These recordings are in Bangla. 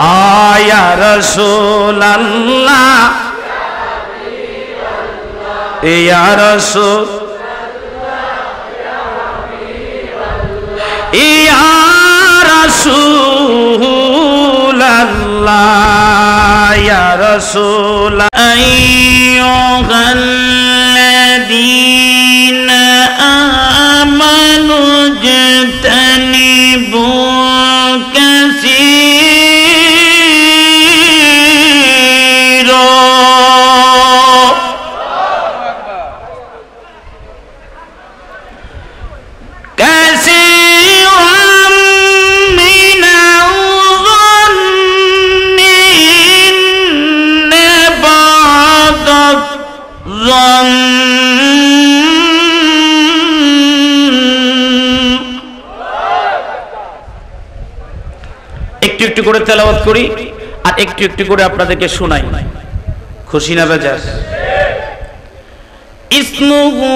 ইয়া রাসূলুল্লাহ ইয়া রাসূল ইয়া রাসূলুল্লাহ ইয়া রাসূল আইয়ুহাল্লাযীনা আমানু ইজতানিবু কাসীরা একটু একটু করে তেলাওয়াত করি আর একটু একটু করে আপনাদেরকে শোনাই। খুশি না বেজার? ইসমুহু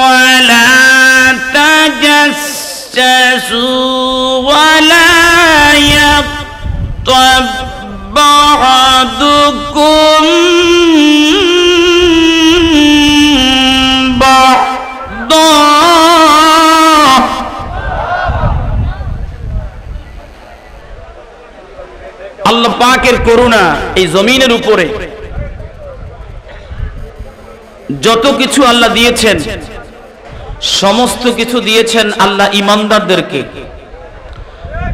ওয়ালা তাজাসসু ওয়ালা ইয়াগতাব বা'দুকুম বা'দা। আল্লাহ পাকের করুণা এই জমিনের উপরে যত কিছু আল্লাহ দিয়েছেন সমস্ত কিছু দিয়েছেন আল্লাহ ঈমানদারদেরকে।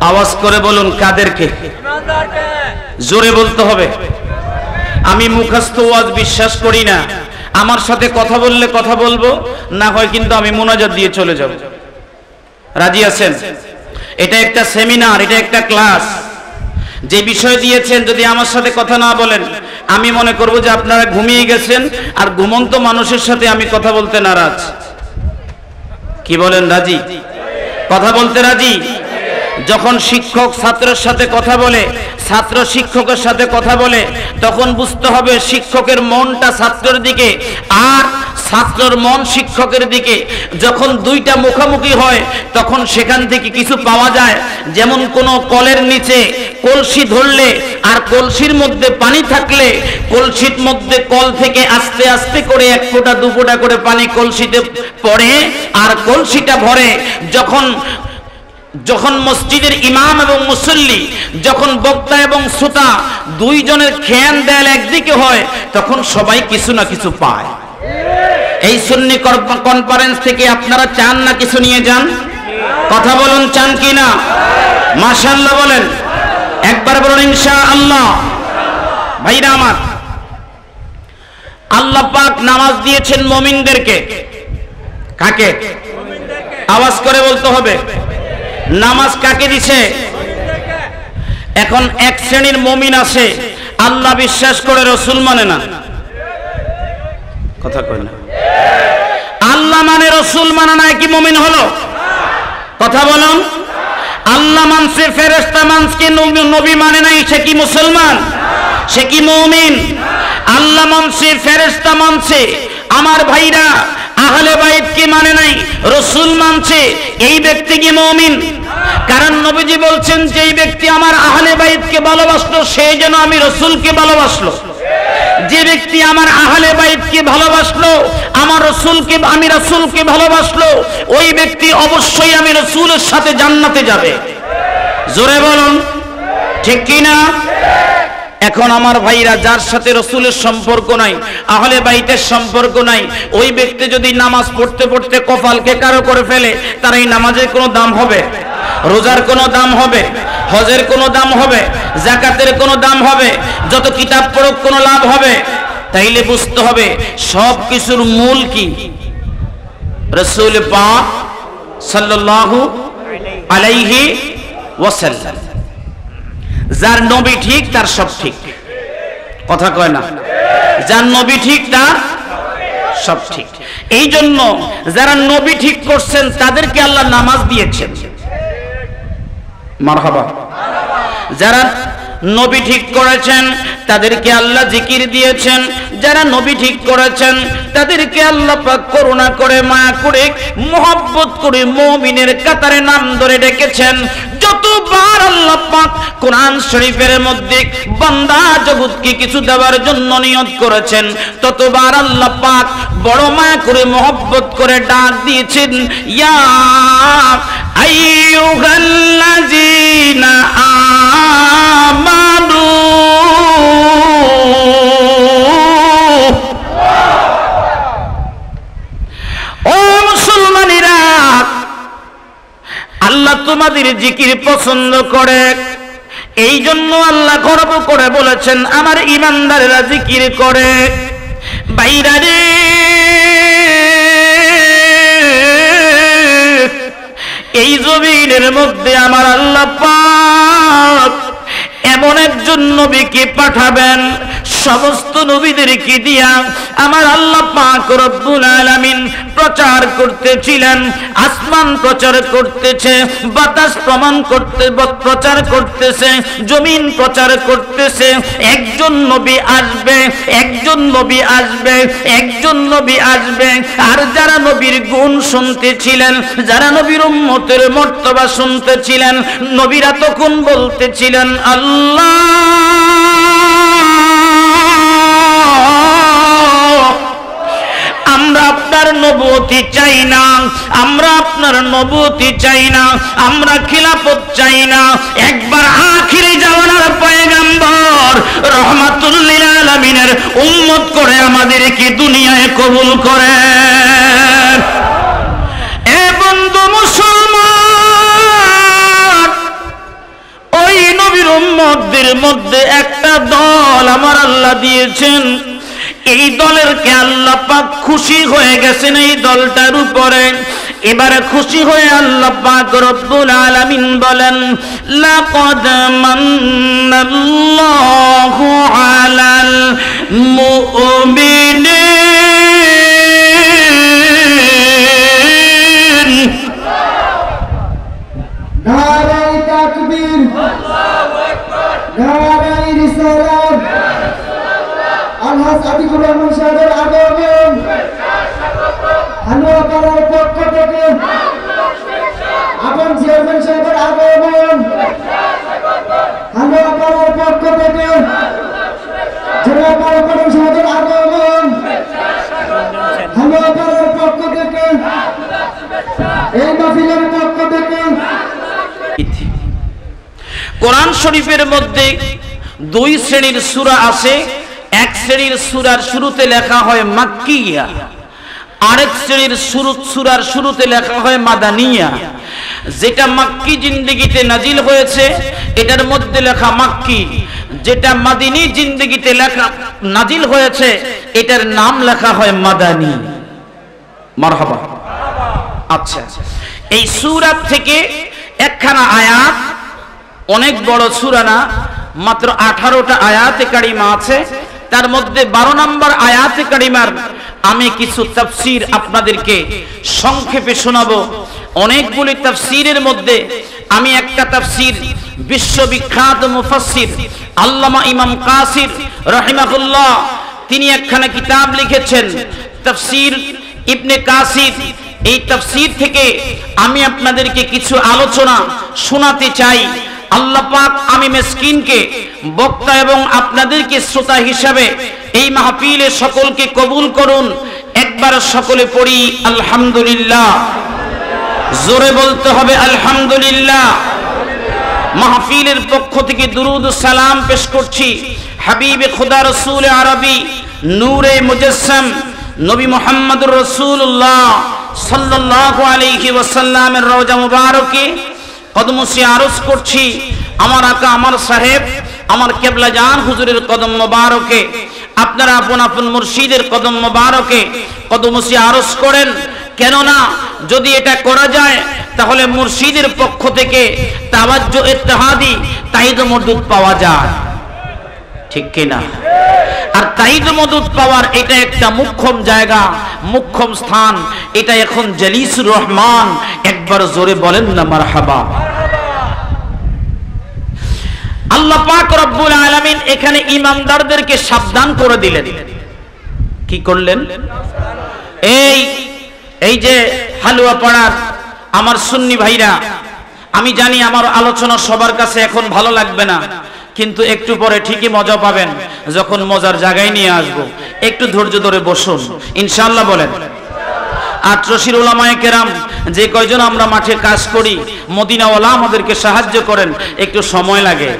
আওয়াজ করে বলুন কাদেরকে? জোরে বলতে হবে। আমি মুখস্থ ওয়াজ বিশ্বাস করি না। আমার সাথে কথা বললে কথা বলবো, না হয় কিন্তু আমি মুনাজাত দিয়ে চলে যাব। রাজি আছেন? এটা একটা সেমিনার, এটা একটা ক্লাস। যে বিষয় দিয়েছেন যদি আমার সাথে কথা না বলেন আমি মনে করব যে আপনারা ঘুমিয়ে গেছেন, আর ঘুমন্ত মানুষের সাথে আমি কথা বলতে নারাজ। কি বলেন? রাজি? কথা বলতে রাজি? যখন শিক্ষক ছাত্রের সাথে কথা বলে, ছাত্র শিক্ষকের সাথে কথা বলে, তখন বুঝতে হবে শিক্ষকের মনটা ছাত্রের দিকে আর ছাত্রের মন শিক্ষকের দিকে। যখন দুইটা মুখোমুখি হয় তখন সেখান থেকে কিছু পাওয়া যায়। যেমন কোন কলের নিচে কলসি ধরলে আর কলসির মধ্যে পানি থাকলে কলসির মধ্যে কল থেকে আস্তে আস্তে করে এক ফোঁটা দু ফোঁটা করে পানি কলসিতে পড়ে আর কলসিটা ভরে। যখন মসজিদের ইমাম এবং মুসল্লি, যখন বক্তা এবং শ্রোতা দুইজনের খেয়াল দেয়াল একদিকে হয় তখন সবাই কিছু না কিছু পায়। এই সুন্নি কনফারেন্স থেকে আপনারা চান না কিছু নিয়ে যান? কথা বলুন, চান কি না? মাশাআল্লাহ বলেন, একবার বলুন ইনশাআল্লাহ। ভাইরা আমার, আল্লাহ পাক নামাজ দিয়েছেন মুমিনদেরকে। কাকে? আওয়াজ করে বলতে হবে। নামাজ কাকে দিছে? এখন এক শ্রেণীর মুমিন আছে আল্লাহ বিশ্বাস করে রাসূল মানে না। কথা কয় না। আল্লাহ মানে রাসূল মানে না, কি মুমিন হলো? কথা বলুন। আল্লাহ মানছে, ফেরেশতা মানছে, নবী মানে নাই, সে কি মুসলমান? সে কি মুমিন? আল্লাহ মানছে, ফেরেশতা মানছে, আমার ভাইরা আহলে বাইত কি মানে নাই, রাসূল মানছে, এই ব্যক্তি কি মুমিন? কারণ নবীজি বলছেন যেই ব্যক্তি আমার আহলে বাইতকে ভালোবাসলো সেই যেন আমি রাসূলকে ভালোবাসলো। যে ব্যক্তি আমার আহলে বাইতকে ভালোবাসলো, আমার রাসূলকে, আমি রাসূলকে ভালোবাসলো, ওই ব্যক্তি অবশ্যই আমি রাসূলের সাথে জান্নাতে যাবে। জোরে বলুন, ঠিক কি না? এখন আমার ভাইরা, যার সাথে রাসূলের সম্পর্ক নাই, আহলে বাইতের সম্পর্ক নাই, ওই ব্যক্তি যদি নামাজ পড়তে পড়তে কপালকে কারো করে ফেলে, তার এই নামাজের কোনো দাম হবে? রোজার কোনো দাম হবে? হজের কোনো দাম হবে? যাকাতের কোনো দাম হবে? যত কিতাব পড়ুক কোনো লাভ হবে? তাইলে বুঝতে হবে সব কিছুর মূল কি? রাসূল পাক সাল্লাল্লাহু আলাইহি ওয়াসাল্লাম। যার নবী ঠিক তার সব ঠিক। কথা কয় না? যার নবী ঠিক তার সব ঠিক। এই জন্য যারা নবী ঠিক করছেন তাদেরকে আল্লাহ নামাজ দিয়েছেন। মারহাবা। যারা নবী ঠিক করেছেন তাদেরকে আল্লাহ জিকির দিয়েছেন, যারা নবী ঠিক করেছেন তাদেরকে আল্লাহ পাক করুণা করে মায়া করে মহব্বত করে মুমিনের কাতারে নাম ধরে ডেকেছেন। যতবার আল্লাহ পাক কোরআন শরীফের মধ্যে বান্দা জগৎকে কিছু দেওয়ার জন্য নিয়ত করেছেন, ততবার আল্লাহ পাক বড় মায়া করে মহব্বত করে ডাক দিয়েছেন, ইয়া আইয়ুহাল্লাযীনা আমানু। ও মুসলমানেরা, আল্লাহ তোমাদের জিকির পছন্দ করে, এই জন্য আল্লাহ গর্ব করে বলেছেন আমার ঈমানদারেরা জিকির করে। বাইরা রে, এই জমিনের মধ্যে আমার আল্লাহ পাক এমন একজন নবীকে পাঠাবেন, সমস্ত নবীদেরকে দিয়া আমার আল্লাহ পাক রব্বুল আলামিন প্রচার করতেছিলেন। আসমান প্রচার করতেছে, বাতাস প্রচার করতেছে, জমিন প্রচার করতেছে। একজন নবী আসবে, একজন নবী আসবে, একজন নবী আসবে। আর যারা নবীর গুণ শুনতেছিলেন, যারা নবীর উম্মতের মর্তবা শুনতেছিলেন, নবীরা তখন বলতেছিলেন আল্লাহ আমরা আপনার নবুয়তি চাই না, আমরা আপনার নবুয়তি চাই না, আমরা খিলাফত চাই না। একবার আখিরি জামানার পয়গম্বর রহমাতুল লিল আলামিনের উম্মত করে আমাদেরকে দুনিয়ায় কবুল করেন। এ বন্ধু মুসলমান, ওই নবীর উম্মতদের মধ্যে একটা দল আমার আল্লাহ দিয়েছেন। এই দলের কে আল্লাহ পাক খুশি হয়ে গেছেন এই দলটার উপরে। এবারে খুশি হয়ে আল্লাহ পাক রব্বুল আলামিন বলেন, লাকাদ মান্নাল্লাহু আলাল মুমিনিন। নারায়ে তাকবীর, নারায়ে রিসালাত। আলহাজ আতিকুর রহমান সাহেবের আগমন হালুয়াপাড়ার পক্ষ থেকে, আপন চেয়ারম্যান সাহেবের আগমন হালুয়াপাড়ার পক্ষ থেকে, জেলা পাড়াপাড়া সাহেবের আগমন হালুয়াপাড়ার পক্ষ থেকে, এই মাহফিলের পক্ষ থেকে। কোরআন শরীফের মধ্যে দুই শ্রেণীর সূরা আছে। এক শ্রেণীর সূরার শুরুতে লেখা হয় মাক্কিয়া, আরেক শ্রেণীর সূরার শুরুতে লেখা হয় মাদানিয়া। যেটা মাক্কি জিন্দেগিতে নাজিল হয়েছে এটার মধ্যে লেখা মাক্কি, যেটা মাদিনী জিন্দেগিতে লেখা নাজিল হয়েছে এটার নাম লেখা হয় মাদানী। মারহাবা। আচ্ছা, এই সূরা থেকে একখানা আয়াত, অনেক বড় সূরা না, মাত্র 18টা আয়াতে কারিমা আছে। তার মধ্যে 12 নম্বর আয়াতে কারিমার আমি কিছু তাফসীর আপনাদেরকে সংক্ষেপে শোনাবো। অনেকগুলি তাফসীরের মধ্যে আমি একটা তাফসীর বিশ্ববিখ্যাত মুফাসসির আল্লামা ইমাম কাসির রাহিমাহুল্লাহ, তিনি একখানা কিতাব লিখেছেন তাফসীর ইবনে কাসির। এই তাফসীর থেকে আমি আপনাদেরকে কিছু আলোচনা শোনাতে চাই। আল্লাহ পাক আমি মিসকিনকে বক্তা এবং আপনাদেরকে শ্রোতা হিসাবে এই মাহফিলে সকলকে কবুল করুন। একবার সকলে পড়ি আলহামদুলিল্লাহ, জোরে বলতে হবে আলহামদুলিল্লাহ। মাহফিলের পক্ষ থেকে দুরুদ ও সালাম পেশ করছি হাবিবে খোদা রাসূল আরবি নূরে মুজাসসাম নবী মুহাম্মদুর রাসূলুল্লাহ সাল্লাল্লাহু আলাইহি ওয়াসাল্লামের রওজা মুবারকে কদমসি আরজ করছি আমার আকা আমার সাহেব আমার কেবলা জান হুজুরের কদম মুবারকে। আপনারা আপন আপন মুর্শিদের কদম মুবারকে কদমসি আরজ করেন। কেননা যদি এটা করা যায় তাহলে মুর্শিদের পক্ষ থেকে তাওয়াজ্জু ইত্তেহাদি তাইদ মদুদ পাওয়া যায়, ঠিক কিনা? আর তাইদ মদুদ পাওয়ার এটা একটা মুখ্যম জায়গা, মুখ্যম স্থান। এটা এখন জালিসুর রহমান। একবার জোরে বলেন না মারহাবা। আল্লাহ পাক রব্বুল আলামিন এখানে ইমানদারদেরকে সাবধান করে দিলেন। কি করলেন? এই যে হালুয়া পাড়ার আমার সুন্নি ভাইরা, আমি জানি আমার আলোচনা সবার কাছে এখন ভালো লাগবে না, কিন্তু একটু পরে ঠিকই মজা পাবেন যখন মজার জায়গায় নিয়ে আসব। একটু ধৈর্য ধরে বসুন ইনশাআল্লাহ। বলেন আটরশির উলামায়ে কেরাম, যে কয়জন আমরা মাঠে কাজ করি, মদিনাওয়ালা আমাদেরকে সাহায্য করেন, একটু সময় লাগে।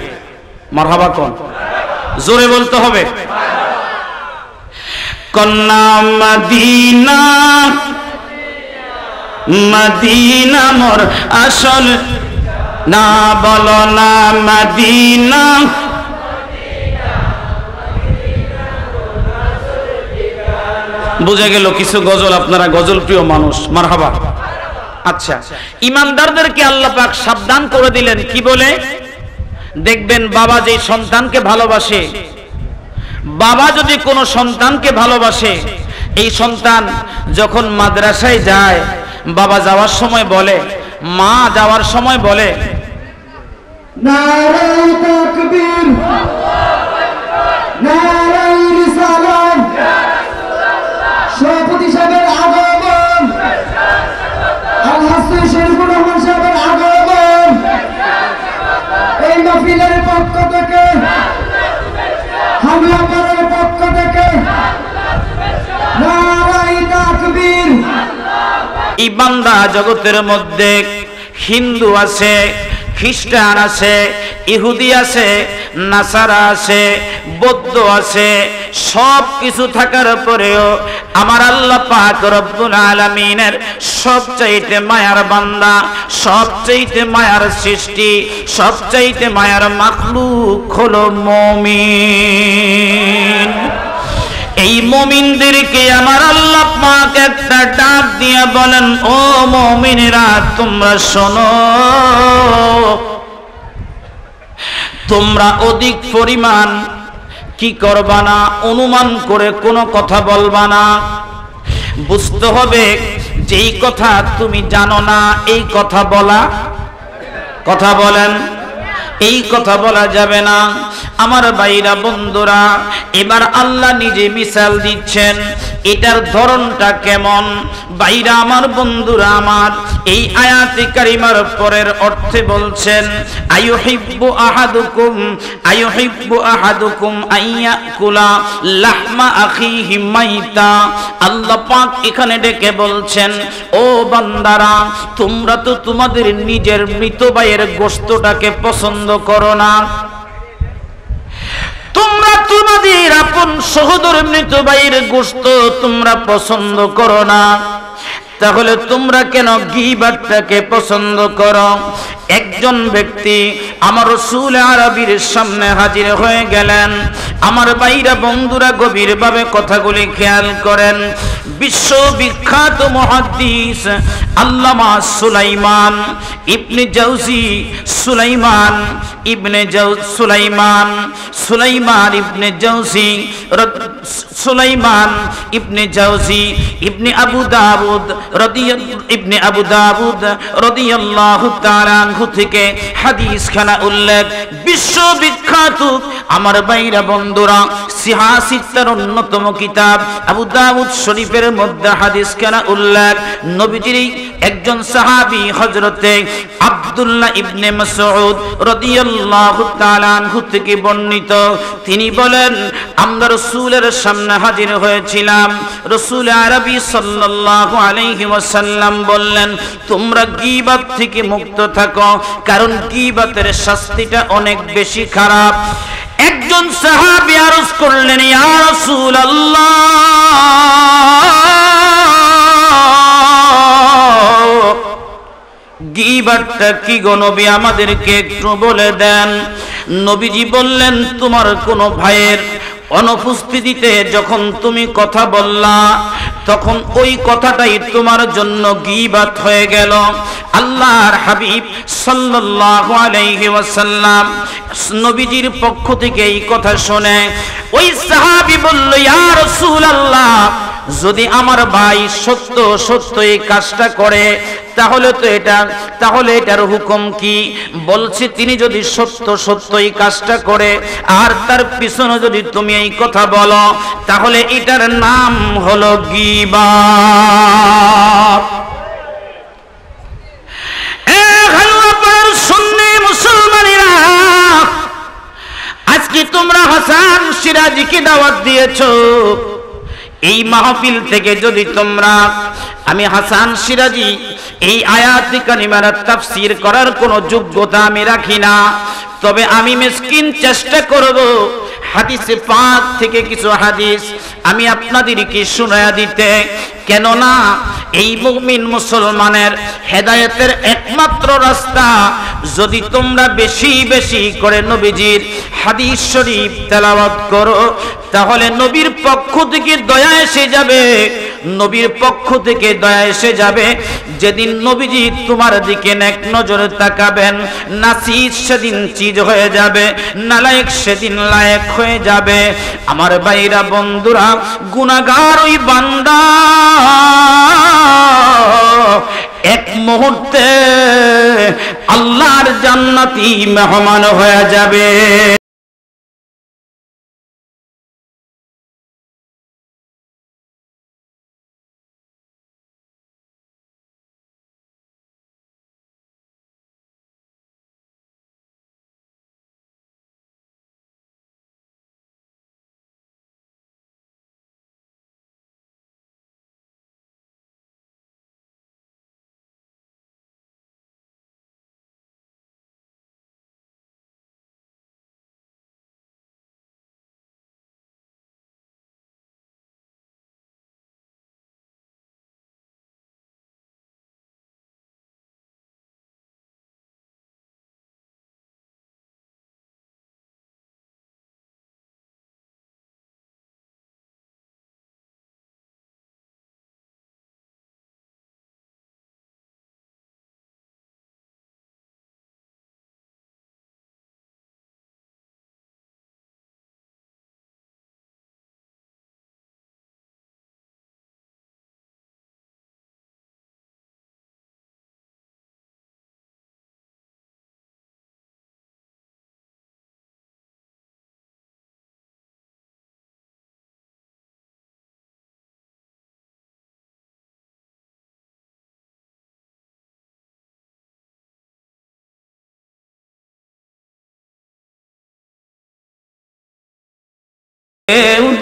মারহাবা কোন, জোরে বলতে হবে। কন্যা মদিনা মদিনা মোর আসল না, বলো না মদিনা। বুঝে গেল কিছু গজল, আপনারা গজল প্রিয় মানুষ, মারহাবা। আচ্ছা, ইমানদারদেরকে আল্লাহ পাক সাবধান করে দিলেন কি বলে? দেখবেন বাবা যে সন্তানকে ভালোবাসে, বাবা যদি কোনো সন্তানকে ভালোবাসে, এই সন্তান যখন মাদ্রাসায় যায়, বাবা যাওয়ার সময় বলে, মা যাওয়ার সময় বলে, নারে তাকবীর, নারে রিসালাত, সভাপতি সাহেবের আগমন, আল-হাসন শরীফুর রহমান সাহেবের আগমন, এই মাহফিলের পক্ষ থেকে, হামলা করার পক্ষ থেকে নারে তাকবীর। এই বান্দা জগতের মধ্যে হিন্দু আছে, খ্রিস্টান আছে, ইহুদি আছে, নাসারা আছে, বৌদ্ধ আছে, সব কিছু থাকার পরেও আমার আল্লাহ পাক রব্বুল আলামিনের সবচাইতে মায়ার বান্দা, সবচাইতে মায়ার সৃষ্টি, সবচাইতে মায়ার মাখলুক হলো মুমিন। এই মুমিনদেরকে আমার আল্লাহ পাক একটা ডাক দিয়ে বলেন, ও মুমিনেরা তোমরা শোনো, তোমরা অধিক পরিমাণ কি করবা না, অনুমান করে কোনো কথা বলবা না। বুঝতে হবে যেই কথা তুমি জানো না এই কথা বলা, কথা বলেন, এই কথা বলা যাবে না। আমার ভাইরা বন্ধুরা, এবার আল্লাহ নিজে মিসাল দিচ্ছেন, এটার ধরনটা কেমন। ভাইরা আমার, বন্ধুরা আমার, এই আয়াতে কারিমার পরের অর্থে বলছেন, আইয়ুহিব্বু আহাদুকুম আইয়াকুলা লাহমা আখিহি মাইতা। আল্লাহ পাক এখানে ডেকে বলছেন, ও বান্দারা, তোমরা তো তোমাদের নিজের মৃত ভাইয়ের গোশতটাকে পছন্দ করো না, তোমরা তোমাদের আপন সহোদর মৃত ভাইয়ের গোশত তোমরা পছন্দ করো না, তাহলে তোমরা কেন গীবতটাকে পছন্দ করো? একজন ব্যক্তি আমার রাসূল আরবীর সামনে হাজির হয়ে গেলেন। আমার ভাইরা বন্ধুরা গভীরভাবে কথাগুলি খেয়াল করেন। বিশ্ববিখ্যাত মুহাদ্দিস আল্লামা সুলাইমান ইবনে জাওজি, সুলাইমান ইবনে জাওজি ইবনে আবু দাউদ রাদিয়াল্লাহু তাআলা আনহু থেকে হাদিস খানা উল্লেখ। বিশ্ববিখ্যাত আমার ভাইরা বন্ধুরা, সিহাসিত্তার অন্যতম কিতাব আবু দাউদ শরীফের মধ্যে হাদিস খানা উল্লেখ। নবীজির একজন সাহাবী হযরতে আব্দুল্লাহ ইবনে মাসউদ রাদিয়াল্লাহু তাআলা আনহু থেকে বর্ণিত, তিনি বলেন, আমরা রাসূলের সামনে হাজির হয়েছিলাম। রাসূল আরবী সাল্লাল্লাহু আলাইহি ওয়াসাল্লাম বললেন, তোমরা গীবত থেকে মুক্ত থাকো, কারণ গীবতের শাস্তিটা অনেক বেশি খারাপ। একজন সাহাবী আরজ করলেন, ইয়া রাসূলুল্লাহ, গীবতটা কি গো নবী, আমাদেরকে একটু বলে দেন। নবীজি বললেন, তোমার কোনো ভাইয়ের অনুপস্থিতিতে যখন তুমি কথা বললা, তখন ওই কথাটাই তোমার জন্য গীবত হয়ে গেল। আল্লাহর হাবিব সাল্লাল্লাহু আলাইহি ওয়াসাল্লাম নবীজির পক্ষ থেকে এই কথা শুনে ওই সাহাবী বলল, ইয়া রাসূলুল্লাহ, যদি আমার ভাই সত্য সত্য এই কাজটা করে তাহলে এটার হুকুম কি? বলছি তিনি যদি সত্য সত্য এই কাজটা করে আর তার পিছনে যদি তুমি এই কথা বলো তাহলে এটার নাম হলো গীবত। মুসলমানেরা, আজকে তোমরা হাসান সিরাজীকে দাওয়াত দিয়েছো, এই মাহফিল থেকে যদি তোমরা, আমি হাসান সিরাজী এই আয়াতে কারিমার তাফসীর করার কোনো যোগ্যতা আমি রাখি না, তবে আমি মিসকিন চেষ্টা করব হাদিসে পাক থেকে কিছু হাদিস আমি আপনাদেরকে শোনায়া দিতে। কেননা এই মুমিন মুসলমানের হেদায়েতের একমাত্র রাস্তা, যদি তোমরা বেশি বেশি করে নবীজির হাদিস শরীফ তেলাওয়াত করো তাহলে নবীর পক্ষ থেকে দয়া এসে যাবে, নবীর পক্ষ থেকে দয়া এসে যাবে। যেদিন নবীজি তোমার দিকে নেক নজরে তাকাবেন, নাসির সেদিন চিজ হয়ে যাবে, নালায়েক সেদিন লায়েক হয়ে যাবে। আমার ভাইরা বন্ধুরা, গুনাহগার ওই বান্দা এক মুহূর্তে আল্লাহর জান্নাতি মেহমান হয়ে যাবে।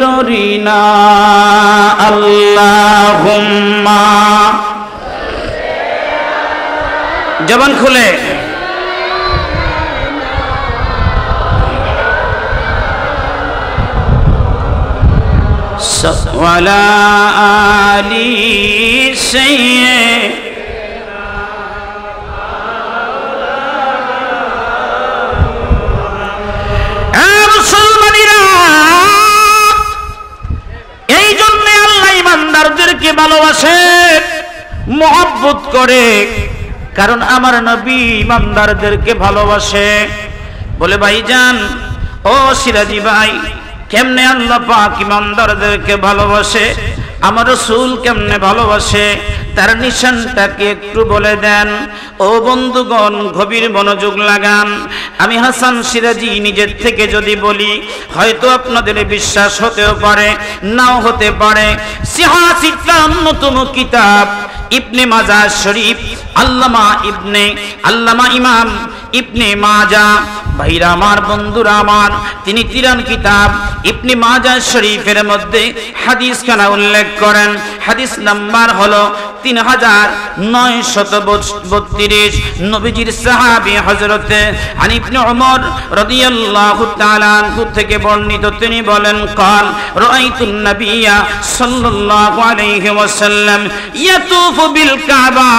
ডরি না আল্লাহুম্মা, জবান খুলে ওয়ালা আলি সাইয়্যিদ ভালোবাসে, মহব্বত করে, কারণ আমার নবী ইমানদারদেরকে ভালোবাসে। বলে ভাইজান, ও সিরাজি ভাই, কেমনে আল্লাহ পাক ইমানদারদেরকে ভালোবাসে, আমার রাসূল কেমনে ভালোবাসে, তার নিশানটাকে একটু বলে দেন। ও বন্ধুগণ, গভীর মনোযোগ লাগান। আমি হাসান সিরাজি নিজের থেকে যদি বলি হয়তো আপনাদের বিশ্বাস হতেও পারে, নাও হতে পারে। সিহাসিটা অন্যতম কিতাব ইবনে মাজাহ শরীফ, আল্লামা ইমাম ইবনে মাজাহ, ভাইরা আমার, বন্ধুরা আমার, তিনি তিরান কিতাব ইবনে মাজাহ শরীফের মধ্যে হাদিস খানা উল্লেখ করেন। হাদিস নাম্বার হলো 3932। নবীজির সাহাবী হযরতে আলী ইবনে ওমর রাদিয়াল্লাহু তাআলা আনহু থেকে বর্ণিত, তিনি বলেন, قال رأيت النبي صلى الله عليه وسلم يطوف بالكعبة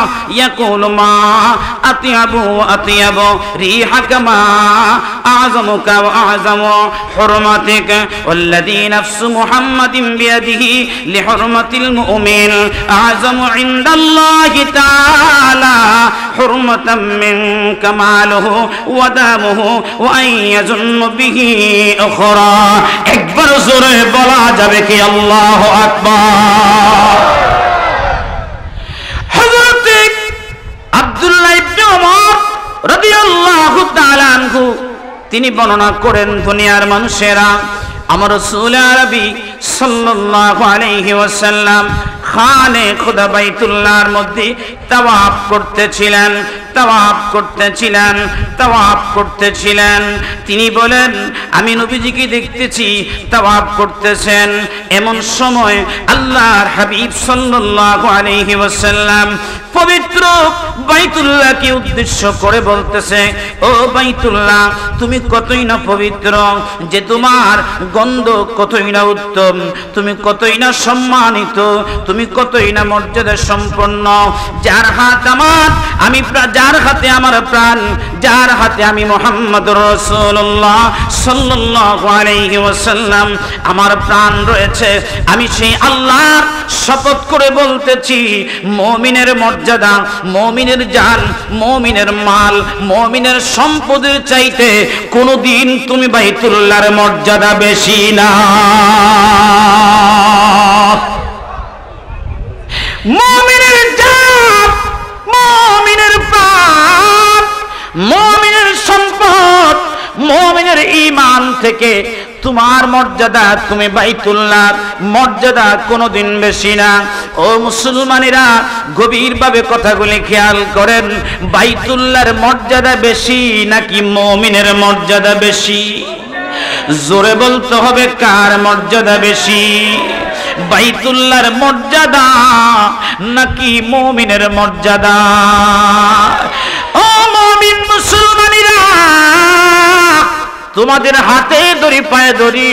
يقول ما أطيب ريحك ما আ'যামুকা ওয়া আ'যামু হুরমাতিক ওয়াল্লাযী নাফসু মুহাম্মাদিন বিয়াদিহি লিহুরমাতিল মুমিন আ'যামু ইনদাল্লাহি তাআলা হুরমাতাম মিন কামালুহু ওয়া দামুহু ওয়া আইয়াযুন্নু বিহি উখরা। একবার জোরে বলা যাবে কি আল্লাহু আকবার। হযরত আব্দুল্লাহ ইবনে ওমর রাদিয়াল্লাহু তাআলা আনহু তিনি বর্ণনা করেন, দুনিয়ার মানুষেরা আমার রাসূল আরবি সাল্লাল্লাহু আলাইহি ওয়াসাল্লাম খানে খুদা বাইতুল্লাহর মধ্যে তাওয়াফ করতেছিলেন, তাওয়াফ করতেছিলেন, তাওয়াফ করতেছিলেন। তিনি বলেন আমি নবীজিকে দেখতেছি তাওয়াফ করতেছেন। এমন সময় আল্লাহর হাবিব সাল্লাল্লাহু আলাইহি ওয়াসাল্লাম পবিত্র বাইতুল্লাহকে উদ্দেশ্য করে বলতেছে, ও বাইতুল্লাহ তুমি কতই না পবিত্র, যে তোমার গন্ধ কতই না উত্তম, তুমি কতই না সম্মানিত, তুমি কতই না মর্যাদা সম্পন্ন। যার হাত আমার, আমি যার হাতে আমার প্রাণ, যার হাতে আমি মুহাম্মদুর রাসূলুল্লাহ সাল্লাল্লাহু আলাইহি ওয়াসাল্লাম আমার প্রাণ রয়েছে, আমি সেই আল্লাহর শপথ করে বলতেছি মুমিনের মর্যাদা, মুমিনের জান, মুমিনের মাল, মুমিনের সম্পদের চাইতে কোনদিন তুমি বাইতুল্লাহর মর্যাদা বেশি না। মুমিনের জান, মুমিনের প্রাণ, মুমিনের সম্পদ, মুমিনের ঈমান থেকে তোমার মর্যাদা, তুমি বাইতুল্লাহর মর্যাদা কোনোদিন বেশি না। ও মুসলমানেরা গভীরভাবে কথাগুলি খেয়াল করেন, বাইতুল্লাহর মর্যাদা বেশি নাকি মুমিনের মর্যাদা বেশি? জোরে বলতে হবে কার মর্যাদা বেশি, বাইতুল্লাহর মর্যাদা নাকি মুমিনের মর্যাদা? ও মুমিন মুসলমানেরা তোমাদের হাতে ধরি পায়ে ধরি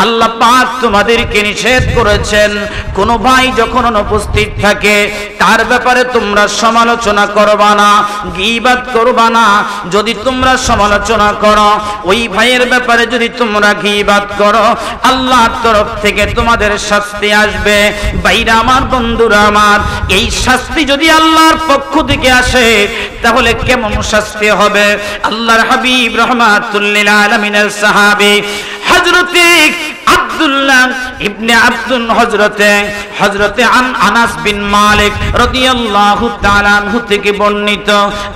আল্লাহ পাক তোমাদেরকে নিষেধ করেছেন কোন ভাই যখন অনুপস্থিত থাকে তার ব্যাপারে তোমরা সমালোচনা করবা না, গীবাত করবা না। যদি তোমরা সমালোচনা করো, ওই ভাইয়ের ব্যাপারে যদি তোমরা গীবাত করো, আল্লাহর তরফ থেকে তোমাদের শাস্তি আসবে। ভাইরা আমার, বন্ধুরা আমার, এই শাস্তি যদি আল্লাহর পক্ষ থেকে আসে তাহলে কেমন শাস্তি হবে? আল্লাহর হাবিব রাহমাতুল লিল আলামিনের সাহাবী হযরতে আব্দুল্লাহ ইবনে আব্দুল হযরতে আনাস বিন মালিক রাদিয়াল্লাহু তাআলা আনহু থেকে বর্ণিত।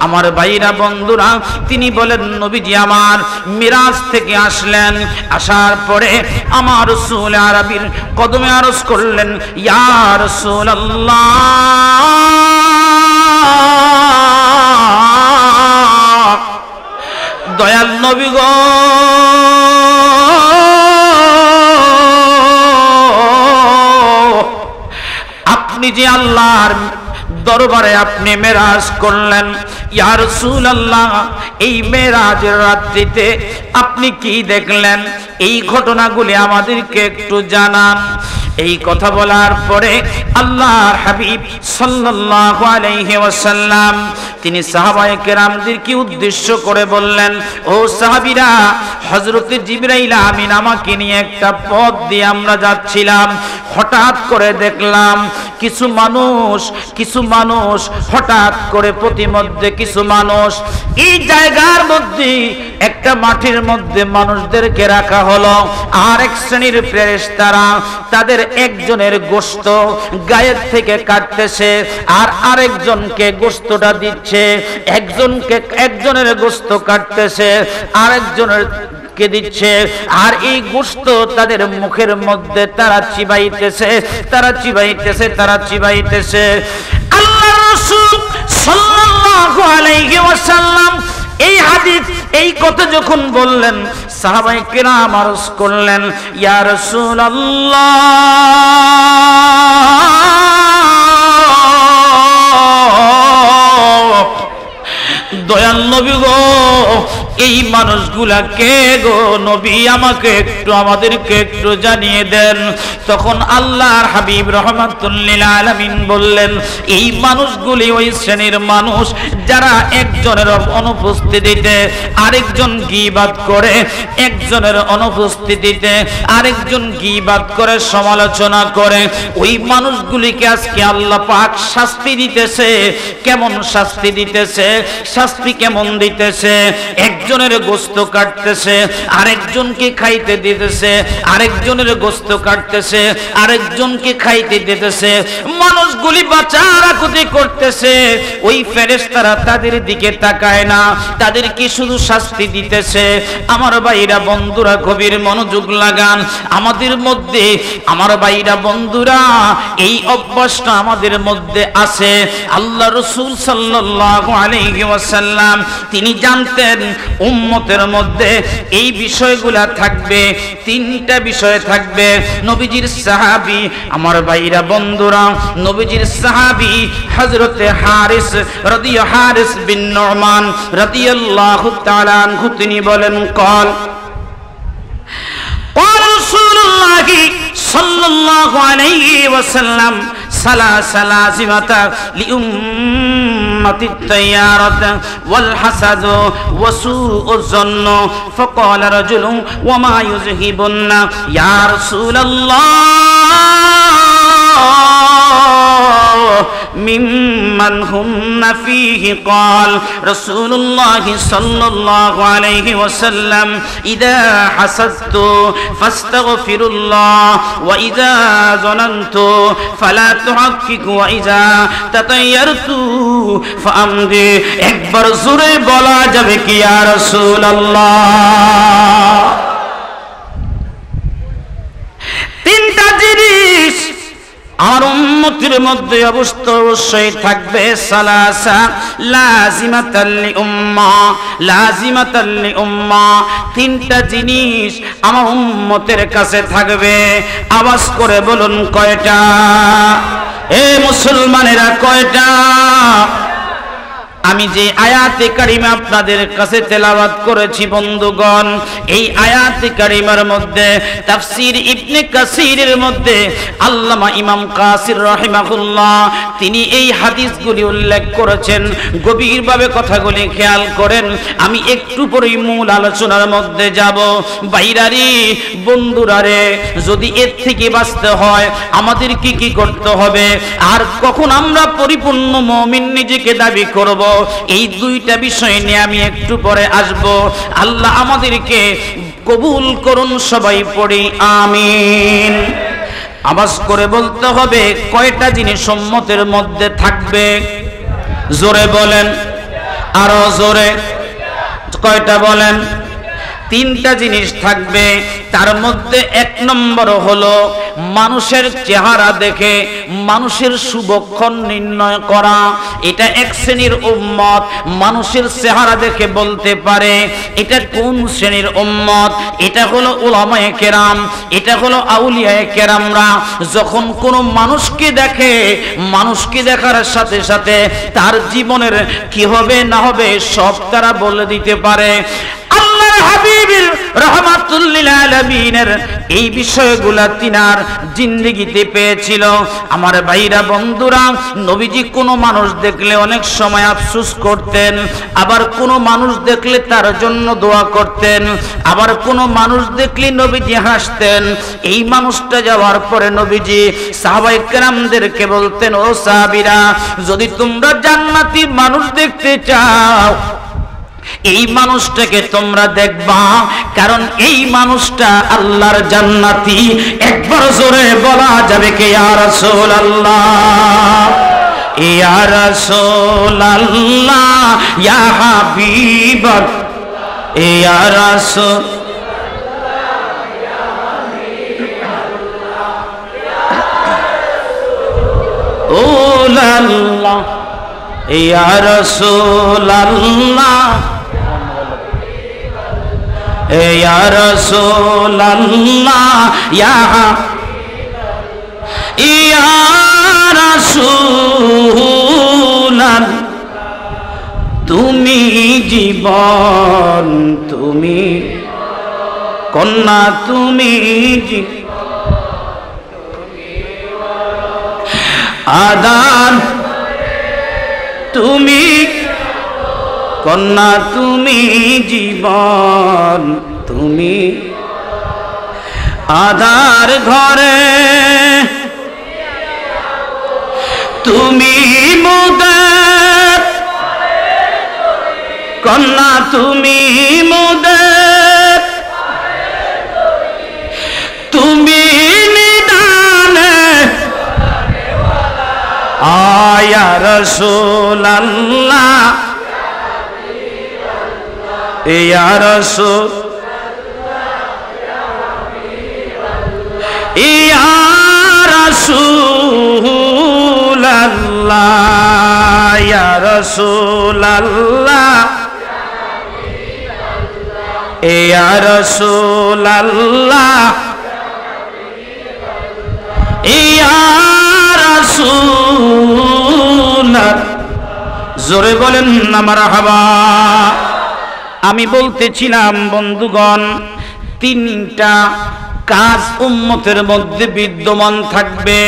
আমার ভাইরা বন্ধুরা, তিনি বলেন নবীজি আমার মিরাজ থেকে আসলেন, আসার পরে আমার রাসূল আরবির কদমে আরজ করলেন, ইয়া রাসূলুল্লাহ, দয়াল নবী গো, আপনি যে আল্লাহর দরবারে আপনি মেরাজ করলেন, ইয়া রাসূলুল্লাহ, এই মেরাজের রাত্রিতে আপনি কি দেখলেন? এই ঘটনাগুলি আমাদেরকে একটু জানান। এই কথা বলার পরে আল্লাহর হাবিব সাল্লাল্লাহু আলাইহি ওয়াসাল্লাম তিনি সাহাবায়ে কেরামদেরকে উদ্দেশ্য করে বললেন, ও সাহাবীরা, হযরত জিবরাইল আমিন আমাকে নিয়ে একটা পথ দিয়ে আমরা যাচ্ছিলাম, হঠাৎ করে দেখলাম কিছু মানুষ হঠাৎ করে প্রতিমধ্যে কিছু মানুষ এই জায়গার মধ্যে একটা মাঠের মধ্যে মানুষদেরকে রাখা হলো। আর এক শ্রেণীর ফেরেশতারা তাদের একজনের গোশত গায়ের থেকে কাটতেছে আর আরেকজনকে গোশতটা দিচ্ছে, একজনের গোশত কাটতেছে আরেকজনের কে দিচ্ছে, আর এই গোশত তাদের মুখের মধ্যে তারা চিবাইতেছে। আল্লাহর রাসূল সাল্লাল্লাহু আলাইহি ওয়াসাল্লাম এই হাদিস, এই কথা যখন বললেন, সাহাবায়ে কেরাম আরজ করলেন, ইয়া রাসূলুল্লাহ, দয়াল নবী গো, এই মানুষগুলা কে গো নবী, আমাকে একটু আমাদেরকে একটু জানিয়ে দেন। তখন আল্লাহর হাবিব রাহমাতুল লিল আলামিন বললেন, এই মানুষগুলি ওই শ্রেণীর মানুষ যারা একজনের অনুপস্থিতিতে আরেকজন গীবাত করে, একজনের অনুপস্থিতিতে আরেকজন গীবাত করে, সমালোচনা করে। ওই মানুষগুলিকে আজকে আল্লাহ পাক শাস্তি দিতেছে। কেমন শাস্তি দিতেছে? শাস্তি কেমন দিতেছে? একজনের গোশত কাটতেছে, আরেকজনকে খাইতে দিতেছে, আরেকজনের গোশত কাটতেছে, আরেকজনকে খাইতে দিতেছে। মানুষগুলি বাঁচারাকুতি করতেছে। ওই ফেরেশতারা তাদের দিকে তাকায় না, তাদেরকে শুধু শাস্তি দিতেছে। আমার ভাইরা বন্ধুরা গভীর মনোযোগ লাগান। আমাদের মধ্যে, আমার ভাইরা বন্ধুরা, এই অভ্যাসটা আমাদের মধ্যে আছে। আল্লাহ রাসূল সাল্লাল্লাহু আলাইহি ওয়াসাল্লাম তিনি জানতেন উম্মতের মধ্যে এই বিষয়গুলা থাকবে, তিনটা বিষয় থাকবে। নবীজির সাহাবী, আমার ভাইরা বন্ধুরা, নবীজির সাহাবী হযরতে হারিস বিন নুমান রাদিয়াল্লাহু তাআলা আনহু তিনি বলেন, قال رسول الله صلى الله عليه وسلم ثلاث لازمة لأمة الطيارة والحسد وسوء الظن. فقال رجل وما يذهبن يا رسول الله ممن هن فيه. قال رسول الله صلى الله عليه وسلم إذا حسدت فاستغفر الله وإذا ظننت فلا تحقق وإذا تطيرت فأمضي. একবার জোরে বলা যাবে কি ইয়া রাসূলুল্লাহ? তিনটা জিনিস আর উম্মতের মধ্যে অবশ্যই থাকবে। সালাসা লাজিমাতাল লিউম্মাহ, লাজিমাতাল লিউম্মাহ, তিনটা জিনিস আমার উম্মতের কাছে থাকবে। আওয়াজ করে বলুন কয়টা? এ মুসলমানেরা কয়টা? আমি যে আয়াতে কারিমা আপনাদের কাছে তেলাওয়াত করেছি বন্ধুগণ, এই আয়াতে কারিমার মধ্যে তাফসীর ইবনে কাসিরের মধ্যে আল্লামা ইমাম কাসির রাহিমাহুল্লাহ তিনি এই হাদিসগুলি উল্লেখ করেছেন। গভীরভাবে কথাগুলি খেয়াল করেন। আমি একটু পরেই মূল আলোচনার মধ্যে যাব। ভাইরারে, বন্ধুরারে, যদি এর থেকে বাঁচতে হয় আমাদের কি কি করতে হবে, আর কখন আমরা পরিপূর্ণ মুমিন নিজেকে দাবি করব, এই দুইটা বিষয় নিয়ে আমি একটু পরে আসব। আল্লাহ আমাদেরকে কবুল করুন। সবাই পড়ি আমিন। আওয়াজ করে বলতে হবে কয়টা জিনিস উম্মতের মধ্যে থাকবে? জোরে বলেন, আরো জোরে। কয়টা বলেন? তিনটা জিনিস থাকবে। তার মধ্যে এক নম্বর হলো মানুষের চেহারা দেখে মানুষের শুভক্ষণ নির্ণয় করা। এটা এক শ্রেণীর উম্মত মানুষের চেহারা দেখে বলতে পারে এটা কোন শ্রেণীর উম্মত। এটা হলো উলামায়ে কেরাম, এটা হলো আউলিয়ায়ে কেরামরা। যখন কোনো মানুষকে দেখে, মানুষকে দেখার সাথে সাথে তার জীবনের কি হবে না হবে সব তারা বলে দিতে পারে। হাবিবের রাহমাতুল লিল আলামিনের এই বিষয়গুলা তিনার জিন্দেগিতে পেয়েছিল। আমার ভাইরা বন্ধুরা, নবীজি কোন মানুষ দেখলে অনেক সময় আফসোস করতেন, আবার কোন মানুষ দেখলে তার জন্য দোয়া করতেন, আবার কোন মানুষ দেখলে নবীজি হাসতেন। এই মানুষটা যাওয়ার পরে নবীজি সাহাবায়ে কেরামদেরকে বলতেন, ও সাহাবীরা, যদি তোমরা জান্নাতি মানুষ দেখতে চাও এই মানুষটাকে তোমরা দেখবা, কারণ এই মানুষটা আল্লাহর জান্নাতি। একবার জোরে বলা যাবে কে ইয়া রাসূলুল্লাহ, ইয়া রাসূলুল্লাহ, ইয়া হাবিবাল্লাহ, ইয়া রাসূল, ওলাল্লাহ, ইয়া রাসূলুল্লাহ, ইয়া রাসূলুল্লাহ, ইয়া রাসূলুল্লাহ, তুমি জীবন, তুমি কন্যা তুমি আদান, তুমি কন্যা তুমি জীবন, তুমি আধার ঘরে, তুমি মুদের কন্যা, তুমি মুদের, তুমি নিদানে আয়া রাসূলুল্লাহ, ইয়া রাসূল, ইয়া রাসূলুল্লাহ, ইয়া রাসূলুল্লাহ, ইয়া রাসূলুল্লাহ, ইয়া রাসূলুল্লাহ। জোরে বলেন না মারহাবা। আমি বলতেছিলাম বন্ধুগণ, তিনটা কাজ উম্মতের মধ্যে বিদ্যমান থাকবে।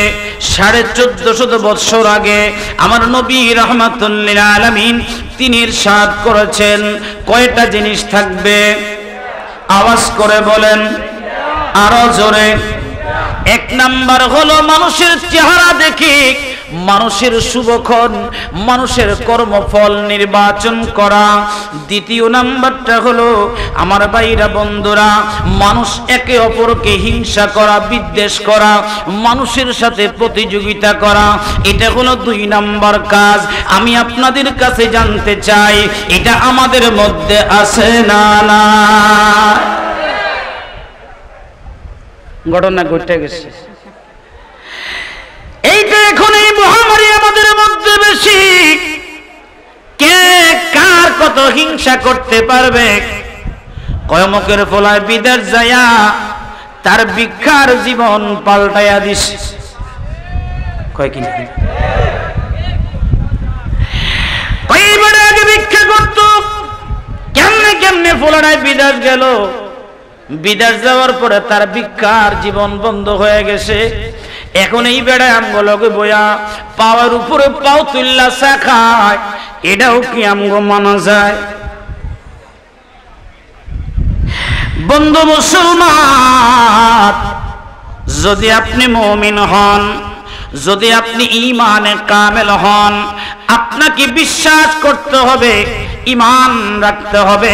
1450 বছর আগে আমার নবী রাহমাতুল লিল আলামিন তিনি ইরশাদ করেছেন, কয়টা জিনিস থাকবে? আওয়াজ করে বলেন, আরো জোরে। এক নাম্বার হলো মানুষের চেহারা দেখে মানুষের শুভক্ষণ, মানুষের কর্মফল নির্বাচন করা। দ্বিতীয় নাম্বারটা হলো আমার ভাইরা বন্ধুরা, মানুষ একে অপরকে হিংসা করা, বিদ্বেষ করা, মানুষের সাথে প্রতিযোগিতা করা। এটা হলো 2 নাম্বার কাজ। আমি আপনাদের কাছে জানতে চাই, এটা আমাদের মধ্যে আছে না? না, ঘটনা ঘটে গেছে। এইটা এখন এই মহামারী আমাদের মধ্যে বেশি। কে কার কত হিংসা করতে পারবে? কয়মকের ফলায় বিদেশ যায়া তার ভিক্ষার জীবন পাল্টাইয়া দিছে। কয় কি কয়বার আগে ভিক্ষা করত, কেমনে কেমনে ফলায় বিদেশ গেল। বিদেশ যাওয়ার পরে তার ভিক্ষার জীবন বন্ধ হয়ে গেছে। এখন এই বেড়ায় আমগুলোকে বয়া পাওয়ার উপরে পাও তুল্লা চা খায়, এটাও কি আমগো মানা যায়? বন্ধু মুসলমান, যদি আপনি মুমিন হন, যদি আপনি ঈমানে কামেল হন, আপনাকে বিশ্বাস করতে হবে, ঈমান রাখতে হবে,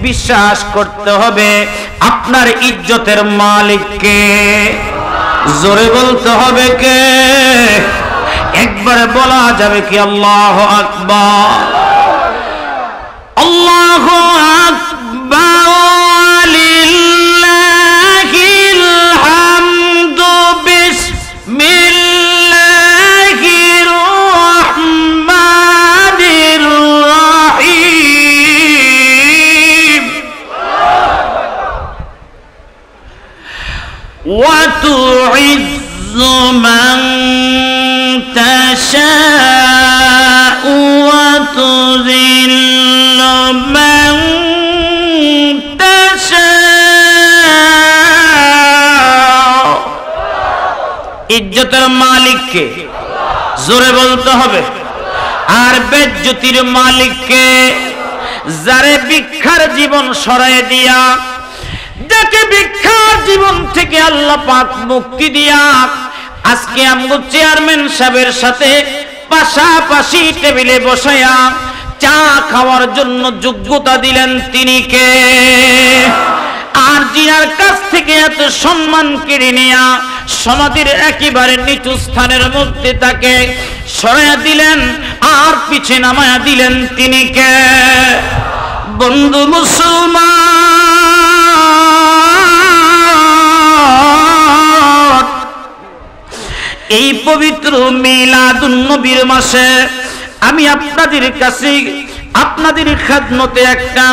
বিশ্বাস করতে হবে আপনার ইজ্জতের মালিককে। জোরে বলতে হবে কে? একবার বলা যাবে কি আল্লাহু আকবার, আল্লাহু আকবার, লিল্লাহিল হামদু, বিসমিল্লাহির রহমানির রহিম। ওয়া তুইজ্জু মান তাশাউ ওয়া তুযিল্লু মান তাশাউ। ইজ্জতের মালিককে জোরে বলতে হবে। আর বেজ্জতির মালিককে, যারে ভিক্ষার জীবন সরায় দিয়া, যাকে ভিক্ষার জীবন থেকে আল্লাহ পাক মুক্তি দিয়া আজকে আমগো চেয়ারম্যান সাহেবের সাথে পাশাপাশি টেবিলে বসায়া চা খাওয়ার জন্য যোগ্যতা দিলেন, তিনি কে? আর জিনার কাছ থেকে এত সম্মান কেড়ে নেয়া সমাজের একেবারে নিচু স্থানের মধ্যে তাকে সরাইয়া দিলেন আর পিছে নামায়া দিলেন, তিনি কে? বন্ধু মুসলমান, এই পবিত্র মিলাদুন নবীর মাসে আমি আপনাদের কাছে, আপনাদের খেদমতে একটা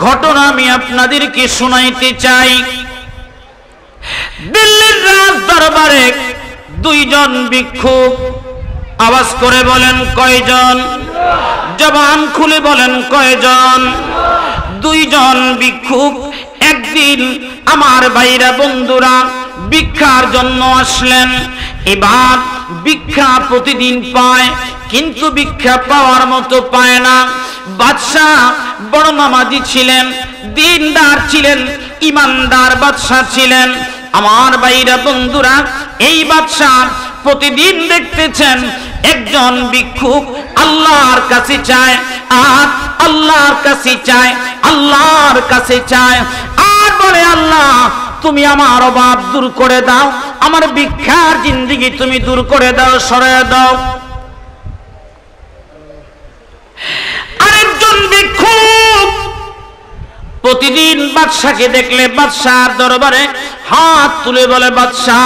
ঘটনা আমি আপনাদেরকে শোনাইতে চাই। দিল্লির রাজ দরবারে 2 জন ভিক্ষুক, আওয়াজ করে বলেন কয়জন? জবান খুলে বলেন কয়জন? দুইজন ভিক্ষুক একদিন আমার ভাইরা বন্ধুরা ভিক্ষার জন্য আসলেন। এবার ভিক্ষা প্রতিদিন পায়, কিন্তু ভিক্ষা পাওয়ার মতো পায় না। বাদশাহ বড় নামাজি ছিলেন, দিনদার ছিলেন, ইমানদার বাদশাহ ছিলেন। আমার ভাইরা বন্ধুরা, এই বাদশাহ প্রতিদিন দেখতেছেন একজন ভিক্ষুক আল্লাহর কাছে চায়, আর আল্লাহর কাছে চায়, আল্লাহর কাছে চায়, আর বলে আল্লাহ তুমি আমার অভাব দূর করে দাও, আমার ভিক্ষার জিন্দেগি তুমি দূর করে দাও, সরিয়ে দাও। আরেকজন ভিক্ষুক প্রতিদিন বাদশাকে দেখলে বাদশার দরবারে হাত তুলে বলে, বাদশাহ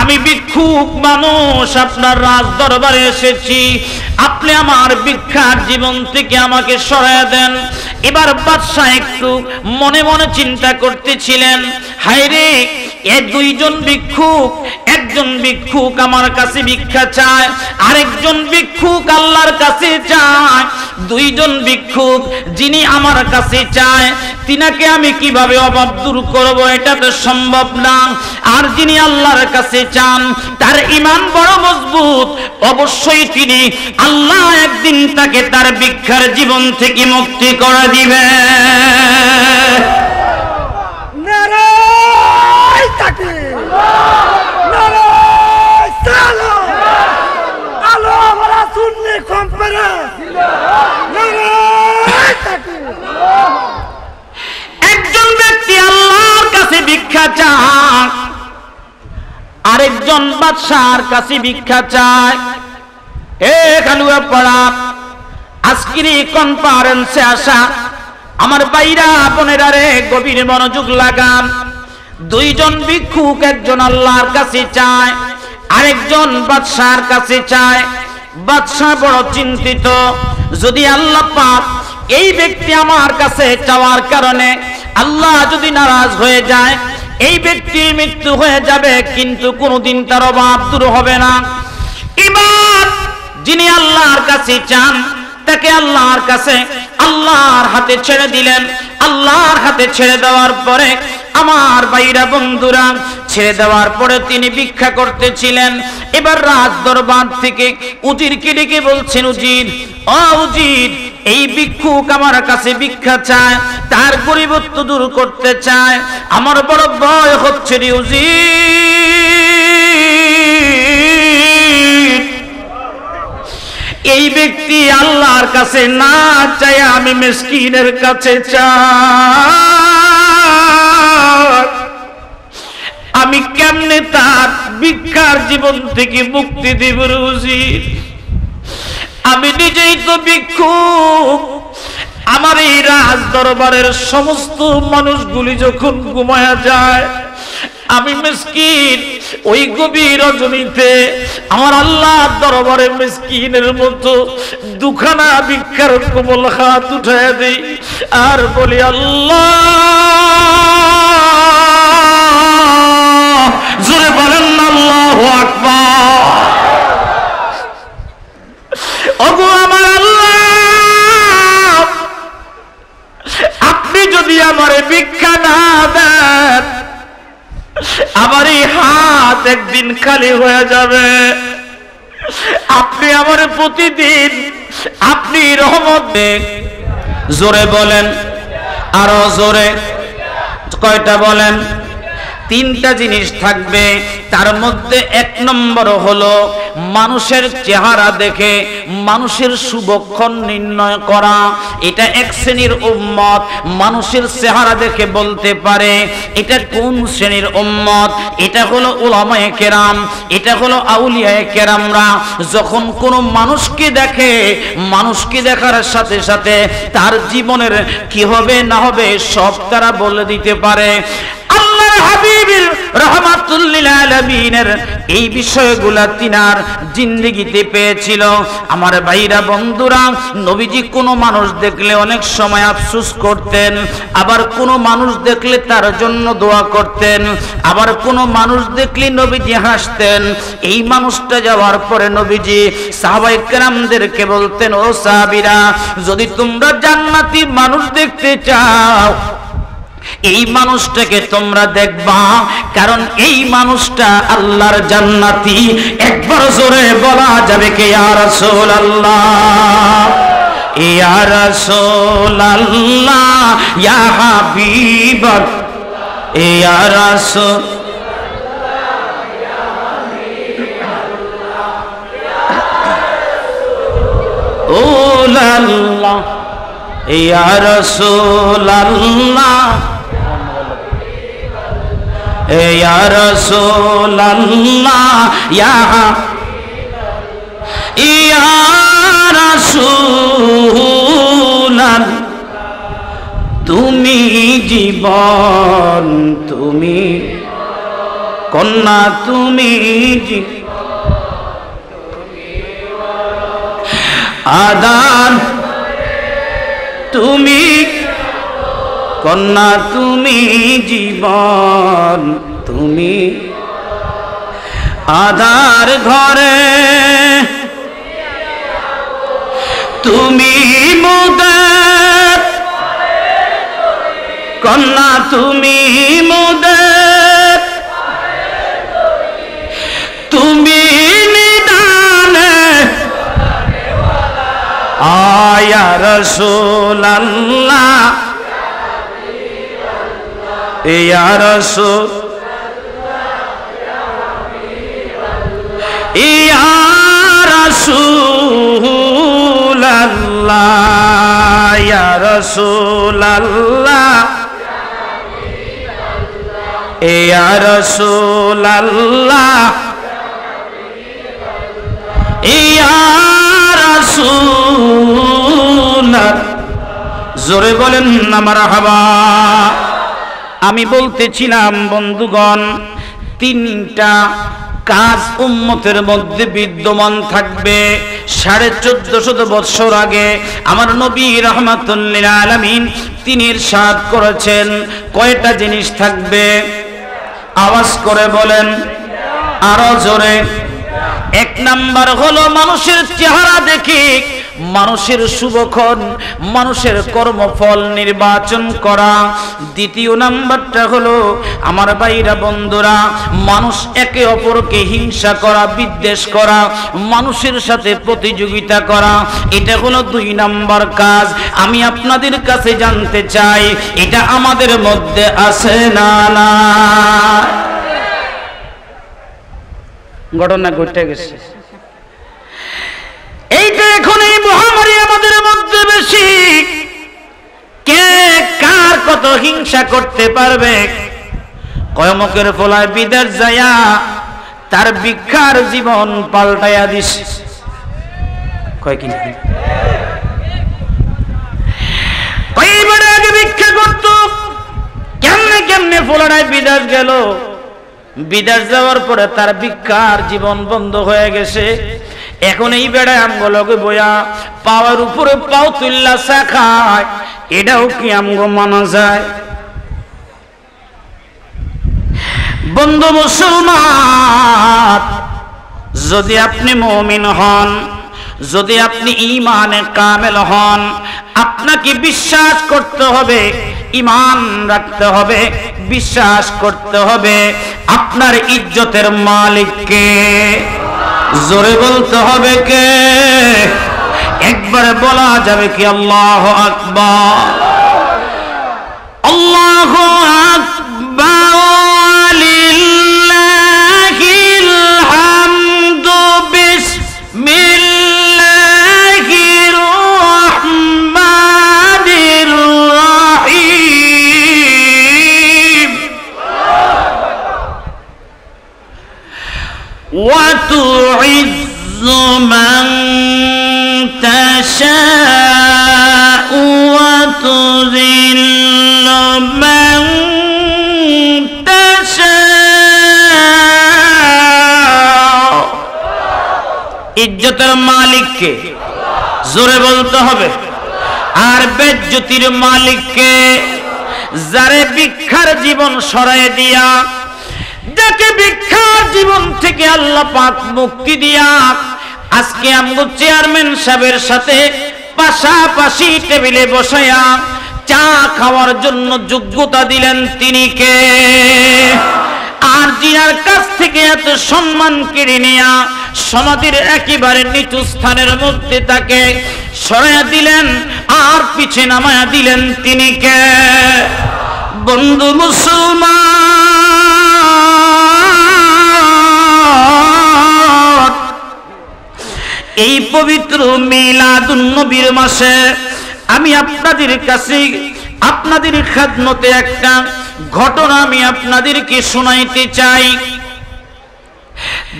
আমি ভিক্ষুক মানুষ, আপনার রাজ দরবারে এসেছি, আপনি আমার ভিক্ষার জীবন থেকে আমাকে সরাইয়া দেন। এবার বাদশাহ একটু মনে মনে চিন্তা করতেছিলেন, হায় রে, এ দুইজন ভিক্ষুক, একজন ভিক্ষুক আমার কাছে ভিক্ষা চায়, আরেকজন ভিক্ষুক আল্লাহর কাছে চায়। দুইজন ভিক্ষুক, যিনি আমার কাছে চায় তিনাকে আমি কিভাবে অভাব দূর করব, এটা তো সম্ভব না। আর যিনি আল্লাহর কাছে চান তার ঈমান বড় মজবুত, অবশ্যই তিনি আল্লাহ একদিন তাকে তার ভিক্ষার জীবন থেকে মুক্তি করে দিবে। নারায়ে তাকবীর, নারায়ে সালাম, আলো আমরা সুন্নি কনফারেন্স, নারায়ে তাকবীর। একজন ব্যক্তি আল্লাহর কাছে ভিক্ষা চায়, আরেকজন বাদশার কাছে ভিক্ষা চায়। এ খালুয়া পাড়া, আজকের এই কনফারেন্সে আসা আমার ভাইরা বোনেরা রে, গভীর মনোযোগ লাগান। দুইজন ভিক্ষুক, একজন আল্লাহর কাছে চায়, আরেকজন বাদশার কাছে চায়। বাদশাহ বড় চিন্তিত, যদি আল্লাহ পাক এই ব্যক্তি আমার কাছে চাওয়ার কারণে আল্লাহ যদি নারাজ হয়ে যায়, এই ব্যক্তির মৃত্যু হয়ে যাবে, কিন্তু কোনোদিন তার অভাব দূর হবে না। এবার যিনি আল্লাহর কাছে চান তাকে আল্লাহর কাছে আল্লাহর হাতে ছেড়ে দিলেন। আল্লাহর হাতে ছেড়ে দেওয়ার পরে আমার ভাইরা বন্ধুরা, ছেড়ে দেওয়ার পরে তিনি ভিক্ষা করতেছিলেন। এবার রাজ দরবার থেকে উজিরকে ডেকে বলছেন, উজির, ও উজির, এই ভিক্ষুক আমার কাছে ভিক্ষা চায়, তার গরিবত্ব দূর করতে চায়, আমার বড় ভয় হচ্ছে রে উজির। এই ব্যক্তি আল্লাহর কাছে না চায়, আমি মিসকিনের কাছে চাই, আমি কেমনে তার ভিক্ষার জীবন থেকে মুক্তি দেব রে উজির? আমি নিজেই তো ভিক্ষুক, আমার এই রাজ দরবারের সমস্ত মানুষগুলি যখন ঘুমায়া যায়, আমি মিসকিন ওই গভীর রজনীতে আমার আল্লাহর দরবারে মিসকিনের মতো দুখানা ভিক্ষার কোমল হাত উঠায় দেই আর বলি, আল্লাহ, জোরে বলেন না আল্লাহু আকবার। ওগো আমার আল্লাহ, আপনি যদি আমারে ভিক্ষা না দেন, আমার এই হাত একদিন খালি হয়ে যাবে। আপনি আমার প্রতিদিন আপনি রহমত দেন। জোরে বলেন, আরো জোরে, কয়টা বলেন? তিনটা জিনিস থাকবে, তার মধ্যে এক নম্বর হলো মানুষের চেহারা দেখে মানুষের শুভক্ষণ নির্ণয় করা। এটা এক শ্রেণীর উম্মত মানুষের চেহারা দেখে বলতে পারে এটা কোন শ্রেণীর উম্মত। এটা হলো উলামায়ে কেরাম, এটা হলো আউলিয়ায়ে কেরামরা। যখন কোনো মানুষকে দেখে, মানুষকে দেখার সাথে সাথে তার জীবনের কি হবে না হবে সব তারা বলে দিতে পারে। আল্লাহর হাবিব রাহমাতুল্লিল আলামিনের এই বিষয়গুলা তিনার জিন্দেগিতে পেয়েছিল। আমার ভাইরা বন্ধুরা, নবীজি কোনো মানুষ দেখলে অনেক সময় আফসোস করতেন, আবার কোনো মানুষ দেখলে তার জন্য দোয়া করতেন, আবার কোনো মানুষ দেখলে নবীজি হাসতেন। এই মানুষটা যাওয়ার পরে নবীজি সাহাবায়ে কেরামদেরকে বলতেন, ও সাহাবীরা, যদি তোমরা জান্নাতি মানুষ দেখতে চাও এই মানুষটাকে তোমরা দেখবা, কারণ এই মানুষটা আল্লাহর জান্নাতি। একবার জোরে বলা যাবে কে ইয়া রাসূলুল্লাহ, ইয়া রাসূলুল্লাহ, ইয়া হাবিবাল্লাহ, ইয়া রাসূল আল্লাহ, ইয়া রাসূলুল্লাহ, ইয়া রাসূলুল্লাহ, ইয়া রাসূলুল্লাহ, তুমি জীবন, তুমি কন্যা, তুমি আদান, তুমি কন্যা, তুমি জীবন, তুমি আধার ঘরে, তুমি মুদের কন্যা, তুমি মুদের, তুমি নিদানে ইয়া রাসূলুল্লাহ, ইয়া রাসূল, ইয়া রাসূলুল্লাহ, ইয়া রাসূলুল্লাহ, ইয়া রাসূলুল্লাহ, ইয়া রাসূলুল্লাহ, জোরে বলেন না মারহাবা। আমি বলতেছিলাম বন্ধুগণ, তিনটা কাজ উম্মতের মধ্যে বিদ্যমান থাকবে। 1450 বছর আগে আমার নবী রাহমাতুল লিল আলামিন তিনি ইরশাদ করেছেন, কয়টা জিনিস থাকবে? আওয়াজ করে বলেন, আরো জোরে। এক নাম্বার হলো মানুষের চেহারা দেখে মানুষের শুভক্ষণ, মানুষের কর্মফল নির্বাচন করা। দ্বিতীয় নাম্বারটা হলো আমার ভাইরা বন্ধুরা, মানুষ একে অপরকে হিংসা করা, বিদ্বেষ করা, মানুষের সাথে প্রতিযোগিতা করা। এটা হলো 2 নাম্বার কাজ। আমি আপনাদের কাছে জানতে চাই, এটা আমাদের মধ্যে আছে না? না, ঘটনা ঘটে গেছে। এইটা এখন এই মহামারী আমাদের মধ্যে বেশি। কে কার কত হিংসা করতে পারবে? কয়মকের ফলায় বিদেশ যায়া তার ভিক্ষার জীবন পাল্টাইয়া দিছে। কয় কি কয়বার আগে ভিক্ষা করত, কেমনে কেমনে ফলায় বিদেশ গেল। বিদেশ যাওয়ার পরে তার ভিক্ষার জীবন বন্ধ হয়ে গেছে। এখন এই বেড়ায় আমগুলোকে বইয়া পাওয়ার উপরে পাও তুল্লা চা খায়, এটাও কি আমগো মানা যায়? বন্ধু মুসলমান, যদি আপনি মুমিন হন, যদি আপনি ঈমানে কামেল হন, আপনাকে বিশ্বাস করতে হবে, ঈমান রাখতে হবে, বিশ্বাস করতে হবে আপনার ইজ্জতের মালিককে। জোরে বলতে হবে কে? একবার বলা যাবে কি আল্লাহু আকবার, আল্লাহু আকবার, লিল্লাহিল হামদু, বিসমিল্লাহির রহমানির রহিম। ওয়া তুইজ্জু মান তাশাউ ওয়া তুযিল্লু মান তাশাউ ইজ্জতের মালিককে জোরে বলতে হবে। আর বেজ্জতির মালিককে যারে ভিক্ষার জীবন সরায় দিয়া, যাকে ভিক্ষার জীবন থেকে আল্লাহ পাক মুক্তি দিয়া আজকে আমগো চেয়ারম্যান সাহেবের সাথে পাশাপাশি টেবিলে বসায়া চা খাওয়ার জন্য যোগ্যতা দিলেন তিনি কে? আর জিনার কাছ থেকে এত সম্মান কেড়ে নেয়া সমাজের একেবারে নিচু স্থানের মধ্যে তাকে সরাইয়া দিলেন আর পিছে নামায়া দিলেন তিনি কে? বন্ধু মুসলমান, এই পবিত্র মিলাদুন নবীর মাসে আমি আপনাদের কাছে আপনাদের খেদমতে একটা ঘটনা আমি আপনাদেরকে শোনাইতে চাই।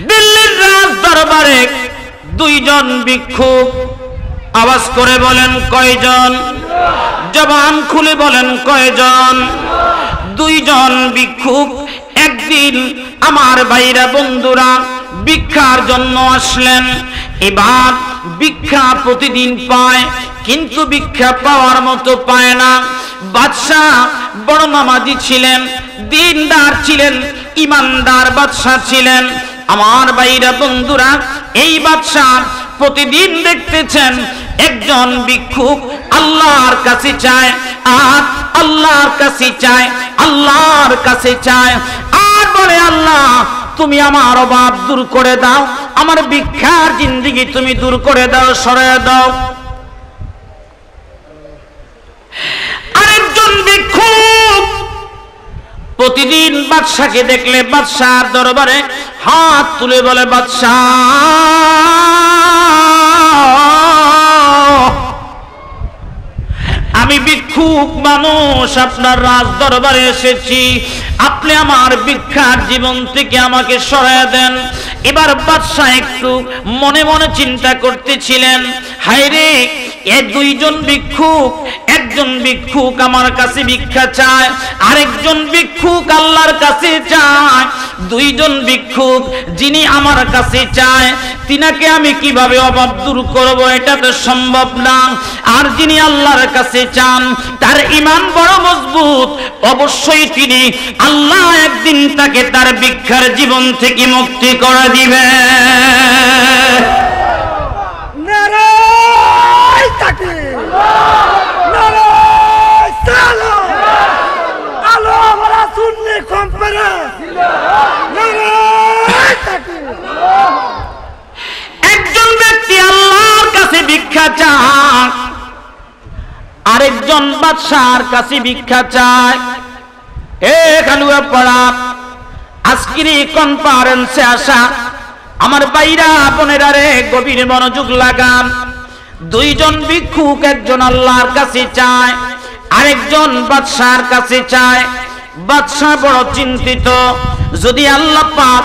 দিল্লির রাজ দরবারে দুইজন ভিক্ষুক, আওয়াজ করে বলেন কয়জন? জবান খুলে বলেন কয়জন? দুইজন ভিক্ষুক একদিন আমার ভাইরা বন্ধুরা ভিক্ষার জন্য আসলেন। এবার ভিক্ষা প্রতিদিন পায়, কিন্তু ভিক্ষা পাওয়ার মতো পায় না। বাদশাহ বড় নামাজি ছিলেন, দিনদার ছিলেন, ইমানদার বাদশাহ ছিলেন। আমার ভাইরা বন্ধুরা, এই বাদশাহ প্রতিদিন দেখতেছেন একজন ভিক্ষুক আল্লাহর কাছে চায়, আর আল্লাহর কাছে চায়, আল্লাহর কাছে চায়, আর বলে আল্লাহ তুমি আমার অভাব দূর করে দাও, আমার ভিক্ষার জিন্দেগি তুমি দূর করে দাও, সরাইয়া দাও। আরেকজন ভিক্ষুক প্রতিদিন বাদশাকে দেখলে বাদশার দরবারে হাত তুলে বলে, বাদশাহ আমি ভিক্ষুক মানুষ, আপনার রাজ দরবারে এসেছি, আপনি আমার ভিক্ষার জীবন থেকে আমাকে সরাইয়া দেন। এবার বাদশাহ একটু মনে মনে চিন্তা করতেছিলেন, হায় রে, এ দুইজন ভিক্ষুক, একজন ভিক্ষুক আমার কাছে ভিক্ষা চায়, আরেকজন ভিক্ষুক আল্লাহর কাছে চায়। দুইজন ভিক্ষুক যিনি আমার কাছে চায় তিনাকে আমি কিভাবে অভাব দূর করব, এটা তো সম্ভব না। আর যিনি আল্লাহর কাছে চান তার ঈমান বড় মজবুত, অবশ্যই তিনি আল্লাহ একদিন তাকে তার ভিক্ষার জীবন থেকে মুক্তি করে দিবে। নারায় তাকবীর, নারায় সালাম, আলো ভরা সুন্নি কনফারেন্স, নারায় তাকবীর। একজন ব্যক্তি আল্লাহর কাছে ভিক্ষা চায়, আরেকজন বাদশার কাছে ভিক্ষা চায়। এ খালুয়া পাড়া, আজকের এই কনফারেন্সে আসা আমার ভাইরা বোনেরা রে, গভীর মনোযোগ লাগান। দুইজন ভিক্ষুক, একজন আল্লাহর কাছে চায়, আরেকজন বাদশার কাছে চায়। বাদশাহ বড় চিন্তিত, যদি আল্লাহ পাক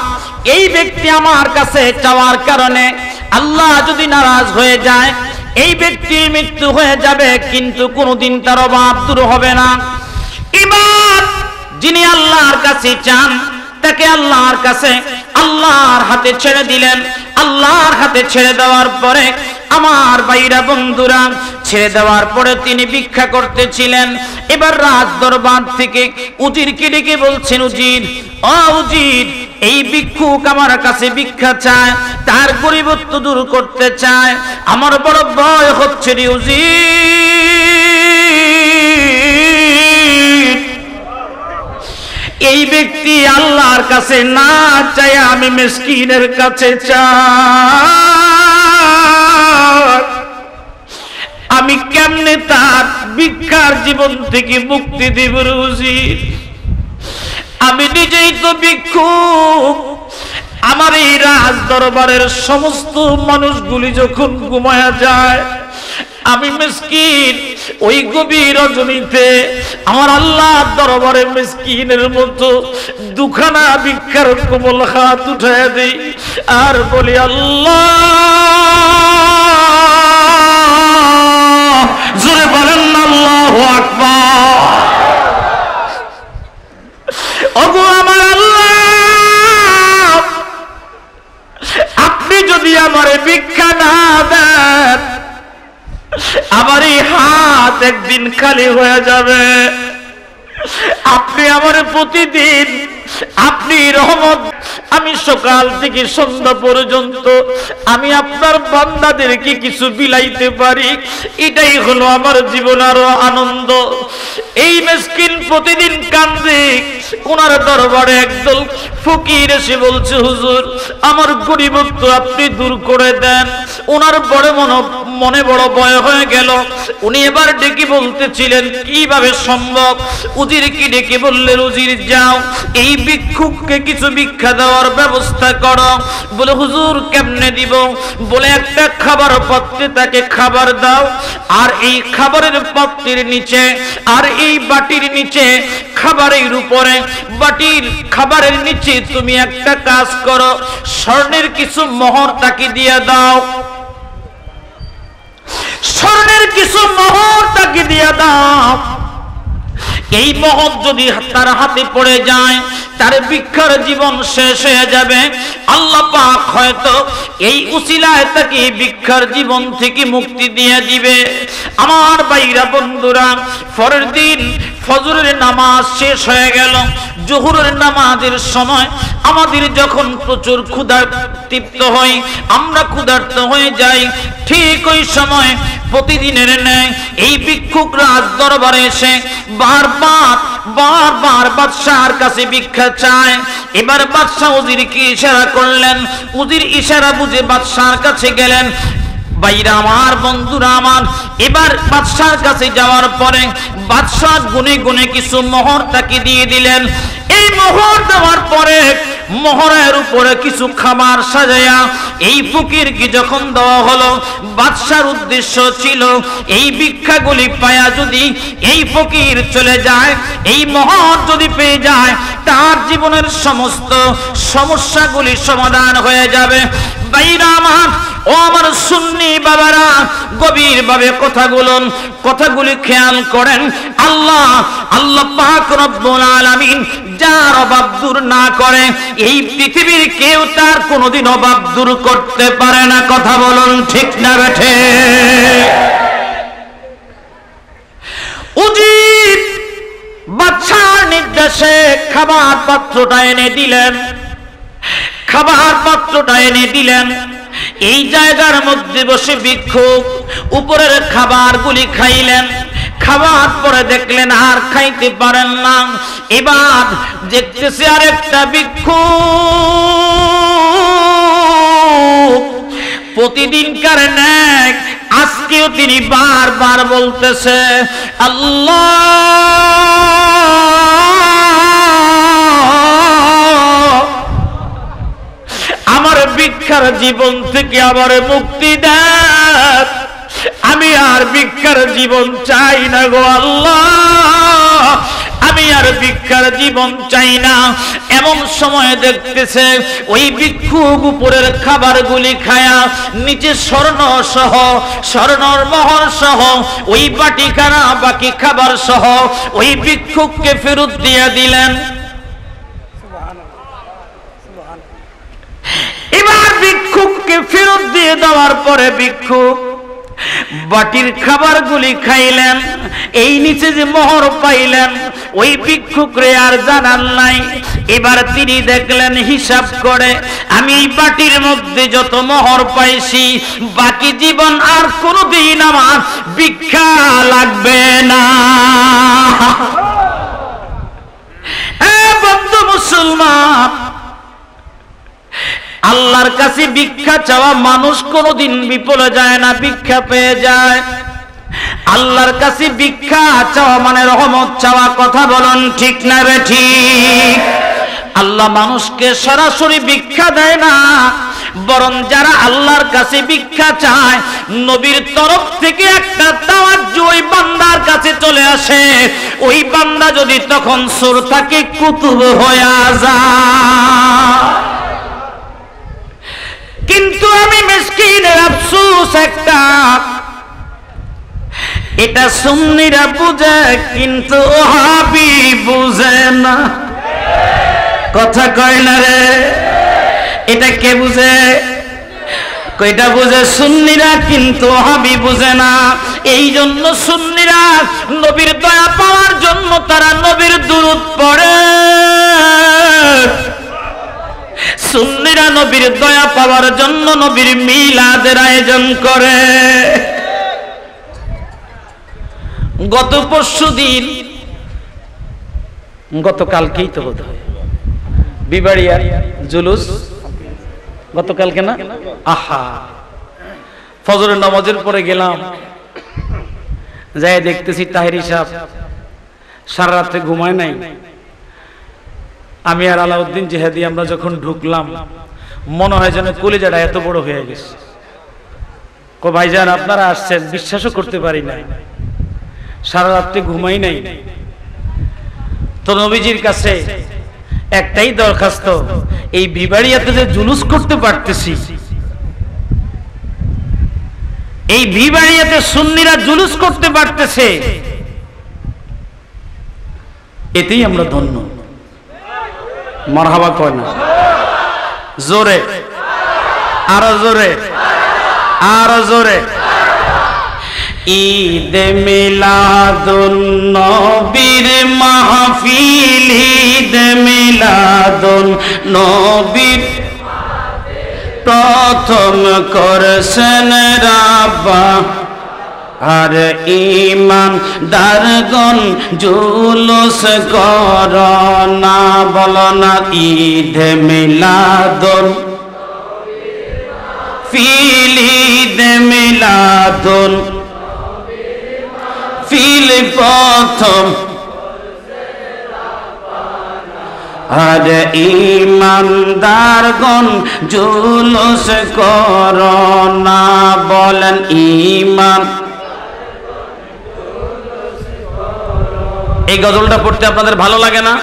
এই ব্যক্তি আমার কাছে চাওয়ার কারণে আল্লাহ যদি নারাজ হয়ে যায়, এই ব্যক্তির মৃত্যু হয়ে যাবে, কিন্তু কোনোদিন তার অভাব দূর হবে না। এবার যিনি আল্লাহর কাছে চান তাকে আল্লাহর কাছে আল্লাহর হাতে ছেড়ে দিলেন। আল্লাহর হাতে ছেড়ে দেওয়ার পরে আমার ভাইরা বন্ধুরা, ছেড়ে দেওয়ার পরে তিনি ভিক্ষা করতেছিলেন। এবার রাজ দরবার থেকে উজিরকে ডেকে বলছেন, উজির, ও উজির, এই ভিক্ষুক আমার কাছে ভিক্ষা চায়, তার গরিবত্ব দূর করতে চায়, আমার বড় ভয় হচ্ছে রে উজির। এই ব্যক্তি আল্লাহর কাছে না চায়, আমি মিসকিনের কাছে চাই, আমি কেমনে তার ভিক্ষার জীবন থেকে মুক্তি দেব রে উজির? আমি নিজেই তো ভিক্ষুক। আমার এই রাজ দরবারের সমস্ত মানুষগুলি যখন ঘুমায়া যায়, আমি মিসকিন ওই গভীর রজনীতে আমার আল্লাহর দরবারে মিসকিনের মতো দুখানা ভিক্ষার কোমল হাত উঠায় দেই আর বলি, আল্লাহ, জোরে বলেন না আল্লাহু আকবার। ওগো আমার আল্লাহ, আপনি যদি আমারে ভিক্ষা না দেন, আমার এই হাত একদিন খালি হয়ে যাবে। আপনি আমার প্রতিদিন আপনি রহমত, আমি সকাল থেকে সন্ধ্যা পর্যন্ত আমি আপনার বান্দাদেরকে কিছু বিলাইতে পারি, এটাই হলো আমার জীবন আরো আনন্দ। এই মিসকিন প্রতিদিন কান্দে, ওনার দরবারে একদল ফকির এসে বলছে, হুজুর আমার গরিবত্ব আপনি দূর করে দেন। ওনার বড় মনে বড় ভয় হয়ে গেল। উনি এবার ডেকে বলতেছিলেন কিভাবে সম্ভব। উজিরকে ডেকে বললেন, উজির যাও এই ভিক্ষুককে কিছু ভিক্ষা দেওয়ার ব্যবস্থা করো। বলে হুজুর কেমনে দিব? বলে একটা খাবার পাত্রে তাকে খাবার দাও, আর এই খাবারের পাত্রের নিচে আর এই বাটির নিচে খাবারের উপরে বাটির খাবারের নিচে তুমি একটা কাজ করো, স্বর্ণের কিছু মোহর তাকে দিয়ে দাও, স্বর্ণের কিছু মোহর তাকে দিয়ে দাও। এই মোহর যদি তার হাতে পড়ে যায় তার ভিক্ষার জীবন শেষ হয়ে যাবে। আল্লাহ পাক হয়তো এই উসিলায় তাকে ভিক্ষার জীবন থেকে মুক্তি দিয়ে দিবে। আমার ভাইরা বন্ধুরা, পরের দিন ফজরের নামাজ শেষ হয়ে গেল। জোহরের নামাজের সময় আমাদের যখন প্রচুর ক্ষুধা তৃপ্ত হই, আমরা ক্ষুধার্ত হয়ে যাই, ঠিক ওই সময় প্রতিদিনের ন্যায় এই ভিক্ষুক রাজ দরবারে এসে বারবার বাদশাহর কাছে ভিক্ষা চায়। এবার বাদশাহ উজিরকে ইশারা করলেন, উজির ইশারা বুঝে বাদশাহর কাছে গেলেন। ভাইরা আমার, বন্ধুরা আমার, এবার বাদশাহর কাছে যাওয়ার পরে বাদশাহ গুনে গুনে কিছু মোহর তাকে দিয়ে দিলেন। এই মোহর দেওয়ার পরে মোহরের উপরে কিছু খাবার সাজায়া এই ফকিরকে যখন দেওয়া হলো, বাদশার উদ্দেশ্য ছিল এই ভিক্ষাগুলি পায়া যদি এই ফকির চলে যায়, এই মোহর যদি পেয়ে যায়, তার জীবনের সমস্ত সমস্যাগুলি সমাধান হয়ে যাবে। ভাইরা আমার, ও আমার সুন্নি বাবারা, গভীরভাবে কথাগুলি খেয়াল করেন। আল্লাহ পাক রব্বুল আলামিন যার অভাব দূর না করে, এই পৃথিবীর কেউ তার কোনোদিন অভাব দূর করতে পারে না। কথা বলুন ঠিক না বেঠে? উজির বাদশার নির্দেশে খাবার পাত্রটা এনে দিলেন, খাবার পাত্রটা এনে দিলেন। এই জায়গার মধ্যে বসে ভিক্ষুক উপরের খাবারগুলি খাইলেন। খাবার পরে দেখলেন আর খাইতে পারেন না। এবার দেখতেছে আরেকটা ভিক্ষুক প্রতিদিনকার ন্যায় আজকেও তিনি বারবার বলতেছে, আল্লাহ আমার ভিক্ষার জীবন থেকে আমার মুক্তি দেন, আমি আর ভিক্ষার জীবন চাই না গো আল্লাহ, আমি আর ভিক্ষার জীবন চাই না। এমন সময় দেখতেছে ওই ভিক্ষুক উপরের খাবারগুলি খায়া নিচে স্বর্ণর মোহর সহ ওই বাটিখানা বাকি খাবার সহ ওই ভিক্ষুককে ফেরত দিয়ে দিলেন। এবার ভিক্ষুককে ফেরত দিয়ে দেওয়ার পরে ভিক্ষুক বাটির খাবারগুলি খাইলেন, এই নিচে যে মোহর পাইলেন ওই ভিক্ষুকরে আর জানান নাই। এবার তিনি দেখলেন হিসাব করে, আমি এই বাটির মধ্যে যত মোহর পাইছি বাকি জীবন আর কোনোদিন আমার ভিক্ষা লাগবে না। বন্ধু মুসলমান, আল্লাহর কাছে ভিক্ষা চাওয়া মানুষ কোনোদিন বিফলে যায় না, ভিক্ষা পেয়ে যায়। আল্লাহর কাছে ভিক্ষা চাওয়া মানে রহমত চাওয়া। কথা বলুন ঠিক না বেঠিক? আল্লাহ মানুষকে সরাসরি ভিক্ষা দেয় না, বরং যারা আল্লাহর কাছে ভিক্ষা চায় নবীর তরফ থেকে একটা তাওয়াজ্জু ওই বান্দার কাছে চলে আসে। ওই বান্দা যদি তখন সুর থাকে কুতুব হয়ে যায়। কিন্তু আমি মিসকিনের আফসোস একটা, এটা সুন্নিরা বুঝে কিন্তু ওহাবি বুঝে না। কথা কয় না রে? এটা কে বুঝে? কয়টা বুঝে সুন্নিরা, কিন্তু ওহাবি বুঝে না। এই জন্য সুন্নিরা নবীর দয়া পাওয়ার জন্য তারা নবীর দুরূদ পড়ে। সুন্নিরা নবীর দয়া পাওয়ার জন্য নবীর মিলাদের আয়োজন করে। গত পরশুদিন, গতকালকেই তো বোধ হয় বিবাড়িয়ার জুলুস, গতকালকে না? আহা, ফজরের নামাজের পরে গেলাম, যাই দেখতেছি তাহেরি সাহেব সারা রাত্রে ঘুমায় নাই। আমি আর আলাউদ্দিন জিহাদি আমরা যখন ঢুকলাম, মনে হয় যেন কলিজাটা এত বড় হয়ে গেছে। কো ভাইজান আপনারা আসছেন, বিশ্বাসও করতে পারি না, সারা রাত্রে ঘুমাই নাই। তো নবীজির কাছে একটাই দরখাস্ত, এই বিবাড়িয়াতে যে জুলুস করতে পারতেছি, এই বিবাড়িয়াতে সুন্নিরা জুলুস করতে পারতেছে, এতেই আমরা ধন্য। মারহাবা কয় না? জোরে, আরো জোরে, আরো জোরে। ঈদ মিলাদুন নবীর মাহফিল, ঈদ মিলাদুন নবীর প্রথম করছেন রাব্বা, আর ঈমান দারগণ জুলুস করনা, বলো না ঈদ মিলাদুন ফিল, ঈদ মিলাদুন ফিল প্রথম, আর ঈমানদারগণ জুলুস করনা, বলেন ঈমান। এই গজলটা পড়তে আপনাদের ভালো লাগে না?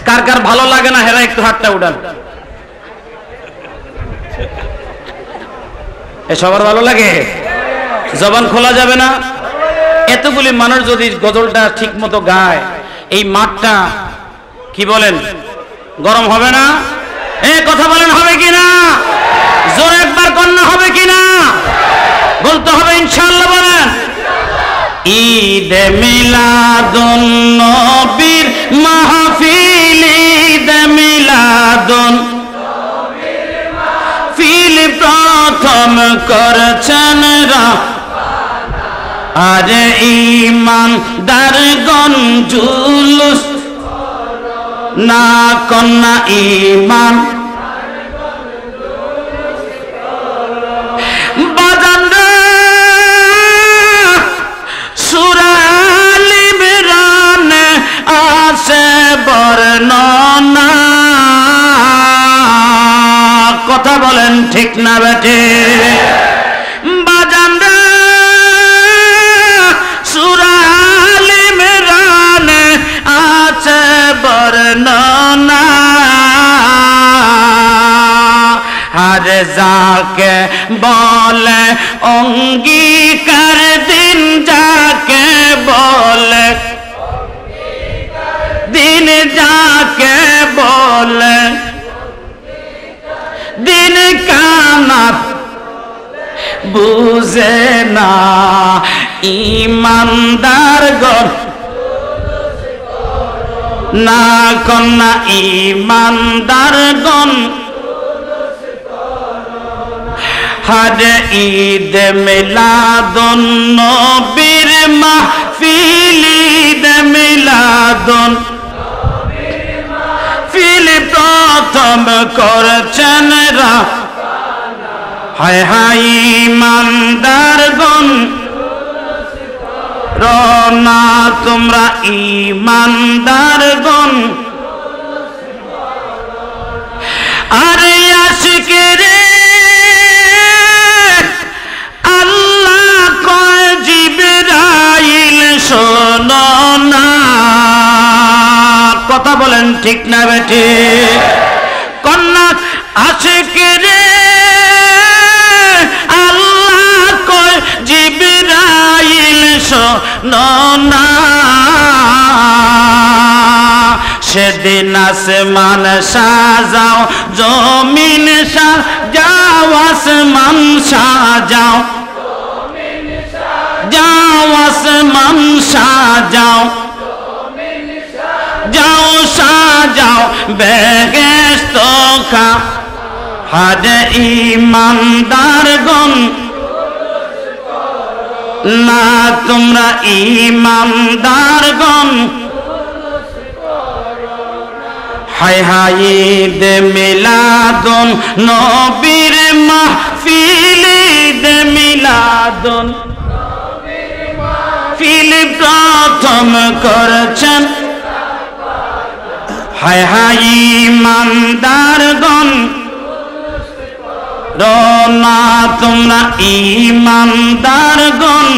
কার কার ভালো লাগে না হেরা একটু হাতটা উঠান। এ সবার ভালো লাগে? জবান খোলা যাবে না? এতগুলি মানুষ যদি গজলটা ঠিক মতো গায়, এই মাঠটা কি বলেন গরম হবে না? কথা বলেন, হবে কিনা? জোরে একবার কন্যা হবে কিনা? বলতে হবে ইনশাআল্লাহ। বলেন ঈদ মিলাদুন নবীর মাহফিল, ঈদ মিলাদুন ফিল প্রথম করছেন আর ঈমানদারগণ জুলুস না কন্যা ঈমান। বাজান রে সূরা আল ইমরান আছে বর্ণনা, কথা বলেন ঠিক না বেটে? বাজান রে সূরা আল ইমরান আছে বর্ণনা, আর যাকে বলে অঙ্গীকার দিন, যাকে বলে দিন, যাকে বলে দিন কানাত বুঝে না ঈমানদারগণ না কন্যা ঈমানদারগণ। হার ঈদ মিলাদুন নবীর মাহফিল, ঈদ মিলাদুন ফিল প্রথম করছেন রা, হায় হায় ঈমানদারগণ রনা, তোমরা ঈমানদারগণ। আরে আশিকের আল্লাহ কয় জিবরাইল শোনো না, কথা বলেন ঠিক না বেটে? কন্যা আশিকের আল্লাহ কয় জিবরাইল শোনো না, সেদিন আসমান সাজাও জমিন সাজাও আসমান সাজাও যাও আসমান সাজাও যাও সাজাও বেহেশত খা হাজে ইমানদারগণ না তোমরা ইমানদারগণ হায় হায় ঈদ মিলাদুন নবীর মাহফিল ঈদ মিলাদুন ফিল প্রথম করেছেন হায় হায় ইমানদারগণ রোনা তোমরা ইমানদারগণ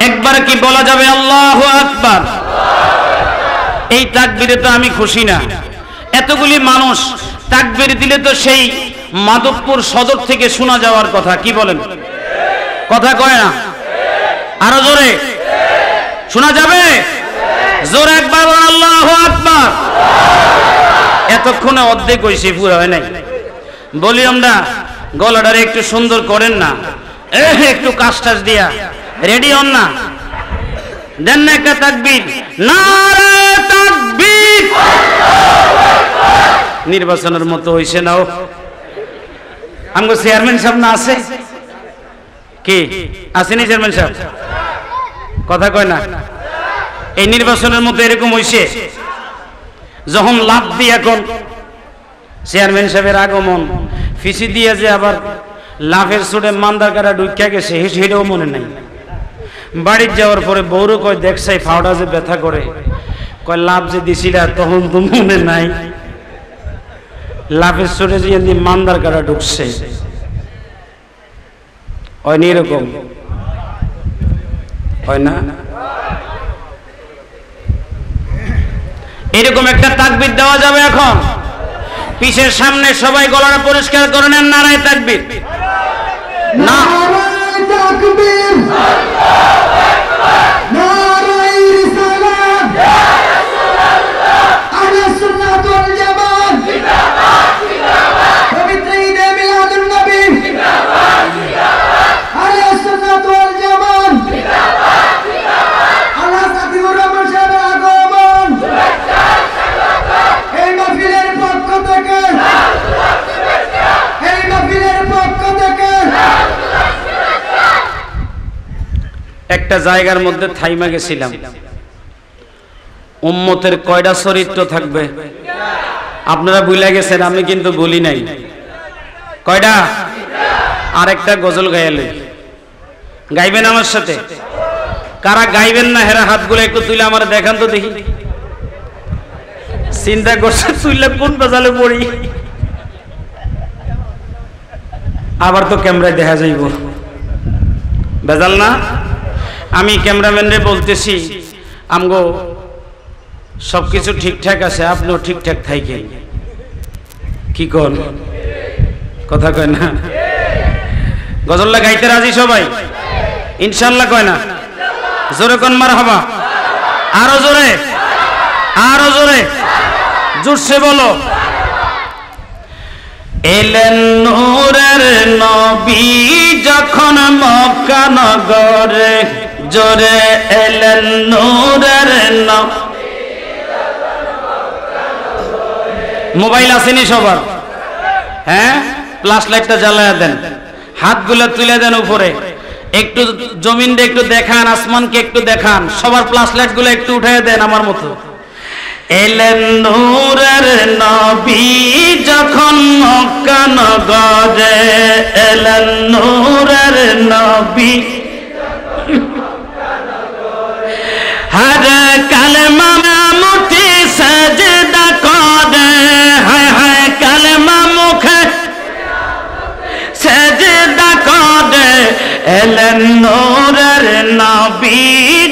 একবার কি বলা যাবে আল্লাহু আকবার? এই তাকবীরে তো আমি খুশি না। এতগুলি মানুষ তাকবীর দিলে তো সেই মাধবপুর সদর থেকে শোনা যাওয়ার কথা, কি বলেন? কথা কয় না? আরো জোরে শোনা যাবে? জোরে একবার বলেন আল্লাহু আকবার। এতক্ষণে অর্ধেক হইছে, পুরো হয় নাই। বলি আমরা গলাটারে একটু সুন্দর করেন না, একটু কাজ টাজ দিয়া রেডি হন না, দেন না একটা তাকবীর। নারে তাকবীর। নির্বাচনের মতো হইছে নাও। আমগো চেয়ারম্যান সাহেব না আছে কি? আসেনি চেয়ারম্যান সাহেব? কথা কয় না। এই নির্বাচনের মতো এরকম হইছে, যখন লাভ দিয়ে এখন চেয়ারম্যান সাহেবের আগমন ফিসি দিয়ে যে আবার লাভের সুরে মান্দার কাটা ঢুকিয়া গেছে সেটাও মনে নাই। বাড়ির যাওয়ার পরে বউরও কয় দেখছাই ফাওড়া যে ব্যথা করে, কয় লাভ যে দিছিলা তখন তো মনে নাই, লাভের সুরে যে মান্দার কাটা ঢুকছে হয় নি, এরকম হয় না? এরকম একটা তাকবীর দেওয়া যাবে এখন। পিছের সামনে সবাই গলাটা পরিষ্কার করে নেন, নারায়ে তাকবীর। না নারায়ে তাকবীর, নারায়ে রিসালাত, ইয়া রাসূলুল্লাহ, আহলে সুন্নাত ওয়াল জামাত জিন্দাবাদ, জিন্দাবাদ। পবিত্র ঈদে মিলাদুন নবী জিন্দাবাদ, জিন্দাবাদ। আহলে সুন্নাত ওয়াল জামাত জিন্দাবাদ, জিন্দাবাদ। আল্লাহ সাকিবুর রহমান সাহেবের আগমন শুভেচ্ছা স্বাগত। এই মাহফিলের পক্ষ থেকে এই মাহফিলের পক্ষ থেকে একটা জায়গার মধ্যে থাইমা গেছিলাম। উম্মতের কয়টা চরিত্র থাকবে আপনারা ভুলে গেছেন, আমি কিন্তু বলি নাই। কয়টা? আর একটা গজল গাইলে গাইবেন আমার সাথে? কারা গাইবেন না হেরা হাতগুলো একটু তুলে আমার দেখান তো দেখি। চিন্তা করছে তুইলে কোন বেজালে পড়ি, আবার তো ক্যামেরায় দেখা যাইব, বেজাল না? আমি ক্যামেরাম্যানরে বলতেছি আমগো সবকিছু ঠিকঠাক আছে, আপনিও ঠিকঠাক থাকেন। কি কোন? কথা কয় না? গজলটা গাইতে রাজি সবাই ইনশাআল্লাহ? কয় না? জোরে কোন মারহাবা। আরো জোরে, আরো জোরে, জোরসে বলো। এলেন নূরের নবী যখন মক্কা নগরে, জোরে এলেন নূরের নবী। মোবাইল আসেনি সবার? হ্যাঁ, ফ্ল্যাশ লাইটটা জ্বালায়া দেন, হাতগুলো তুলে দেন উপরে, একটু জমিনটা একটু দেখান, আসমানকে একটু দেখান, সবার ফ্ল্যাশ লাইট গুলো একটু উঠায় দেন আমার মতো। এলেন নূরের নবী যখন মক্কা নগরে, এলেন নূরের নবী। হর কালেমা মুঠি সাজদা করে, হায় হায় কালেমা মুখে সাজদা করে। এলেন নূরের নবী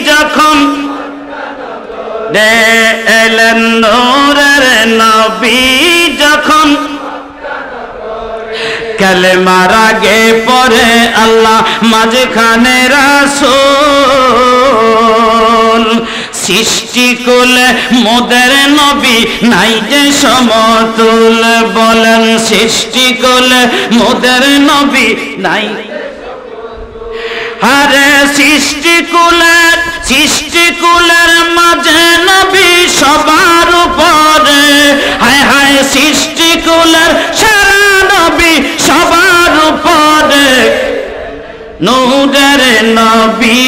যখন, এলেন নূরের নবী যখন, কালেমার আগে পরে আল্লাহ মাঝখানে রাসূল, সৃষ্টি কুলে মোদের নবী নাই যে সমতুল, বলেন সৃষ্টি কুলে মোদের নবী নাই। আরে সৃষ্টি কুলের মাঝে নবী সবার উপরে, হায় হায় সৃষ্টি কুলের সারা নবী সবার উপরে। নূরের নবী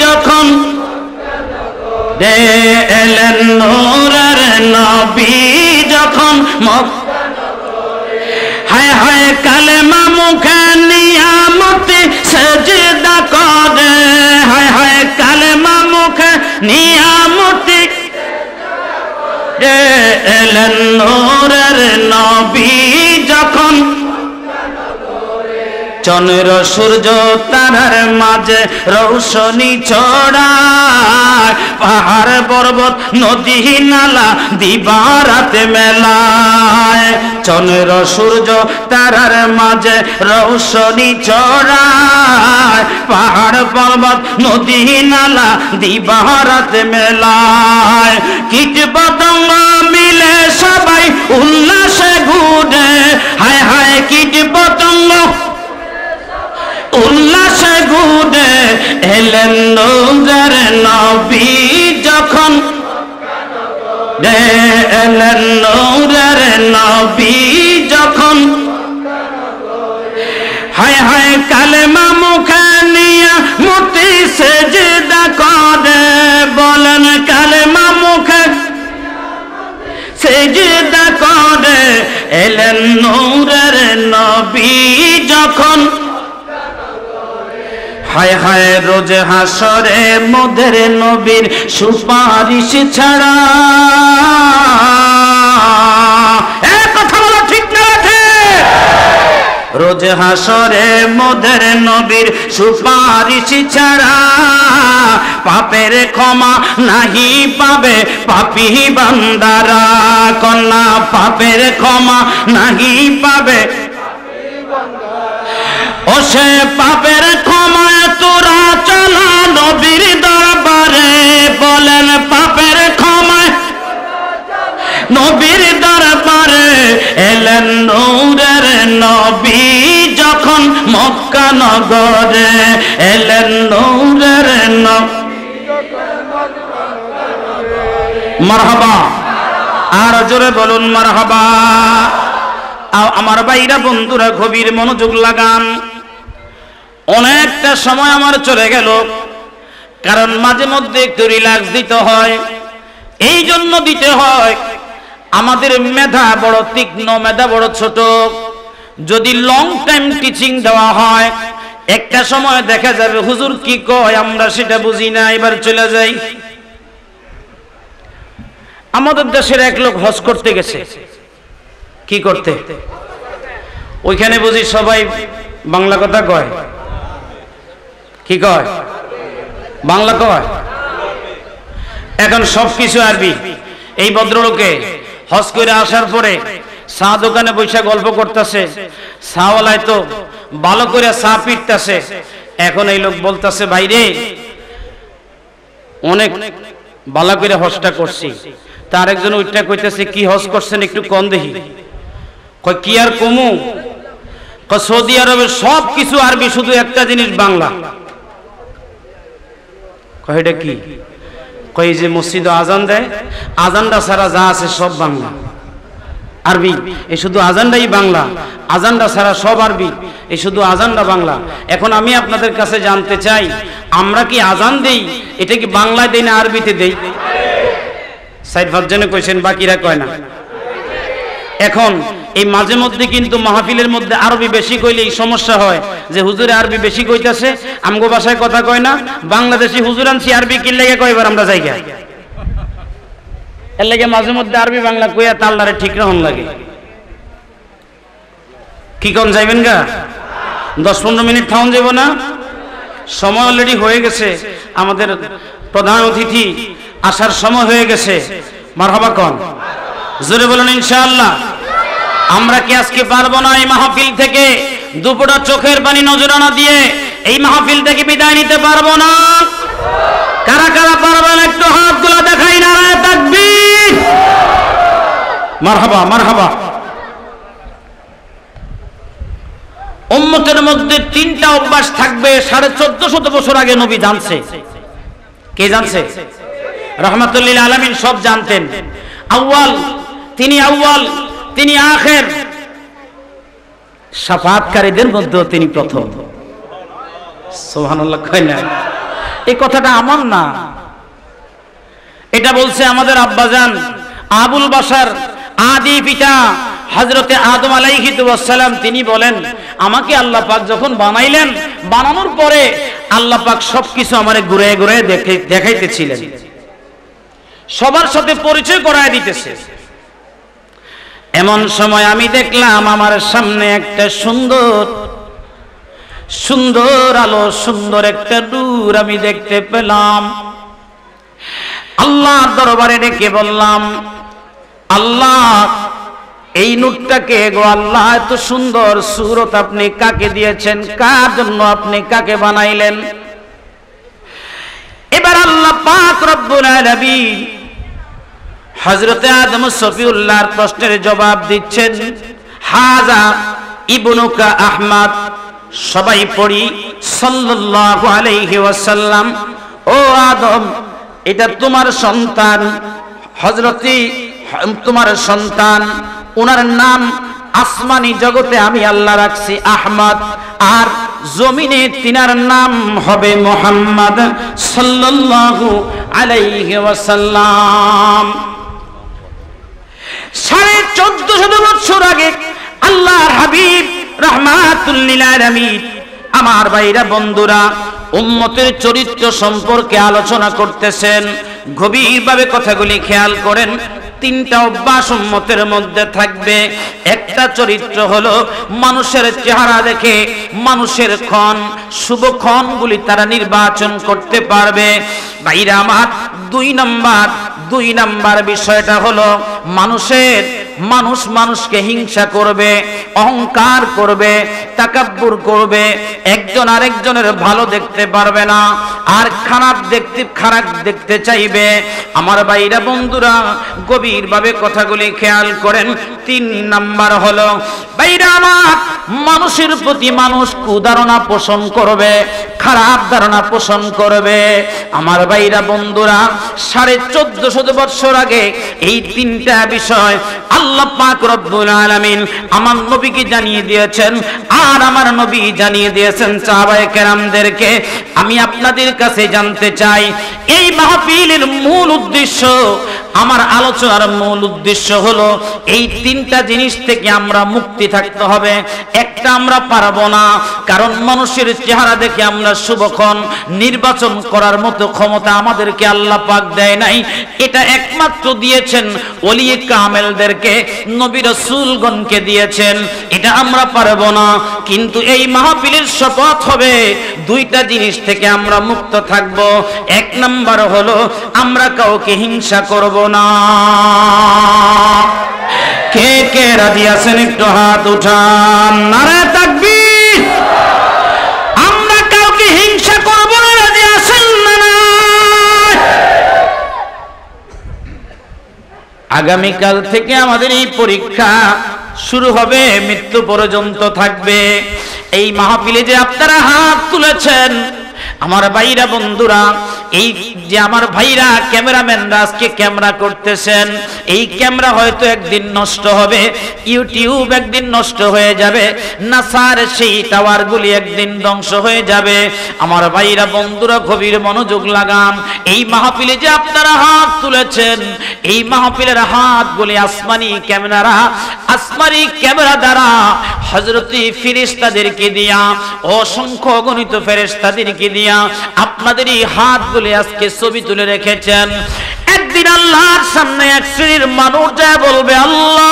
যখন এলেন, নূরের নবী যখন হায় হায় কালেমা মুখে নিয়ামতি সেজদা করে, হায় হায় কালেমা মুখে নিয়ামতি এলেন। নূরের নবী যখন চন্দ্র সূর্য তারার মাঝে রৌশনী ছড়ায়, পাহাড় পর্বত নদী নালা দিবারাতে মেলায়। চন্দ্র সূর্য তারার মাঝে রৌশনী ছড়ায়, পাহাড় পর্বত নদী নালা দিবারাতে মেলায়। কীট পতঙ্গ মিলে সবাই উল্লাসে ঘুরে, হায় হায় কীট পতঙ্গ উল্লাসে ঘুরে এলেন। নূরের নবী যখন এলেন, নূরের নবী যখন হায় হায় কালেমা মুখে নিয়ে মতি সেজদা করে, বলেন কালেমা মুখে সেজদা করে এলেন। নূরের নবী যখন হায় হায় রোজ হাসরে মোদের নবীর সুপারিশ ছাড়া, কথা বলো ঠিক না ঠিক? রোজ হাসরে মোদের নবীর সুপারিশ ছাড়া পাপের ক্ষমা নাহি পাবে পাপী বান্দারা, কন্যা পাপের ক্ষমা নাহি পাবে। ও সে পাপের ক্ষমায় তোরা চলা নবীর দরবারে, বলেন পাপের ক্ষমায় নবীর দরবারে এলেন। নূরের নবী যখন মক্কা নগরে এলেন। নূরের নবী মারহাবা, আর জোরে বলুন মারহাবা। আমার ভাইরা বন্ধুরা গভীর মনোযোগ লাগান। অনেকটা সময় আমার চলে গেল, কারণ মাঝে মধ্যে একটু রিল্যাক্স দিতে হয়। এই জন্য দিতে হয়, আমাদের মেধা বড় তীক্ষ্ণ, মেধা বড় ছোট। যদি লং টাইম টিচিং দেওয়া হয়, একটা সময় দেখা যাবে হুজুর কি কয় আমরা সেটা বুঝি না, এবার চলে যাই। আমাদের দেশের এক লোক হজ করতে গেছে। কি করতে? ওইখানে বুঝি সবাই বাংলা কথা কয়। কি কয়? বাংলা কয়। এখন সবকিছু আরবি। এই ভদ্রলোকে হজ করে আসার পরে চা দোকানে বসে গল্প করতেছে, চাওয়ালায় তো ভালো করে চা পিটতেছে। এখন এই লোক বলতেছে, ভাইরে অনেক ভালো করে হজটা করছি। তার একজন ওইটা কইতেছে, কি হজ করছেন একটু কম দেখি। কয় কি আর কমু, সৌদি আরবের সব কিছু আরবি, শুধু একটা জিনিস বাংলা। কয় এটা কি? কয় যে মসজিদে আজান দেয়, আজানটা ছাড়া যা আছে সব বাংলা আরবি। এই শুধু আজানটাই বাংলা, আজানটা ছাড়া সব আরবি, এই শুধু আজানটা বাংলা। এখন আমি আপনাদের কাছে জানতে চাই, আমরা কি আজান দেই, এটা কি বাংলায় দেই না আরবিতে দেই? সাইড ভাবজনে কইছেন, বাকিরা কয় না। এখন এই মাঝে মধ্যে কিন্তু মাহফিলের মধ্যে আরবি বেশি কইলে এই সমস্যা হয় যে হুজুরে আরবি বেশি কইতাছে, আমগো ভাষায় কথা কয় না। বাংলাদেশি হুজুর আনছি, আরবি কি লেগে কয়, এবার আমরা জায়গা এর লেগে মাঝে মধ্যে আরবি বাংলা কইয়া তাল্লারে ঠিক রকম লাগে। কি কোন যাইবেন গা? 10-15 মিনিট থাউন যাব না? সময় অলরেডি হয়ে গেছে, আমাদের প্রধান অতিথি আসার সময় হয়ে গেছে। মারহাবা কোন, জোরে বলেন ইনশাআল্লাহ। আমরা কি আজকে পারবো না এই মাহফিল থেকে দুপুরা চোখের পানি নজরানা দিয়ে এই মাহফিল থেকে বিদায় নিতে পারবো না? কারা কারা পারবেন একটু হাতগুলো দেখাই, নারায়ে তাকবীর, মারহাবা মারহাবা। উম্মতের মধ্যে তিনটা অভ্যাস থাকবে 1450 বছর আগে নবী জানছে। কে জানছে? রাহমাতুল লিল আলামিন সব জানতেন। আউয়াল, তিনি আখের, শাফাআতকারীদের মধ্যে তিনি প্রথম। সুবহানাল্লাহ কয় না? এই কথাটা আমার না, এটা বলছে আমাদের আব্বাজান আবুল বাশার আদি পিতা হযরতে আদম আলাইহিস সালাম। তিনি বলেন, আমাকে আল্লাহ পাক যখন বানাইলেন, বানানোর পরে আল্লাহ পাক সবকিছু আমারে ঘুরে ঘুরে দেখাইতেছিলেন, সবার সাথে পরিচয় করায় দিতেছে। এমন সময় আমি দেখলাম আমার সামনে একটা সুন্দর আলো, সুন্দর একটা নূর আমি দেখতে পেলাম। আল্লাহর দরবারে ডেকে বললাম, আল্লাহ এই নূরটাকে গো আল্লাহ, এত সুন্দর সূরত আপনি কাকে দিয়েছেন? কার জন্য আপনি কাকে বানাইলেন? এবার আল্লাহ পাক রব্বুল আলামিন হযরতে আদম সফিউল্লাহর প্রশ্নের জবাব দিচ্ছেন। হাযা ইবনুকা আহমদ, সবাই পড়ি সাল্লাল্লাহু আলাইহি ওয়াসাল্লাম। ও আদম, এটা তোমার সন্তান, তোমার সন্তান, ওনার নাম আসমানি জগতে আমি আল্লাহ রাখছি আহমদ, আর জমিনে তিনার নাম হবে মুহাম্মদ সাল্লাল্লাহু আলাইহি ওয়াসাল্লাম। 1450 বছর আগে আল্লাহর হাবিব রাহমাতুল লিল আলামিন, আমার ভাইরা বন্ধুরা, উম্মতের চরিত্র সম্পর্কে আলোচনা করতেছেন। গভীরভাবে কথাগুলি খেয়াল করেন। তিনটা অভ্যাস উম্মতের মধ্যে থাকবে। একটা চরিত্র হলো মানুষের চেহারা দেখে মানুষের ক্ষণ, শুভ ক্ষণগুলি তারা নির্বাচন করতে পারবে। ভাইরা আমার, দুই নাম্বার বিষয়টা হলো মানুষকে হিংসা করবে, অহংকার করবে, তাকাব্বুর করবে, একজন আরেকজনের ভালো দেখতে পারবে না, আর খারাপ দেখতে চাইবে। আমার ভাইরা বন্ধুরা, গভীরভাবে কথাগুলি খেয়াল করেন। 3 নাম্বার হলো ভাইরা আমার, মানুষের প্রতি মানুষ কুধারণা পোষণ করবে, খারাপ ধারণা পোষণ করবে। আমার ভাইরা বন্ধুরা, 1450 বছর আগে এই তিনটা বিষয় আল্লাহ পাক রব্বুল আলামিন আমার নবীকে জানিয়ে দিয়েছেন, আর আমার নবী জানিয়ে দিয়েছেন সাহাবায়ে কেরামদেরকে। আমি আপনাদের কাছে জানতে চাই, এই মাহফিলের মূল উদ্দেশ্য, আমার আলোচনার মূল উদ্দেশ্য হলো এই তিনটা জিনিস থেকে আমরা মুক্তি থাকতে হবে। একটা আমরা পারবো না, কারণ মানুষের চেহারা দেখে আমরা শুভক্ষণ নির্বাচন করার মতো ক্ষমতা আমাদেরকে আল্লাহ পাক দেয় নাই। এটা একমাত্র দিয়েছেন ওলিয়ে কামেলদেরকে, নবী রাসূলগণকে দিয়েছেন। এটা আমরা পারবো না। কিন্তু এই মাহফিলের শপথ হবে, দুইটা জিনিস থেকে আমরা মুক্ত থাকব। 1 নাম্বার হলো আমরা কাউকে হিংসা করব না। কে কে রাজি আছেন একটু হাত উঠান, নারায়ে তাকবীর। আমরা কাউকে হিংসা করব না, রাজি আছেন না? আগামীকাল থেকে আমাদের এই পরীক্ষা শুরু হবে, মৃত্যু পর্যন্ত থাকবে। এই মাহফিলে যে আপনারা হাত তুলেছেন, আমার ভাইরা বন্ধুরা, এই যে আমার ভাইরা ক্যামেরাম্যানরা আজকে ক্যামেরা করতেছেন, এই ক্যামেরা হয়তো একদিন নষ্ট হবে, ইউটিউব একদিন নষ্ট হয়ে যাবে, নাসার সেই টাওয়ারগুলি একদিন ধ্বংস হয়ে যাবে। আমার ভাইরা বন্ধুরা, গভীর মনোযোগ লাগান। এই মাহফিলে যে আপনারা হাত তুলেছেন, এই মাহফিলের হাতগুলি আসমানি ক্যামেরা দ্বারা হযরতি ফেরেশতাদেরকে দিয়া, অসংখ্য অগণিত ফেরেশতাদেরকে দিয়া আপনাদের এই হাতগুলি আজকে ছবি তুলে রেখেছেন। একদিন আল্লাহর সামনে এক শ্রেণীর মানুষ যায় বলবে, আল্লাহ,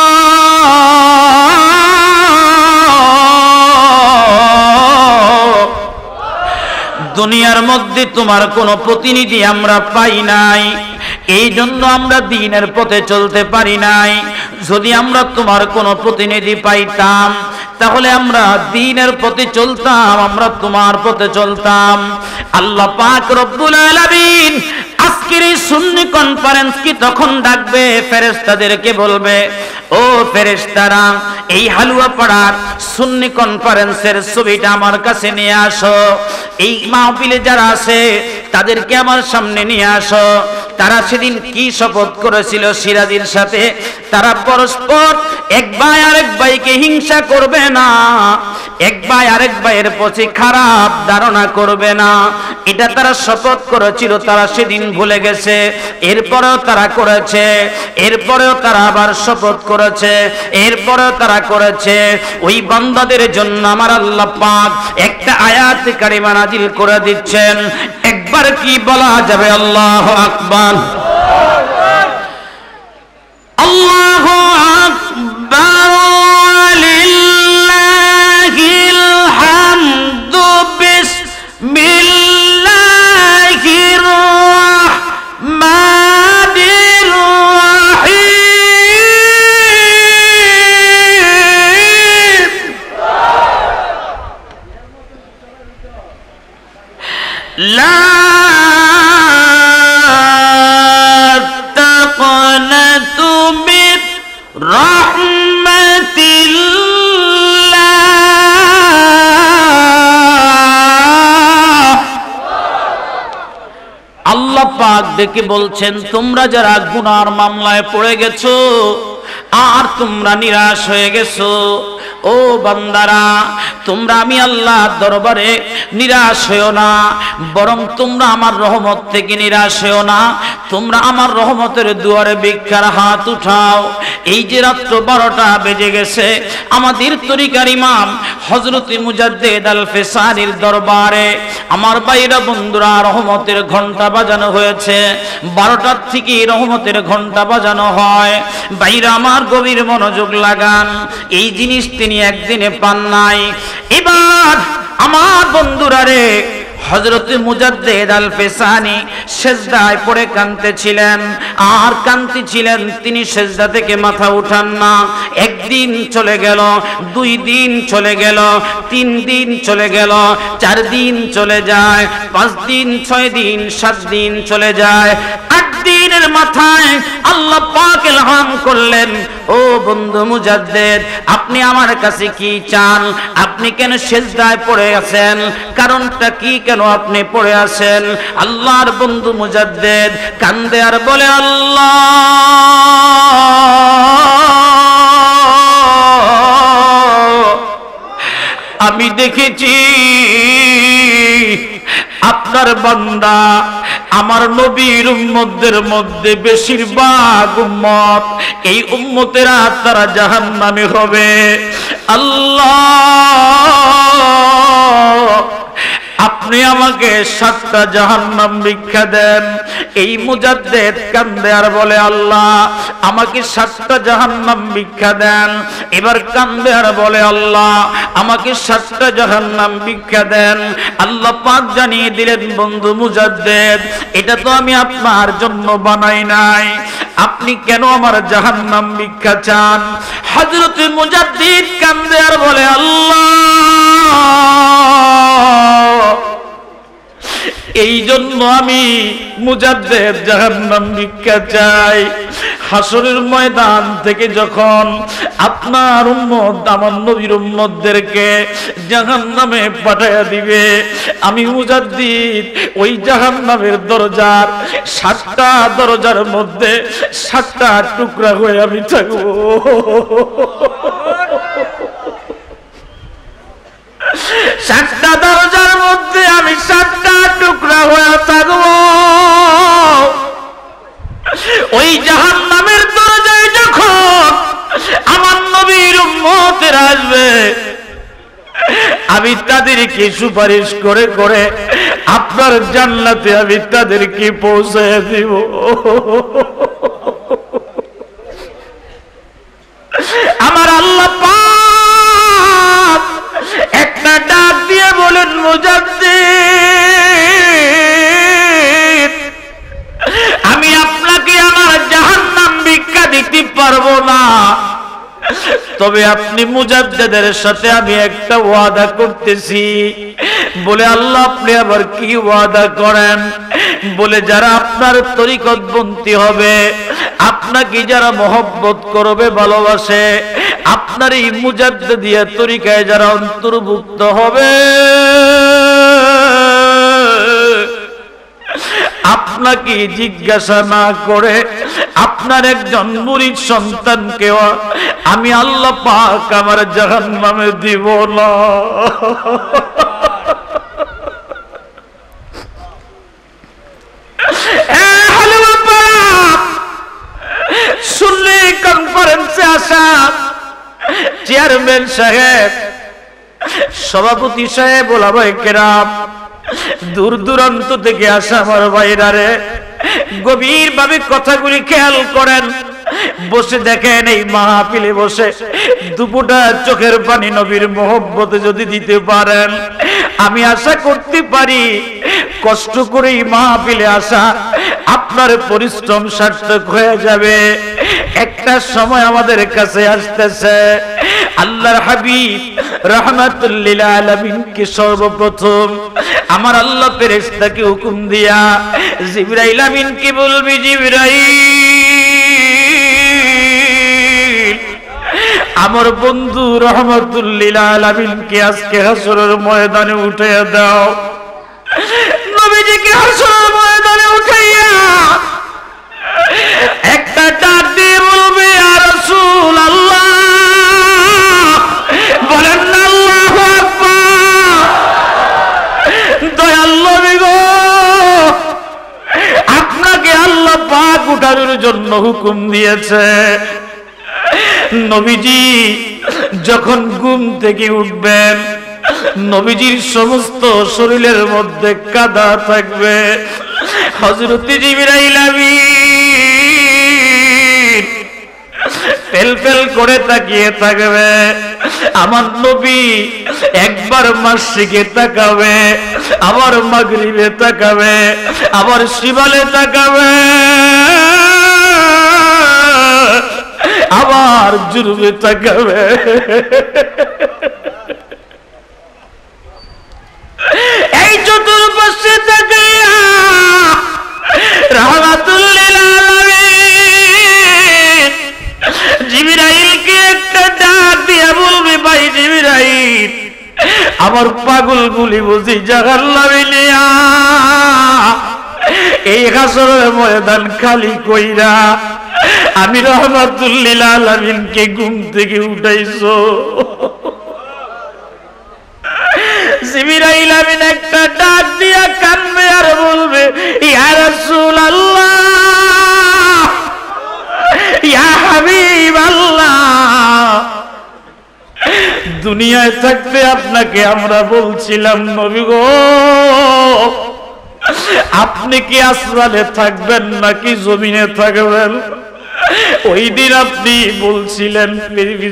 দুনিয়ার মধ্যে তোমার কোনো প্রতিনিধি আমরা পাই নাই, এই জন্য আমরা দ্বীনের পথে চলতে পারি নাই। যদি আমরা তোমার কোনো প্রতিনিধি পাইতাম, তাহলে আমরা দ্বীনের পথে চলতাম, আমরা তোমার পথে চলতাম। আল্লাহ পাক রব্বুল আলামিন আজকের এই সুন্নি কনফারেন্স কি তখন ডাকবে, ফেরেশতাদেরকে বলবে, ও ফেরেশতারা, এই হালুয়া পাড়ার সুন্নি কনফারেন্সের ছবিটা আমার কাছে নিয়ে আসো। এই মাহফিলে যারা আছে তাদেরকে আমার সামনে নিয়ে আসো। তারা সেদিন কি শপথ করেছিল সিরাজীর সাথে? তারা পরস্পর এক ভাই আরেক ভাইকে হিংসা করবে না, এক ভাই আরেক ভাইয়ের প্রতি খারাপ ধারণা করবে না, এটা তারা শপথ করেছিল। তারা সেদিন ভুলে গেছে, এরপরেও তারা করেছে, এরপরেও তারা আবার শপথ করেছে, এরপরেও তারা করেছে। ওই বান্দাদের জন্য আমার আল্লাহ পাক একটা আয়াত কারিমা নাজিল করে দিচ্ছেন। একবার কি বলা যাবে আল্লাহু আকবার, আল্লাহু আকবার, লিল্লাহিল হামদু, বিসমিল্লাহির রাহমানির রাহিম। লা তাকনাতু মির রাহমাতিল্লাহ। আল্লাহ পাক দেখে বলছেন, তোমরা যারা গুনার মামলায় পড়ে গেছো আর তোমরা নিরাশ হয়ে গেছো, ও বান্দারা, তোমরা আমি আল্লাহর দরবারে নিরাশ হয়েও না, বরং তোমরা আমার রহমত থেকে নিরাশ হয়েও না, তোমরা আমার রহমতের দুয়ারে ভিক্ষার হাত উঠাও। এই যে রাত্র 12টা বেজে গেছে, আমাদের তরিকার ইমাম হযরত মুজাদ্দিদ আল ফিসানির দরবারে আমার ভাইরা বন্ধুরা রহমতের ঘন্টা বাজানো হয়েছে। 12টার থেকে রহমতের ঘন্টা বাজানো হয়। ভাইরা আমার গভীর মনোযোগ লাগান, এই জিনিস তিনি একদিনে পান নাই। এবার আমার বন্ধুরা রে, হযরত মুজাদ্দিদ আল ফিসানি সিজদায় পড়ে কাঁদতেছিলেন আর কাঁদতেছিলেন। তিনি সিজদা থেকে মাথা উঠান না। একদিন চলে গেল, 2 দিন চলে গেল, 3 দিন চলে গেল, 4 দিন চলে যায়, 5 দিন, 6 দিন, 7 দিন চলে যায়। 8 দিনের মাথায় আল্লাহ পাক ইলহাম করলেন, ও বন্ধু মুজাদ্দিদ, আপনি আমার কাছে কি চান? আপনি কেন সিজদায় পড়ে আছেন? কারণটা কি? কেন আপনি পড়ে আছেন? আল্লাহর বন্ধু মুজাদ্দিদ কান্দে আর বলে, আল্লাহ, আমি দেখেছি আপনার বান্দা আমার নবীর উম্মতদের মধ্যে বেশিরভাগ উম্মত, এই উম্মতেরা তারা জাহান্নামী হবে। আল্লাহ, আপনি আমাকে 7টা জাহান্নাম ভিক্ষা দেন। এই মুজাদ্দিদ কান্দে আর বলে, আল্লাহ, আমাকে 7টা জাহান্নাম ভিক্ষা দেন। এবার কান্দে আর বলে, আল্লাহ, আমাকে 7টা জাহান্নাম ভিক্ষা দেন। আল্লাহ পাক জানিয়ে দিলেন, বন্ধু মুজাদ্দিদ, এটা তো আমি আপনার জন্য বানাই নাই, আপনি কেন আমার জাহান্নাম ভিক্ষা চান? হযরত মুজাদ্দিদ কান্দে আর বলে, আল্লাহ, এই জন্য আমি মুজাদ্দিদ জাহান্নাম ভিক্ষা চাই। হাসরের ময়দান থেকে যখন আপনার উম্মত আমার নবীর উম্মতদেরকে জাহান্নামে পাঠাইয়া দিবে, আমি মুজাদ্দিদ ওই জাহান্নামের দরজার 7টা দরজার মধ্যে 7টা টুকরা হয়ে আমি থাকবো। 7টা দরজার মধ্যে আমি 7টা টুকরা হয়ে থাকবো। ওই জাহান্নামের দরজায় যখন আমার নবীর উম্মতেরা আসবে, আমি তাদেরকে সুপারিশ করে করে আপনার জান্নাতে আমি তাদেরকে পৌঁছায় দিব। আমার আল্লাহ পাক একটা ডাক দিয়ে বলেন, মুজাদ্দিদ, আমি আপনাকে আমার জাহান্নাম ভিক্ষা দিতে পারবো না, তবে আপনি মুজাদ্দিদের সাথে আমি একটা ওয়াদা করতেছি। বলে আল্লাহ আপনি আবার কি ওয়াদা করেন? বলে যারা আপনার তরিকতপন্থী হবে, আপনাকে যারা মহব্বত করবে, ভালোবাসে, আপনার এই মুজাদ্দিদিয়া তরিকায় যারা অন্তর্ভুক্ত হবে, আপনাকে জিজ্ঞাসা না করে আপনার একজন মুরিদ সন্তানকেও আমি আল্লাহ পাক আমার জাহান্নামে দিব না। সুন্নি কনফারেন্সে আসা চেয়ারম্যান সাহেব, সভাপতি সাহেব, ওলামায়ে কেরাম, দূর দূরান্ত থেকে আসা আমার ভাইরা রে, গভীর ভাবে কথাগুলি খেয়াল করেন। বসে দেখেন এই মাহফিলে বসে দুপুরটা চোখের পানি নবীর মহব্বতে যদি দিতে পারেন, আমি আশা করতে পারি কষ্ট করে এই মাহফিলে আসা আপনার পরিশ্রম সার্থক হয়ে যাবে। একটা সময় আমাদের কাছে আসতেছে আল্লাহর হাবিব রাহমাতুল লিল আলামিনকে সর্বপ্রথম আমার আল্লাহ ফেরেশতাকে হুকুম দিয়া জিবরাইল আমিনকে বলবি, জিবরাইল আমার বন্ধু রাহমাতুল লিল আলামিনকে আজকে হাসরের ময়দানে উঠাইয়া দাও। নবীজিকে হাসরের ময়দানে উঠাইয়া একটা ডাক দিয়ে বলবে, ইয়া রাসূলুল্লাহ, বলেন না আল্লাহু আকবার। দয়াল নবী গো, আপনাকে আল্লাহ পাক উঠানোর জন্য হুকুম দিয়েছে। নবীজি যখন ঘুম থেকে উঠবেন, নবীজির সমস্ত শরীরের মধ্যে কাদা থাকবে। হযরত জিবরাইল আমিন ফেল ফেল করে তাকিয়ে থাকবে। আমার নবী একবার মাসরিকে তাকাবে, আবার মাগরিবে তাকাবে, আবার শিমালে তাকাবে, আবার জুনুবে তাকাবে। এই চতুর্পাশে তাকাইয়া রাহমাতুল লিল আলামিন জিবরাইলকে একটা ডাক দিয়া বলবে, ভাই জিবরাইল, আমার পাগলগুলি বুঝি জাহান্নামে নিয়া এই হাসরের ময়দান খালি কইরা আমি রাহমাতুল লিল আলামিনকে ঘুম থেকে উঠাইছো। জিবরাইল আমিন একটা ডাক দিয়া কানবে আর বলবে, ইয়া রাসূলুল্লাহ, ইয়া হাবিবাল্লাহ, দুনিয়ায় থাকতে আপনাকে আমরা বলছিলাম নবী গো, আপনি কি আসমানে থাকবেন নাকি জমিনে থাকবেন? ওই দিন আপনি বলছিলেন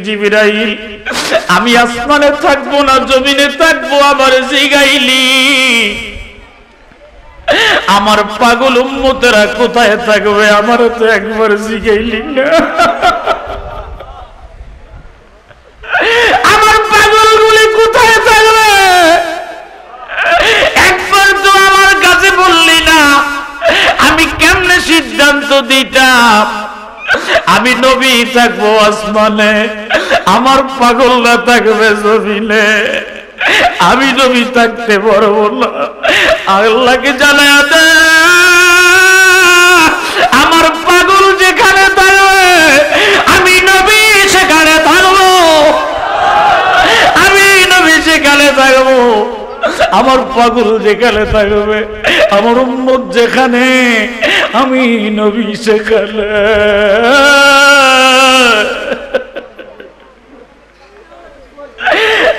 জিবরাইল, আমি আসমানে থাকবো না জমিনে থাকবো। আমার জিগাইলি আমার পাগল উম্মতেরা কোথায় থাকবে? আমার তো একবার জিগাইলি না। আমার পাগলগুলি কোথায় থাকবে? একবার তো আমার কাছে বললি না। আমি কেমনে সিদ্ধান্ত দিতাম আমি নবী থাকবো আসমানে, আমার পাগলরা থাকবে জমিনে? আমি নবী থাকতে পারবো না। আল্লাহকে জানায়া দে, আমার পাগল যেখানে থাকবে আমি নবী সেখানে থাকবো, আমি নবী সেখানে থাকবো। আমার পাগল যেখানে থাকবে, আমার উম্মত যেখানে, আমি নবী সেখানে।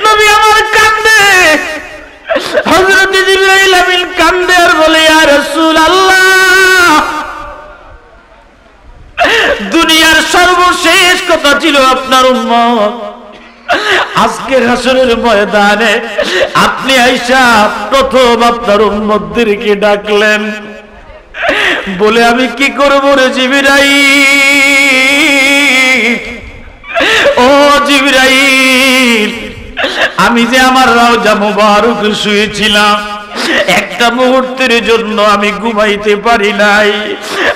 নবী আমার কান্দে, হযরত জিবরাইল আমিন কান্দে আর বলে, ইয়া রাসূলুল্লাহ, দুনিয়ার সর্বশেষ কথা ছিল আপনার উম্মত, আজকের হাসরের ময়দানে আপনি আইসা প্রথম আপনার উম্মতদেরকে ডাকলেন। বলে আমি কি করব রে জিবরাইল? ও জিবরাইল, আমি যে আমার রওজা মুবারক শুয়েছিলাম, একটা মুহূর্তের জন্য আমি ঘুমাইতে পারি নাই,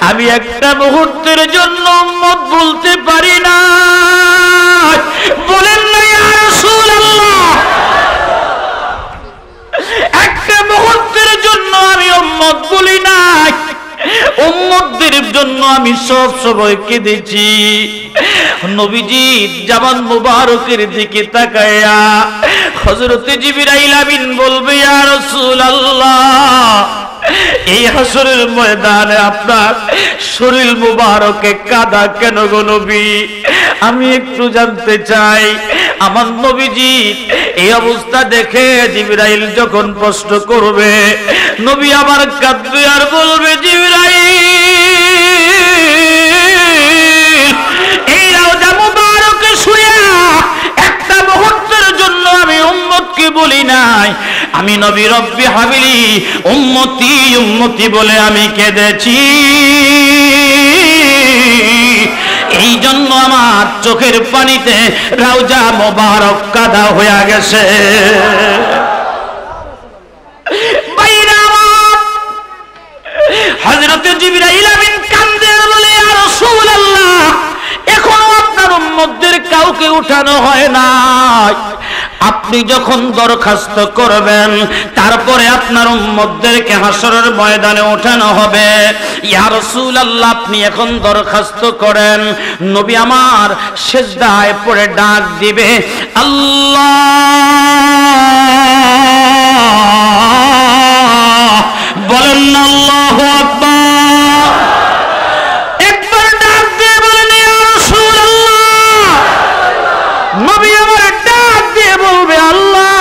আমি একটা মুহূর্তের জন্য উম্মত বলতে পারি না। বলেন না ইয়া রাসূলুল্লাহ, একটা মুহূর্তের জন্য আমি উম্মত বলি নাই, উম্মতদের জন্য আমি সব সময় কেঁদেছি। নবীজি জামান মুবারকের দিকে তাকায়া হযরত জিবরাইল আমিন বলবে, ইয়া রাসূলুল্লাহ, এই হাসরের ময়দানে আপনার শরীর মুবারকে কাদা কেন গো নবী? আমি একটু জানতে চাই। আমার নবীজি এই অবস্থা দেখে জিবরাইল যখন প্রশ্ন করবে, নবী আমার কাঁদবে আর বলবে, জিবরাইল, এই রওজা মুবারকে শুয়ে একটা মুহূর্তের জন্য আমি উম্মতকে বলি নাই, আমি নবী রব্বি হাবিলি উম্মতি উম্মতি বলে আমি কেঁদেছি। এই জন্য আমার চোখের পানিতে রওজা মোবারক কাদা হয়ে গেছে। হযরত জিবরাইল আমিন কান্দে আর বলে, ইয়া রাসূলুল্লাহ, এখনো আপনার উম্মতদের কাউকে উঠানো হয় না। আপনি যখন দরখাস্ত করবেন তারপরে আপনার উম্মতদেরকে হাসরের ময়দানে ওঠানো হবে। ইয়া রাসূলুল্লাহ, আপনি এখন দরখাস্ত করেন। নবী আমার সিজদায় পড়ে ডাক দিবে, আল্লাহ। বলেন না আল্লাহু আকবার। একবার ডাক দিয়ে বলেন, ইয়া রাসূলুল্লাহ। নবী আমার ডাক দিয়ে বলবে, আল্লাহ,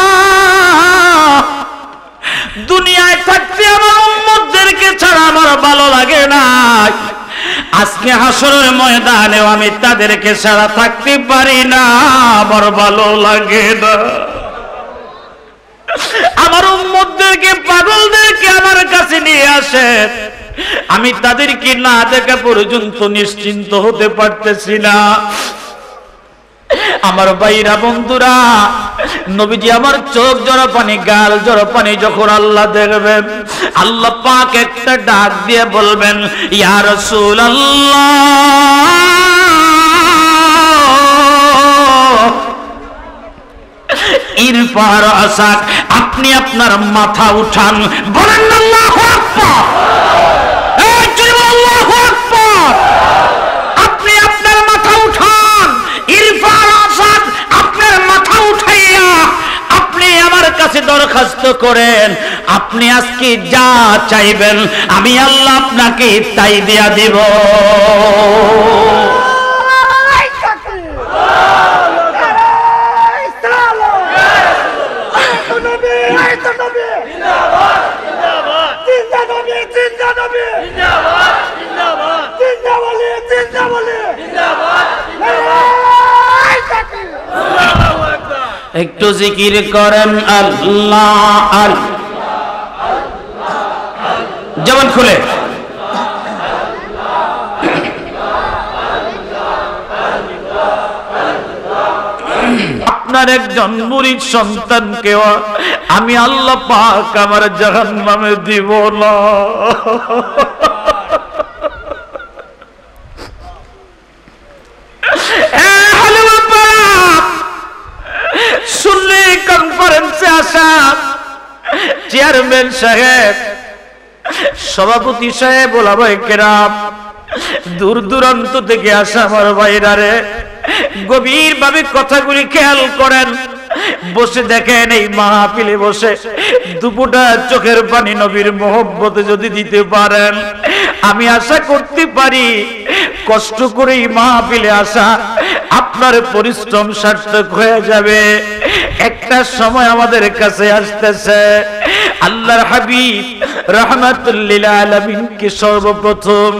দুনিয়ায় থাকতে আমার উম্মতদেরকে ছাড়া আমার ভালো লাগে না, আজকে হাসরের ময়দানেও আমি তাদেরকে ছাড়া থাকতে পারি না, আমার ভালো লাগে না। আমার উম্মতদেরকে, পাগলদেরকে আমার কাছে নিয়ে আসে, আমি তাদেরকে না দেখা পর্যন্ত নিশ্চিন্ত হতে পারতেছি না। আমার ভাইরা, বন্ধুরা, নবীজি আমার চোখ জড়া পানি, গাল জড়া পানি যখন আল্লাহ দেখবেন, আল্লাহ পাক একটা ডাক দিয়ে বলবেন, ইয়া রাসূলুল্লাহ, ইরফা রাসাক, আপনি আপনার মাথা উঠান। বলেন আল্লাহু আকবার। এই জোরে আল্লাহু আকবার। আপনি আপনার মাথা উঠান। ইরফা রাসাক, আপনার মাথা উঠাইয়া আপনি আমার কাছে দরখাস্ত করেন। আপনি আজকে যা চাইবেন আমি আল্লাহ আপনাকে তাই দিয়া দেব। একটু জিকির করেন আল্লাহ আল্লাহ। জবান খুলে আপনার একজন মুরিদ সন্তানকে আমি আল্লাহ পাক আমার জাহান্নামে দিব না। শুনলে কনফারেন্সে আসা চেয়ারম্যান সাহেব, সভাপতি সাহেব, ওলামায়ে কেরাম, দূর দূরান্ত থেকে আসা আমার ভাইরা রে, গভীর ভাবে কথাগুলি খেয়াল করেন। বসে দেখেন, এই মাহফিলে বসে দুপুরটা চোখের পানি নবীর মহব্বতে যদি দিতে পারেন, আমি আশা করতে পারি কষ্ট করে এই মাহফিলে আসা আপনার পরিশ্রম সার্থক হয়ে যাবে। একটা সময় আমাদের কাছে আসতেছে, আল্লাহর হাবিব রাহমাতুল লিল আলামিনকে সর্বপ্রথম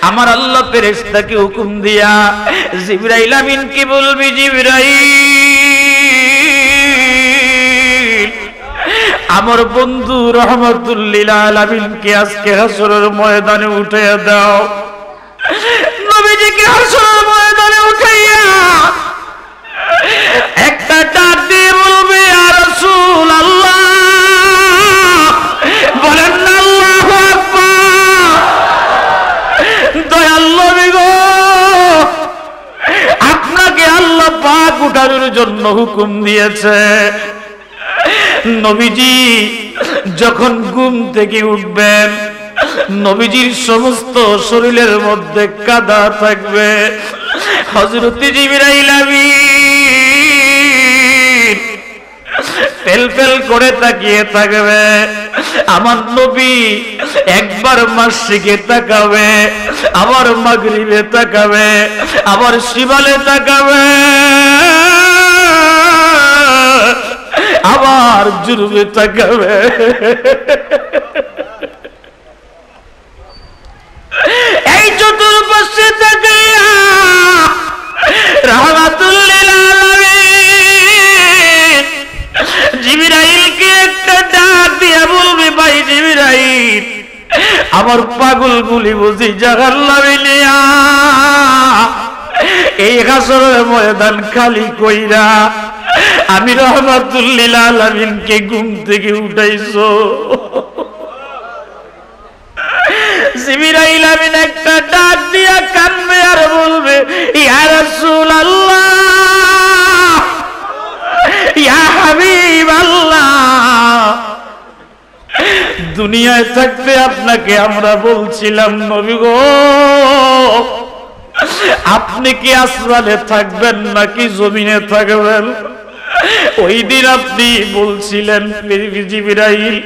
আমার আল্লাহ ফেরেশতাকে হুকুম দিয়া জিবরাইল আমিনকে বলবি, জিবরাইল, আমার বন্ধু রাহমাতুল লিল আলামিনকে আজকে হাসরের ময়দানে উঠাইয়া দাও। নবীজিকে হাসরের ময়দানে উঠাইয়া ঢুকানোর জন্য হুকুম দিয়েছে। নবীজি যখন ঘুম থেকে উঠবেন, নবীজির সমস্ত শরীরের মধ্যে কাদা থাকবে। হযরত জিবরাইল আমিন ফেল ফেল করে তাকিয়ে থাকবে। আমার নবী একবার মাসরিকে তাকাবে, আবার মাগরিবে তাকাবে, আবার শিমালে তাকাবে, আবার জুনুবে তাকাবে। এই চতুর্পাশে তাকাইয়া রাহমাতুল লিল আলামিন জিবরাইলকে একটা ডাক দিয়া বলবে, ভাই জিবরাইল, আমার পাগল গুলি বুঝি জাহান্নামে মিলিয়া এই হাসরের ময়দান খালি কইরা আমি রাহমাতুল লিল আলামিনকে ঘুম থেকে উঠাইছো। জিবরাইল আমিন একটা ডাক দিয়া কানবে আর বলবে, ইয়া রাসূলুল্লাহ, ইয়া হাবিবাল্লাহ, দুনিয়ায় থাকতে আপনাকে আমরা বলছিলাম নবী গো, আপনি কি আসমানে থাকবেন নাকি জমিনে থাকবেন? ওই দিন আপনি বলছিলেন জিবরাইল,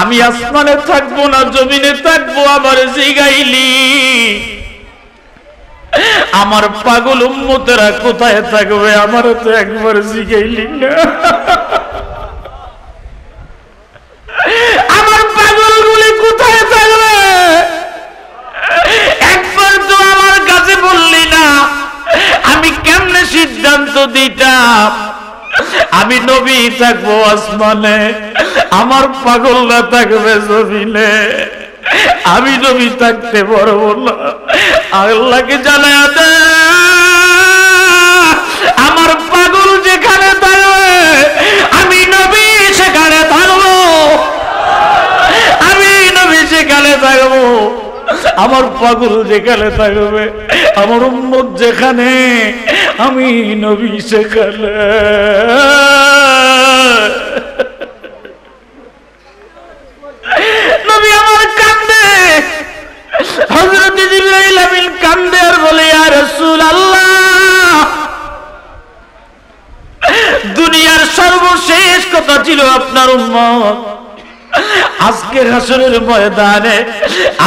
আমি আসমানে থাকবো না জমিনে থাকবো। আমার জিগাইলি আমার পাগল উম্মতেরা কোথায় থাকবে? আমার তো একবার জিগাইলি না। আমার পাগলগুলি কোথায় থাকবে? একবার তো আমার কাছে বললি না। আমি কেমনে সিদ্ধান্ত দিতাম আমি নবী থাকবো আসমানে, আমার পাগলরা থাকবে জমিনে? আমি নবী থাকতে পারবো না। আল্লাহকে জানায়া দে, আমার পাগল যেখানে থাকবে আমি নবী সেখানে থাকবো, আমি নবী সেখানে থাকবো। আমার পাগল যেখানে থাকবে, আমার উম্মত যেখানে, আমি নবী সেখানে। নবী আমার কান্দে, হযরত জিবরাইল আমিন কান্দে আর বলে, ইয়া রাসূলুল্লাহ, দুনিয়ার সর্বশেষ কথা ছিল আপনার উম্মত, আজকের হাসরের ময়দানে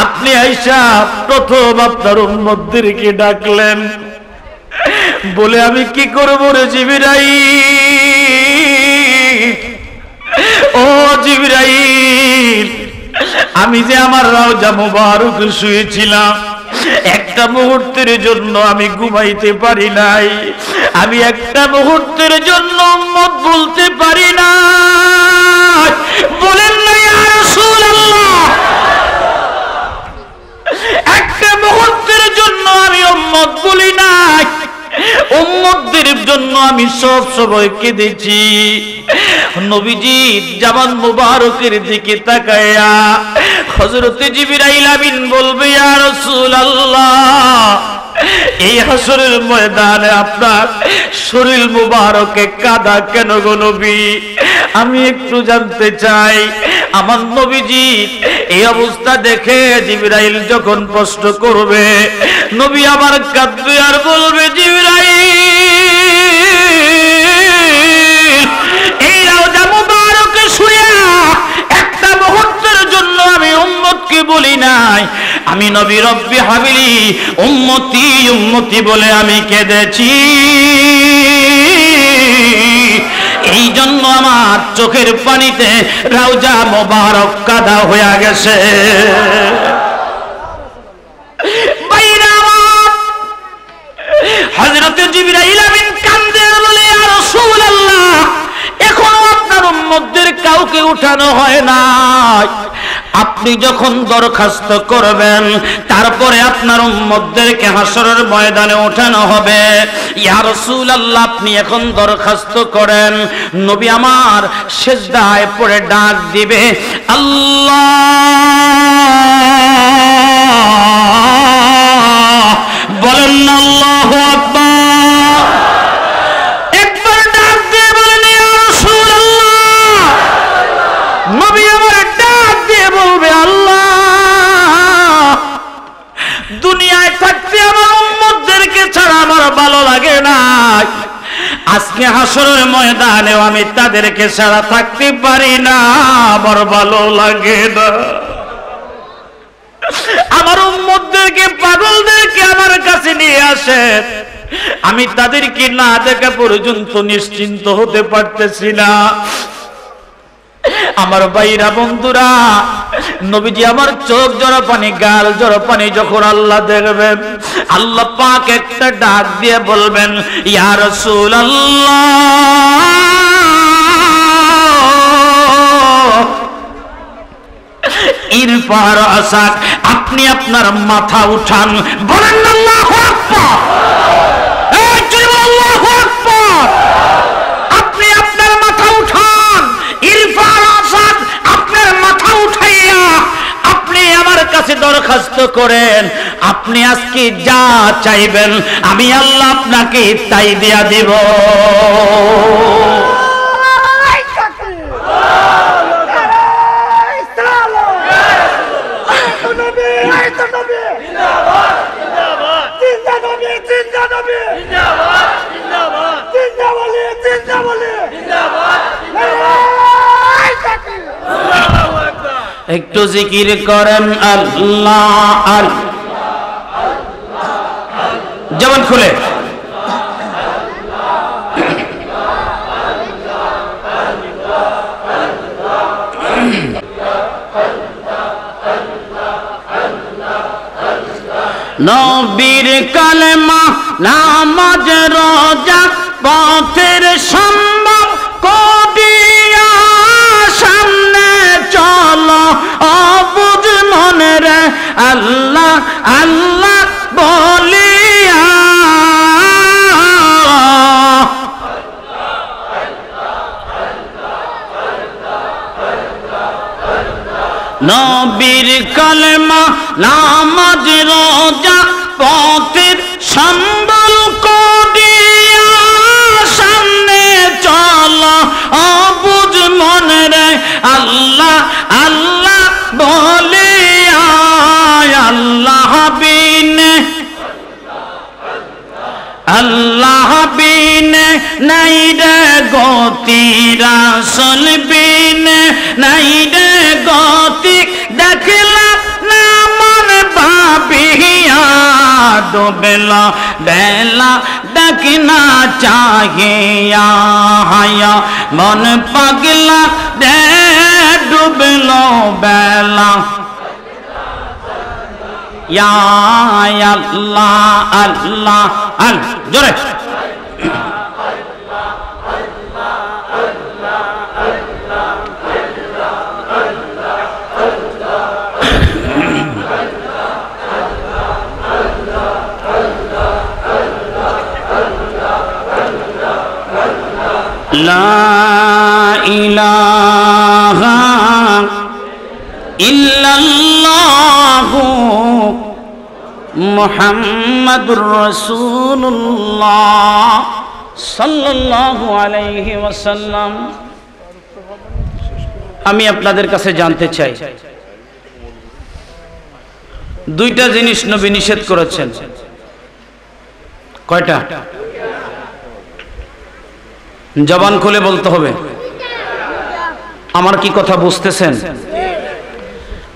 আপনি আইসা প্রথম আপনার উম্মতদেরকে ডাকলেন, বলে আমি কি করব রে জিবরাইল? ও জিবরাইল, আমি যে আমার রওজা মুবারক শুয়েছিলাম, একটা মুহূর্তের জন্য আমি ঘুমাইতে পারি নাই, আমি একটা মুহূর্তের জন্য উম্মত বলতে পারি না। বলেন না ইয়া রাসূলুল্লাহ, একটা মুহূর্তের জন্য আমি উম্মত বলি নাই, উম্মতদের জন্য আমি সব সময় কেঁদেছি। নবীজি জামান মুবারকের দিকে তাকায়া হযরত জিবরাইল আমিন বলবে, ইয়া রাসূলুল্লাহ, এই হাসরের ময়দানে আপনার শরীর মুবারকে কাদা কেন গো নবী? আমি একটু জানতে চাই। আমার নবীজি এই অবস্থা দেখে জিবরাইল যখন প্রশ্ন করবে, নবী আমার কাঁদবে আর বলবে, জিবরাইল, এই রওজা মুবারকে শুয়ে একটা মুহূর্তের জন্য আমি উম্মতকে বলি নাই, আমি নবী রব্বি হাবিলি উম্মতি উম্মতি বলে আমি কেঁদেছি। এই জন্য আমার চোখের পানিতে রওজা মুবারক কাদা হয়ে গেছে। হযরত জিবরাইল আমিন কান্দে আর বলে, ইয়া রাসূলুল্লাহ, এখনো আপনার উম্মতদের কাউকে উঠানো হয় না। আপনি যখন দরখাস্ত করবেন তারপরে আপনার উম্মতদেরকে হাসরের ময়দানে ওঠানো হবে। ইয়া রাসূলুল্লাহ, আপনি এখন দরখাস্ত করেন। নবী আমার সিজদায় পড়ে ডাক দিবে, আল্লাহ, বলেন আল্লাহু আকবার। হাসরের ময়দানেও আমি তাদেরকে ছাড়া থাকতে পারি না, আমার ভালো লাগে না। আমার উম্মতদেরকে, পাগলদেরকে আমার কাছে নিয়ে আসে, আমি তাদেরকে না দেখা পর্যন্ত নিশ্চিন্ত হতে পারতেছি না। আমার ভাইরা, বন্ধুরা, নবীজি আমার চোখ জড়া পানি, গাল জড়া পানি যখন আল্লাহ দেখবেন, আল্লাহ পাক একটা ডাক দিয়ে বলবেন, ইয়া রাসূলুল্লাহ ইরফা রাসাক, আপনি আপনার মাথা উঠান। বলেন আল্লাহু আকবার। এই জোরে আল্লাহু আকবার। আপনি আপনার মাথা উঠান। ইরফা রাসাক, আপনার মাথা উঠাইয়া আপনি আমার কাছে দরখাস্ত করেন। আপনি আজকে যা চাইবেন আমি আল্লাহ আপনাকে তাই দিয়া দিব। একটু জিকির করেন আল্লাহ আল্লাহ, জবান খুলে। নবীর কালেমা, নামাজ, রোজা, পথের সম্ভব করিয়া সামনে চলো, অবুঝ মনে রে আল্লাহ আল্লাহ বলিয়া। নবীর কালেমা, নামাজ, রোজা, পথের সম্বল করিয়া সামনে চলো, অবুঝ মনে রে আল্লাহ আল্লাহ বলিয়া। আল্লাহ বিনে, আল্লাহ বিনে নাই রে গতি, রাসূল বিনে নাই রে গতি, দেখলাম না মন ভাবিয়া, ডুবলা বেলা দেখনা চাহিয়া, হায়া মন পাগলা দে ডুবলো বেলা। ইয়া আল্লাহ আল্লাহ আল্লাহ, জোরে। লা ইলাহা ইল্লাল্লাহু মুহাম্মাদুর রাসূলুল্লাহ সাল্লাল্লাহু আলাইহি ওয়াসাল্লাম। আমি আপনাদের কাছে জানতে চাই, দুইটা জিনিস নবী নিষেধ করেছেন। কয়টা? জবান খুলে বলতে হবে। আমার কি কথা বুঝতেছেন?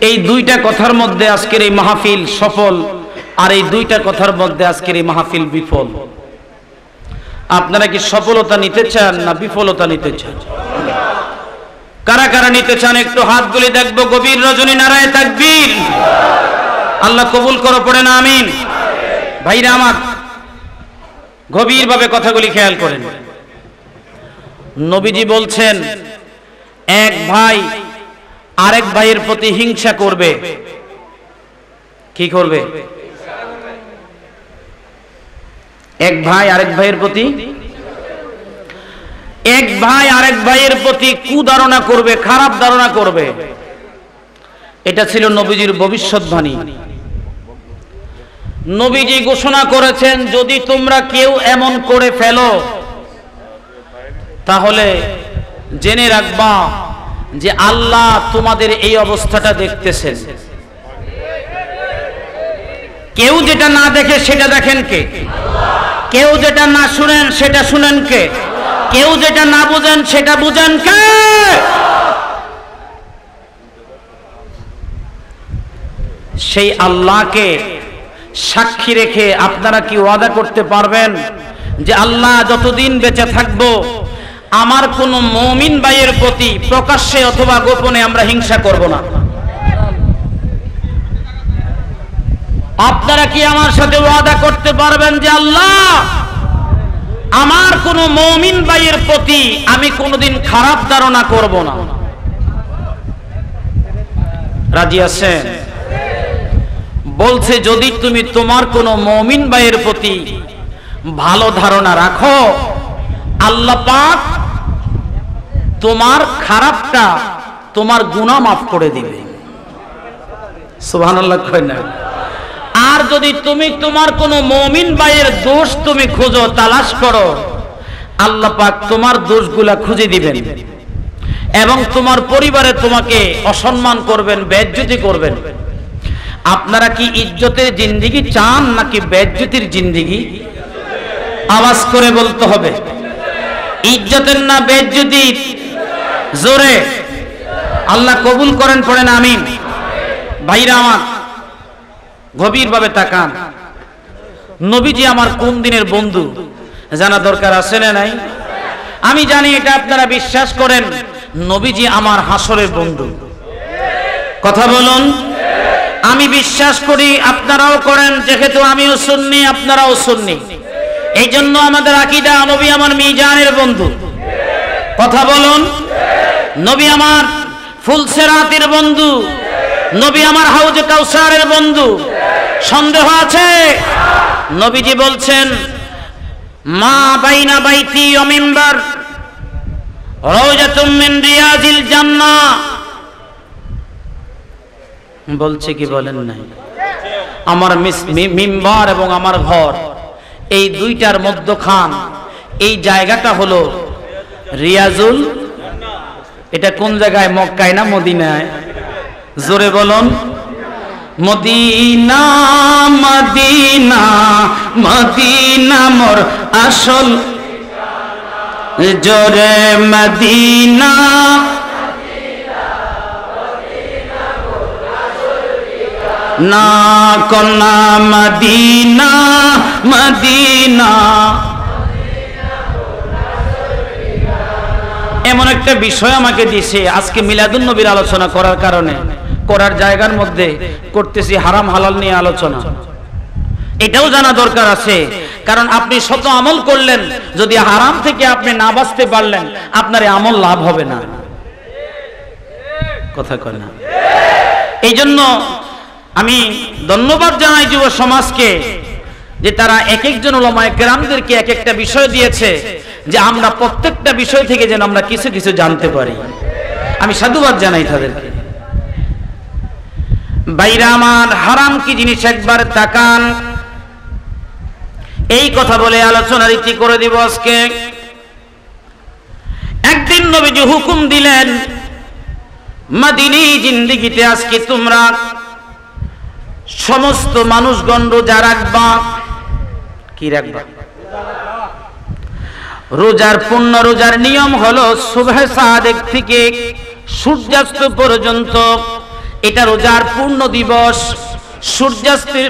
এই দুইটা কথার মধ্যে আজকের এই মাহফিল সফল, আর এই দুইটা কথার মধ্যে আজকের এই মাহফিল বিফল। আপনারা কি সফলতা নিতে চান না বিফলতা নিতে চান? কারা কারা নিতে চান একটু হাতগুলি দেখবো। গভীর রজনী নারায়ে তাকবীর। আল্লাহ কবুল করো, পড়ে না আমিন। ভাইরা আমার, গভীরভাবে কথাগুলি খেয়াল করেন। নবীজি বলছেন, এক ভাই আরেক ভাইয়ের প্রতি হিংসা করবে। কি করবে? এক ভাই আরেক ভাইয়ের প্রতি, এক ভাই আরেক ভাইয়ের প্রতি কুধারণা করবে, খারাপ ধারণা করবে। এটা ছিল নবীজির ভবিষ্যৎবাণী। নবীজি ঘোষণা করেছেন, যদি তোমরা কেউ এমন করে ফেলো তাহলে জেনে রাখবা যে আল্লাহ তোমাদের এই অবস্থাটা দেখতেছেন। কেউ যেটা না দেখে সেটা দেখেন কে? কেউ যেটা না শুনেন সেটা শুনেন কে? কেউ যেটা না বুঝেন সেটা বুঝেন কে? সেই আল্লাহকে সাক্ষী রেখে আপনারা কি ওয়াদা করতে পারবেন যে আল্লাহ যতদিন বেঁচে থাকবো আমার কোন মুমিন ভাইয়ের প্রতি প্রকাশ্যে অথবা গোপনে আমরা হিংসা করব না? আপনারা কি আমার সাথে ওয়াদা করতে পারবেন যে আল্লাহ আমার কোন মুমিন ভাইয়ের প্রতি আমি কোনোদিন খারাপ ধারণা করব না? রাজি আছেন? বলছে যদি তুমি তোমার কোন মুমিন ভাইয়ের প্রতি ভালো ধারণা রাখো আল্লাহ পাক তোমার খারাপটা তোমার গুনাহ মাফ করে দিবে। সুবহানাল্লাহ কয় না? আর যদি তুমি তোমার কোন মুমিন ভাইয়ের দোষ তুমি খোঁজো তালাশ করো আল্লাহ পাক তোমার দোষগুলা খুঁজে দিবেন এবং তোমার পরিবারে তোমাকে অসম্মান করবেন, বেইজ্জতি করবেন। আপনারা কি ইজ্জতের জিন্দেগি চান নাকি বেইজ্জতির জিন্দেগি? আওয়াজ করে বলতে হবে। ইজ্জতের না বেইজ্জতির? জোরে আল্লাহ কবুল করেন, পড়েন আমিন। ভাইরা আমার গভীরভাবে তাকান, নবীজি আমার কোন দিনের বন্ধু জানা দরকার আছে না নাই? আমি জানি এটা আপনারা বিশ্বাস করেন, নবীজি আমার হাসরের বন্ধু। কথা বলুন। আমি বিশ্বাস করি, আপনারাও করেন, যেহেতু আমিও সুন্নি আপনারাও সুন্নি। এই জন্য আমাদের আকীদা নবী আমার মিজানের বন্ধু। কথা বলুন। নবী আমার ফুলসেরাতের বন্ধু, নবী আমার হাউজে কাউসারের বন্ধু। সন্দেহ আছে? নবীজি বলছেন মা বাইনা বাইতি ওয়া মিম্বার রাওজাতুম মিন রিয়াজিল জান্নাহ। বলছে কি বলেন নাই? আমার মিম্বার এবং আমার ঘর এই দুইটার মধ্যখান এই জায়গাটা হলো রিয়াজুল। এটা কোন জায়গায়? মক্কায় না মদিনায়? জোরে বলুন। মদিনা মদিনা মদিনা মোর আসল জোরে মদিনা। না কন্যা মদিনা মদিনা। এমন একটা বিষয় আমাকে দিছে আজকে মিলাদুন নবীর আলোচনা করার কারণে, করার জায়গার মধ্যে করতেছি হারাম হালাল নিয়ে আলোচনা। এটাও জানা দরকার আছে, কারণ আপনি শত আমল করলেন, যদি হারাম থেকে আপনি না বাঁচতে পারলেন আপনার আমল লাভ হবে না। কথা কয় না? এই জন্য আমি ধন্যবাদ জানাই যুব সমাজকে যে তারা এক একজন উলামায়ে কেরামদেরকে এক একটা বিষয় দিয়েছে, যে আমরা প্রত্যেকটা বিষয় থেকে যেন আমরা কিছু কিছু জানতে পারি। আমি সাধুবাদ জানাই তাদেরকে। বাইরা আমার, হারাম কি জিনিস একবার তাকান। এই কথা বলে আলোচনার ইতি করে দিব আজকে। একদিন নবীজি হুকুম দিলেন, মদিনী জিন্দেগিতে আজকে তোমরা সমস্ত মানুষগণ রোজা রাখবা। কি রাখবা? রোজার পূর্ণ রোজার নিয়ম হলো সুবহে সাদেক থেকে সূর্যাস্ত পর্যন্ত, এটা রোজার পূর্ণ দিবস। সূর্যাস্তের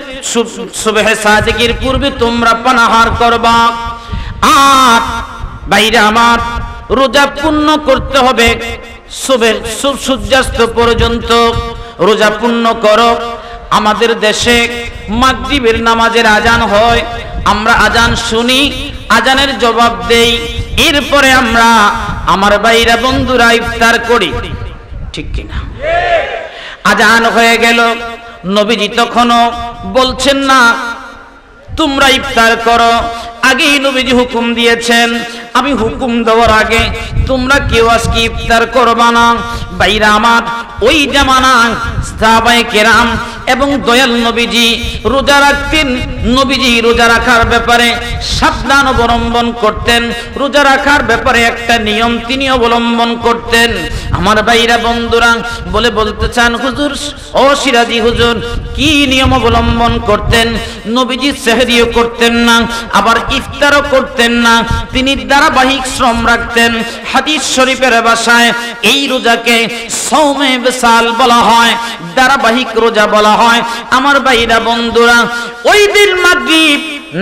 সুবহে সাদেকের পূর্বে তোমরা পানাহার করবা। আর বাইরে আমার রোজা পূর্ণ করতে হবে সূর্যাস্ত পর্যন্ত। রোজা পূর্ণ করো। আমাদের দেশে মাগরিবের নামাজের আজান হয়, আমরা আজান শুনি, আজানের জবাব দেই, এরপরে আমরা আমার ভাইরা বন্ধুরা ইফতার করি, ঠিক কিনা? আজান হয়ে গেল, নবীজি তখনও বলছেন না তোমরা ইফতার করো। আগেই নবীজি হুকুম দিয়েছেন, আমি হুকুম দেওয়ার আগে তোমরা কেউ আজকে ইফতার করবা না। ভাইরা আমার, ওই জামানা সাহাবায়ে কেরাম এবং দয়াল নবীজি রোজা রাখতেন নবীজি রোজা রাখার ব্যাপারে সাবধান অবলম্বন করতেন। রোজা রাখার ব্যাপারে একটা নিয়ম তিনি অবলম্বন করতেন। আমার ভাইরা বন্ধুরা বলতে চান হুজুর, ও সিরাজি হুজুর, কি নিয়ম অবলম্বন করতেন? নবীজি সেহরিও করতেন না, আবার ইফতারও করতেন না, তিনি ধারাবাহিক শ্রম রাখতেন। হাদিস শরীফের ভাষায় এই রোজাকে সওমে বিসাল বলা হয়, ধারাবাহিক রোজা বলা হয়। আমার ভাইরা বন্ধুরা, ওই দিন মাগরিব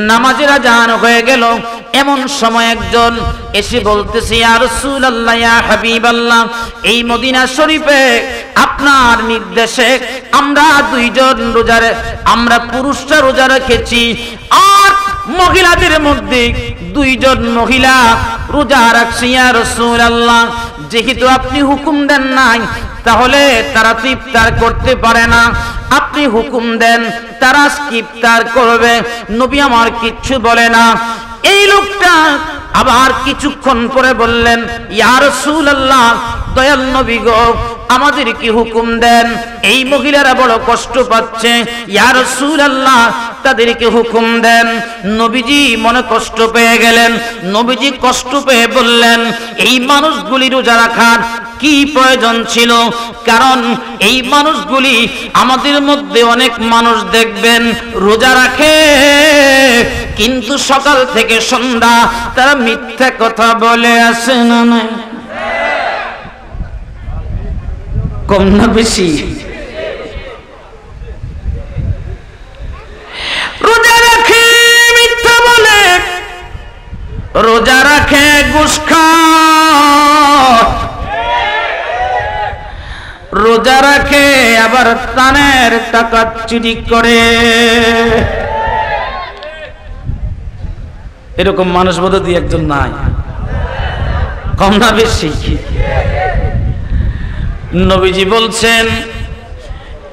নামাজের আযান হয়ে গেল, এমন সময় একজন এসে বলতেছে, ইয়া রাসূলুল্লাহ, ইয়া হাবিবাল্লাহ, এই মদিনা শরীফে আপনার নির্দেশে আমরা আমরা পুরুষরা রোজা রেখেছি, আর মহিলাদের মধ্যে 2 জন মহিলা রোজা রাখছে। ইয়া রাসূলুল্লাহ, যেহেতু আপনি হুকুম দেন নাই, তাহলে তারা ইফতার করতে পারে না। আপনি হুকুম দেন তারা ইফতার করবে। নবী আমার কিচ্ছু বলে না। এই লোকটা আবার কিছুক্ষণ পরে বললেন, ইয়া রাসূলুল্লাহ, দয়াল নবী গো, আমাদের কি হুকুম দেন, এই মহিলারা বড় কষ্ট পাচ্ছে। ইয়া রাসূলুল্লাহ, তাদেরকে হুকুম দেন। নবীজি মনে কষ্ট পেয়ে গেলেন। নবীজি কষ্ট পেয়ে বললেন, এই মানুষগুলি রোজা রাখার কি প্রয়োজন ছিল? কারণ এই মানুষগুলি, আমাদের মধ্যে অনেক মানুষ দেখবেন রোজা রাখে, কিন্তু সকাল থেকে সন্ধ্যা তারা মিথ্যা কথা বলে আসে না। নাই কম না বেশি? রোজা রাখে মিথ্যা বলে, রোজা রাখে ঘুষ খায়, রোজা রাখে আবার তানের টাকা চুরি করে। এরকম মানুষ বোধহয় 2-1 নাই, কম না বেশি? নবীজি বলছেন,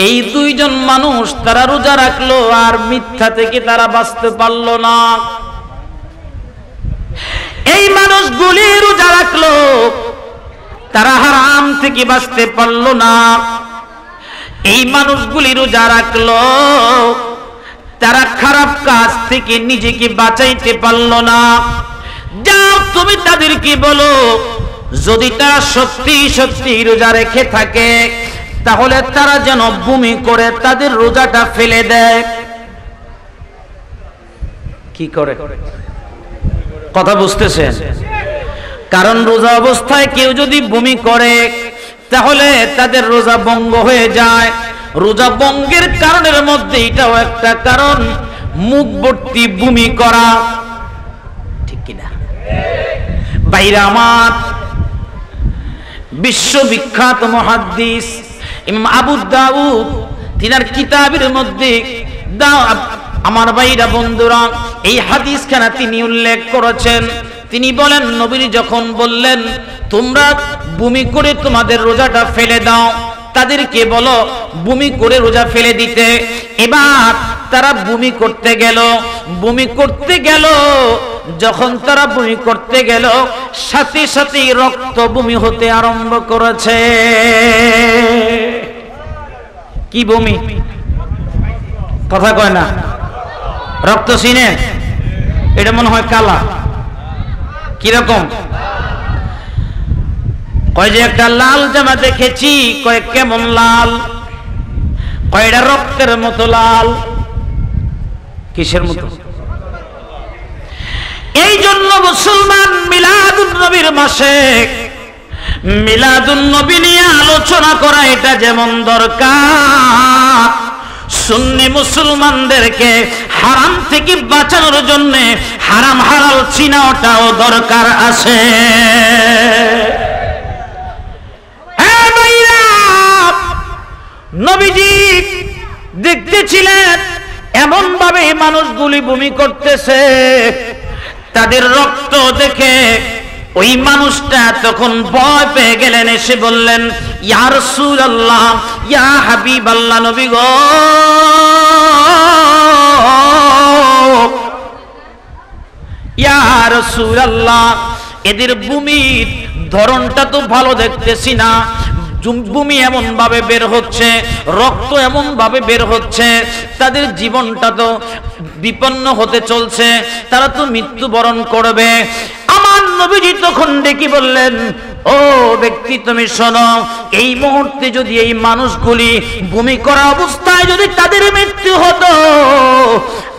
এই 2 জন মানুষ তারা রোজা রাখলো আর মিথ্যা থেকে তারা বাঁচতে পারলো না। এই মানুষগুলি রোজা রাখলো, তারা হারাম থেকে বাঁচতে পারলো না। এই মানুষগুলি রোজা রাখলো, তারা খারাপ কাজ থেকে নিজেকে বাঁচাইতে পারলো না। যাও তুমি তাদেরকে বলো, যদি তারা সত্যি সত্যি রোজা রেখে থাকে, তাহলে তারা যেন বমি করে তাদের রোজাটা ফেলে দেয়। কি করে? কথা বুঝতেছেন? কারণ রোজা অবস্থায় কেউ যদি বমি করে, তাহলে তাদের রোজা ভঙ্গ হয়ে যায়। রোজা ভঙ্গের কারণের মধ্যে এটাও একটা কারণ, মুখ ভর্তি বমি করা। ঠিক কিনা ভাইরা আমার? বিশ্ববিখ্যাত মুহাদ্দিস ইমাম আবু দাউদ, তিনার কিতাবের মধ্যে আমার ভাইরা বন্ধুরা, এই হাদিসখানা তিনি উল্লেখ করেছেন। তিনি বলেন, নবী যখন বললেন তোমরা বমি করে তোমাদের রোজাটা ফেলে দাও, তাদেরকে বলো বমি করে রোজা ফেলে দিতে। এবার তারা বমি করতে গেল। যখন তারা বমি করতে গেল, সাথে সাথে রক্ত বমি হতে আরম্ভ করেছে। কি বমি? কথা কয় না? রক্ত চিনে? এটা মনে হয় কালা। কিরকম? কয় যে একটা লাল জামা দেখেছি। কয় কেমন লাল? কয়টা রক্তের মতো লাল। কিসের মতো? এই জন্য মুসলমান মিলাদুন নবীর মাসে মিলাদুন নবী নিয়ে আলোচনা করা এটা যেমন দরকার, সুন্নি মুসলমানদেরকে হারাম থেকে বাঁচানোর জন্য হারাম হালাল চিনাটাও দরকার আছে। নবীজি দেখতেছিলেন এমন ভাবে মানুষগুলি বমি করতেছে, তাদের রক্ত দেখে ওই মানুষটা তখন ভয় পেয়ে গেলেন। এসে বললেন, ইয়া রাসূলুল্লাহ, ইয়া হাবিবাল্লাহ, নবী গো, ইয়া রাসূলুল্লাহ, এদের বমির ধরনটা তো ভালো দেখতেছি না। বমি এমন ভাবে বের হচ্ছে, রক্ত এমন ভাবে বের হচ্ছে, তাদের জীবনটা তো বিপন্ন হতে চলছে, তারা তো মৃত্যুবরণ করবে। আমার নবীজি তখন ডেকে বললেন, ও ব্যক্তি তুমি শোনো, এই মুহূর্তে যদি এই মানুষগুলি বমি করা অবস্থায় যদি তাদের মৃত্যু হতো,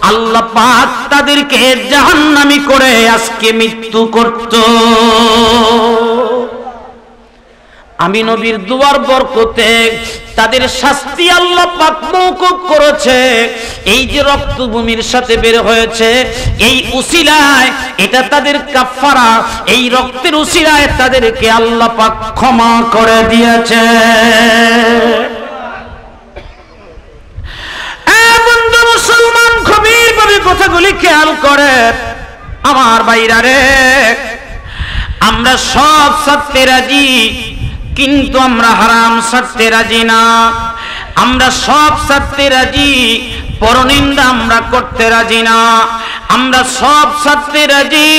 আল্লাহ পাক তাদেরকে জাহান্নামী করে আজকে মৃত্যু করত। আমি নবীর দুয়ার বরকতে তাদের শাস্তি আল্লাহ পাক মওকুফ করেছে। এই যে রক্ত ভূমির সাথে বের হয়েছে, এই উসিলায় এটা তাদের কাফারা, এই রক্তের উসিলায় তাদেরকে আল্লাহ পাক ক্ষমা করে দিয়েছে। বন্ধু মুসলমান, গভীরভাবে কথাগুলি খেয়াল করে আমার ভাইরা রে, আমরা সব ছাড়তে রাজি, কিন্তু আমরা হারাম ছাড়তে রাজি না। আমরা সব ছাড়তে রাজি, পরনিন্দা আমরা করতে রাজি না। আমরা সব ছাড়তে রাজি,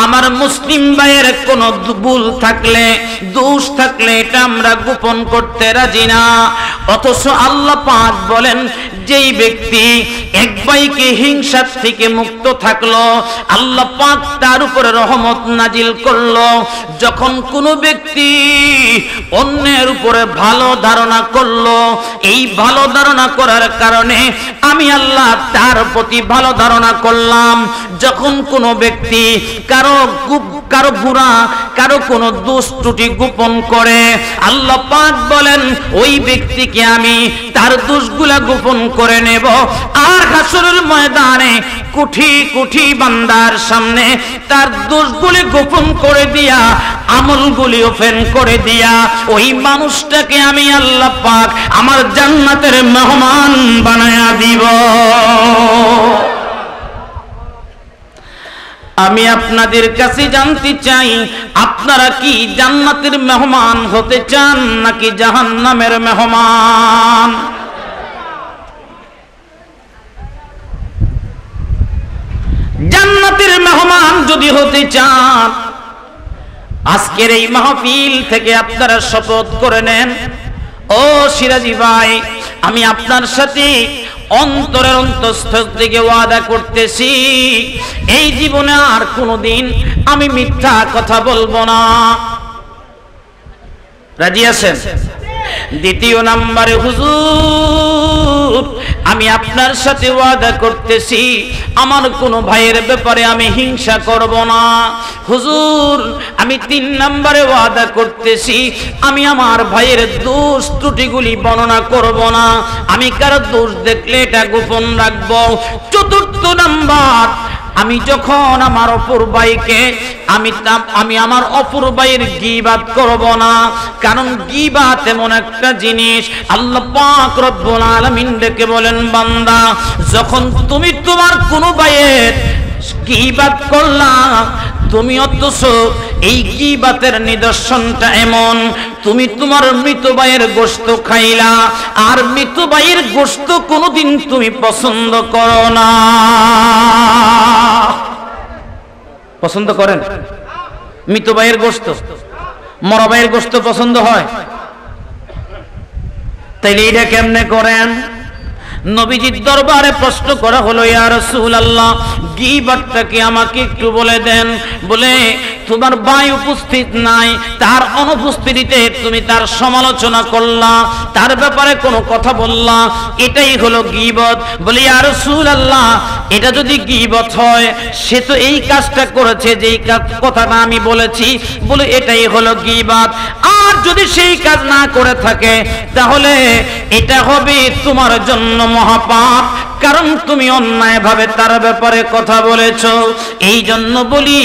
আমার মুসলিম ভাইয়ের কোনো ভুল থাকলে, দোষ থাকলে এটা আমরা গোপন করতে রাজি না। অথচ আল্লাহ পাক বলেন, যেই ব্যক্তি এক ভাইকে হিংসা থেকে মুক্ত থাকলো, আল্লাহ পাক তার উপরে রহমত নাজিল করলো। যখন কোনো ব্যক্তি অন্যের উপরে ভালো ধারণা করলো, এই ভালো ধারণা করার কারণে আমি আল্লাহ তার প্রতি ভালো ধারণা করলাম। যখন কোনো ব্যক্তি কারো গুনাহ, কারো কোনো দোষ ত্রুটি গোপন করে, আল্লাহ পাক বলেন ওই ব্যক্তিকে আমি তার দোষগুলা গোপন করে নেব। আর হাসরের ময়দানে কোটি কোটি বান্দার সামনে তার দোষগুলি গোপন করে দিয়া, আমলগুলি ওপেন করে দিয়া, ওই মানুষটাকে আমি আল্লাহ পাক আমার জান্নাতের মেহমান বানায়া দিব। আমি আপনাদের কাছে জানতে চাই, আপনারা কি জান্নাতের মেহমান হতে চান নাকি জাহান্নামের মেহমান? জান্নাতের মেহমান যদি হতে চান, আজকের এই মাহফিল থেকে আপনারা শপথ করে নেন। ও সিরাজি ভাই, আমি আপনার সাথে অন্তরের অন্তঃস্থল থেকে ওয়াদা করতেছি, এই জীবনে আর কোনোদিন আমি মিথ্যা কথা বলবো না। রাজি আছেন? দ্বিতীয় নম্বরে, হুজুর আমি আপনার সাথে ওয়াদা করতেছি, আমার কোনো ভাইয়ের ব্যাপারে আমি হিংসা করব না। হুজুর আমি 3 নম্বরে ওয়াদা করতেছি, আমি আমার ভাইয়ের দোষ ত্রুটিগুলি বর্ণনা করব না। আমি কারো দোষ দেখলে এটা গোপন রাখব। 4র্থ নাম্বার, আমি যখন আমার অপর ভাইকে আমি আমার অপর ভাইয়ের গীবাত করব না। কারণ গীবাত এমন একটা জিনিস, আল্লাহ পাক রব্বুল আলামিন ডেকে বলেন, বান্দা যখন তুমি তোমার কোন ভাইয়ের গীবাত করলা, তুমি অথচ এই গীবাতের নিদর্শনটা এমন, তুমি তোমার মৃত ভাইয়ের গোশত খাইলা, আর মৃত ভাইয়ের গোশত কোনোদিন তুমি পছন্দ করো না। পছন্দ করেন? মৃত ভাইয়ের গোশত, মরা ভাইয়ের গোশত পছন্দ হয়? তাইলে এটা কেমনে করেন? নবীজির দরবারে প্রশ্ন করা হলো, ইয়া রাসূলুল্লাহ গীবতটা কি আমাকে একটু বলে দেন। বলে তোমার ভাই উপস্থিত নাই, তার অনুপস্থিতিতে তুমি তার সমালোচনা করলা, তার ব্যাপারে কোনো কথা বললা, এটাই হলো গীবত। বলি ইয়া রাসূলুল্লাহ এটা যদি গীবত হয়, সে তো এই কাজটা করেছে যেই কথাটা আমি বলেছি, বলে এটাই হলো গীবত। আর যদি সেই কাজ না করে থাকে, তাহলে এটা হবে তোমার জন্য মহাপাপ, কারণ তুমি অন্যায়ভাবে তার ব্যাপারে কথা বলেছ। এই জন্য বলি,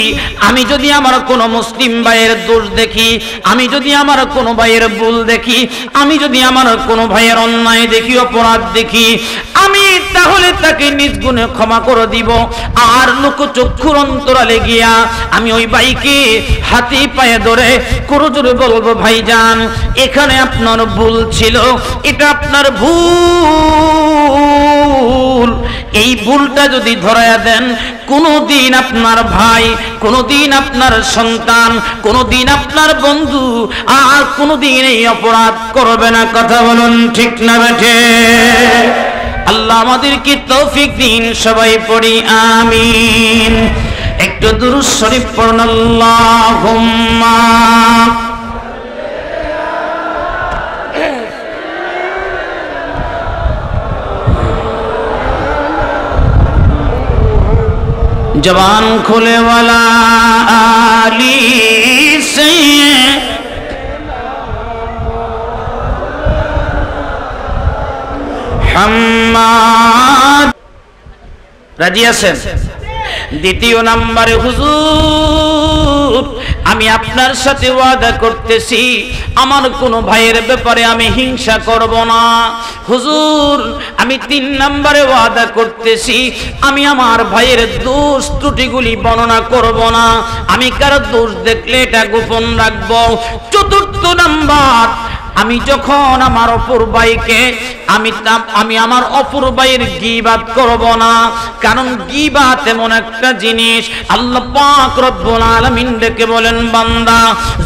আমি যদি আমার কোনো মুসলিম ভাইয়ের দোষ দেখি, আমি যদি আমার কোনো ভাইয়ের ভুল দেখি, আমি যদি আমার কোনো ভাইয়ের অন্যায় দেখি, অপরাধ দেখি, আমি তাহলে তাকে নিজ গুণে ক্ষমা করে দিব। আর লোকচক্ষুর অন্তরালে গিয়া আমি ওই ভাইকে হাতে পায়ে ধরে করজোরে বলবো, ভাইজান এখানে আপনার ভুল ছিল, এটা আপনার ভুল। এই ভুলটা যদি ধরায়া দেন, কোনদিন আপনার ভাই, কোনদিন আপনার সন্তান, কোনদিন আপনার বন্ধু আর কোনদিন এই অপরাধ করবে না। কথা বলুন ঠিক না বেঠে? আল্লাহ আমাদেরকে তৌফিক দিন, সবাই পড়ি আমিন। একটু দুরূদ শরীফ পড়ুন, আল্লাহুম্মা जवान खुले वाला आली से হাম্মাদ রাজি আছেন? দ্বিতীয় নম্বরে, হুজুর আমি আপনার সাথে ওয়াদা করতেছি আমার কোনো ভাইয়ের ব্যাপারে আমি হিংসা করব না। হুজুর আমি 3 নম্বরে ওয়াদা করতেছি আমি আমার ভাইয়ের দোষ ত্রুটিগুলি বর্ণনা করব না, আমি কারো দোষ দেখলে এটা গোপন রাখব। 4র্থ নাম্বার, আমি যখন আমার অপর ভাইকে আমি আমার অপর ভাইয়ের গীবাত করব না, কারণ গীবাত এমন একটা জিনিস আল্লাহ পাক রব্বুল আলামিন ডেকে বলেন, বান্দা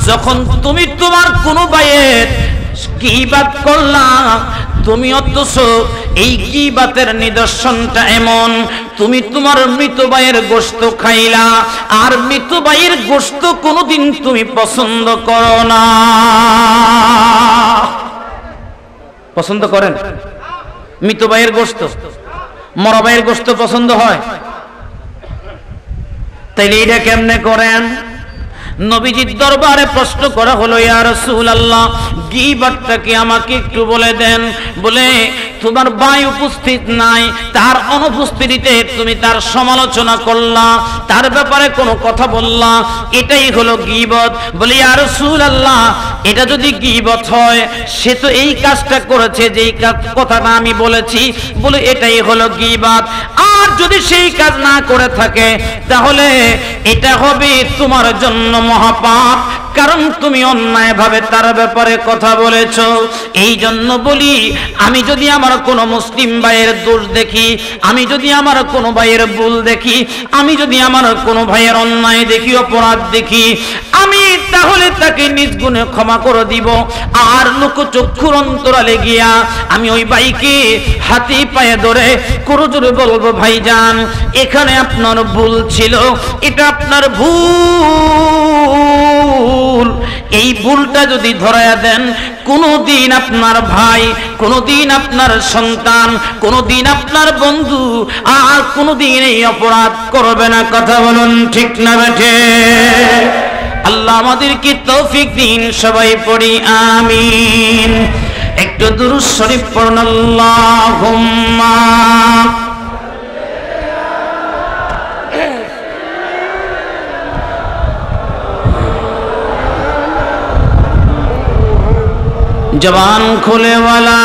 যখন তুমি তোমার কোনো ভাইয়ের গীবাত করলা, তুমি অথচ এই গীবাতের নিদর্শনটা এমন, তুমি তোমার মৃত ভাইয়ের গোশত খাইলা, আর মৃত ভাইয়ের গোশত কোনোদিন তুমি পছন্দ করো না। পছন্দ করেন? মৃত ভাইয়ের গোশত, মরা ভাইয়ের গোশত পছন্দ হয়? তাইলে এটা কেমনে করেন? নবীজির দরবারে প্রশ্ন করা হলো, ইয়া রাসূলুল্লাহ গীবতটা কি আমাকে একটু বলে দেন। বলে তোমার ভাই উপস্থিত নাই, তার অনুপস্থিতিতে তুমি তার সমালোচনা করলা, তার ব্যাপারে কোনো কথা বললা, এটাই হলো গীবত। বলে ইয়া রাসূলুল্লাহ এটা যদি গীবত হয় সে তো এই কাজটা করেছে যেই কথাটা আমি বলেছি, বলে এটাই হলো গীবত। আর যদি সেই কাজ না করে থাকে তাহলে এটা হবে তোমার জন্য মহাপাপ, কারণ তুমি অন্যায়ভাবে তার ব্যাপারে কথা বলেছো। এই জন্য বলি, আমি যদি আমার কোনো মুসলিম ভাইয়ের দোষ দেখি, আমি যদি আমার কোনো ভাইয়ের ভুল দেখি, আমি যদি আমার কোনো ভাইয়ের অন্যায় দেখি, অপরাধ দেখি, আমি তাহলে তাকে নিজ গুণে ক্ষমা করে দিব। আর লোকচক্ষুর অন্তরালে গিয়া আমি ওই ভাইকে হাতে পায়ে ধরে করজোরে বলবো, ভাইজান এখানে আপনার ভুল ছিল, এটা আপনার ভুল, এই ভুলটা যদি ধরায়া দেন কোনদিন আপনার ভাই, কোনদিন আপনার সন্তান, কোনদিন আপনার বন্ধু আর কোনদিন এই অপরাধ করবে না। কথা বলুন ঠিক না বেঠে? আল্লাহ আমাদেরকে তৌফিক দিন, সবাই পড়ি আমিন। একটু দুরূদ শরীফ পড়ুন, আল্লাহুম্মা जवान खुले वाला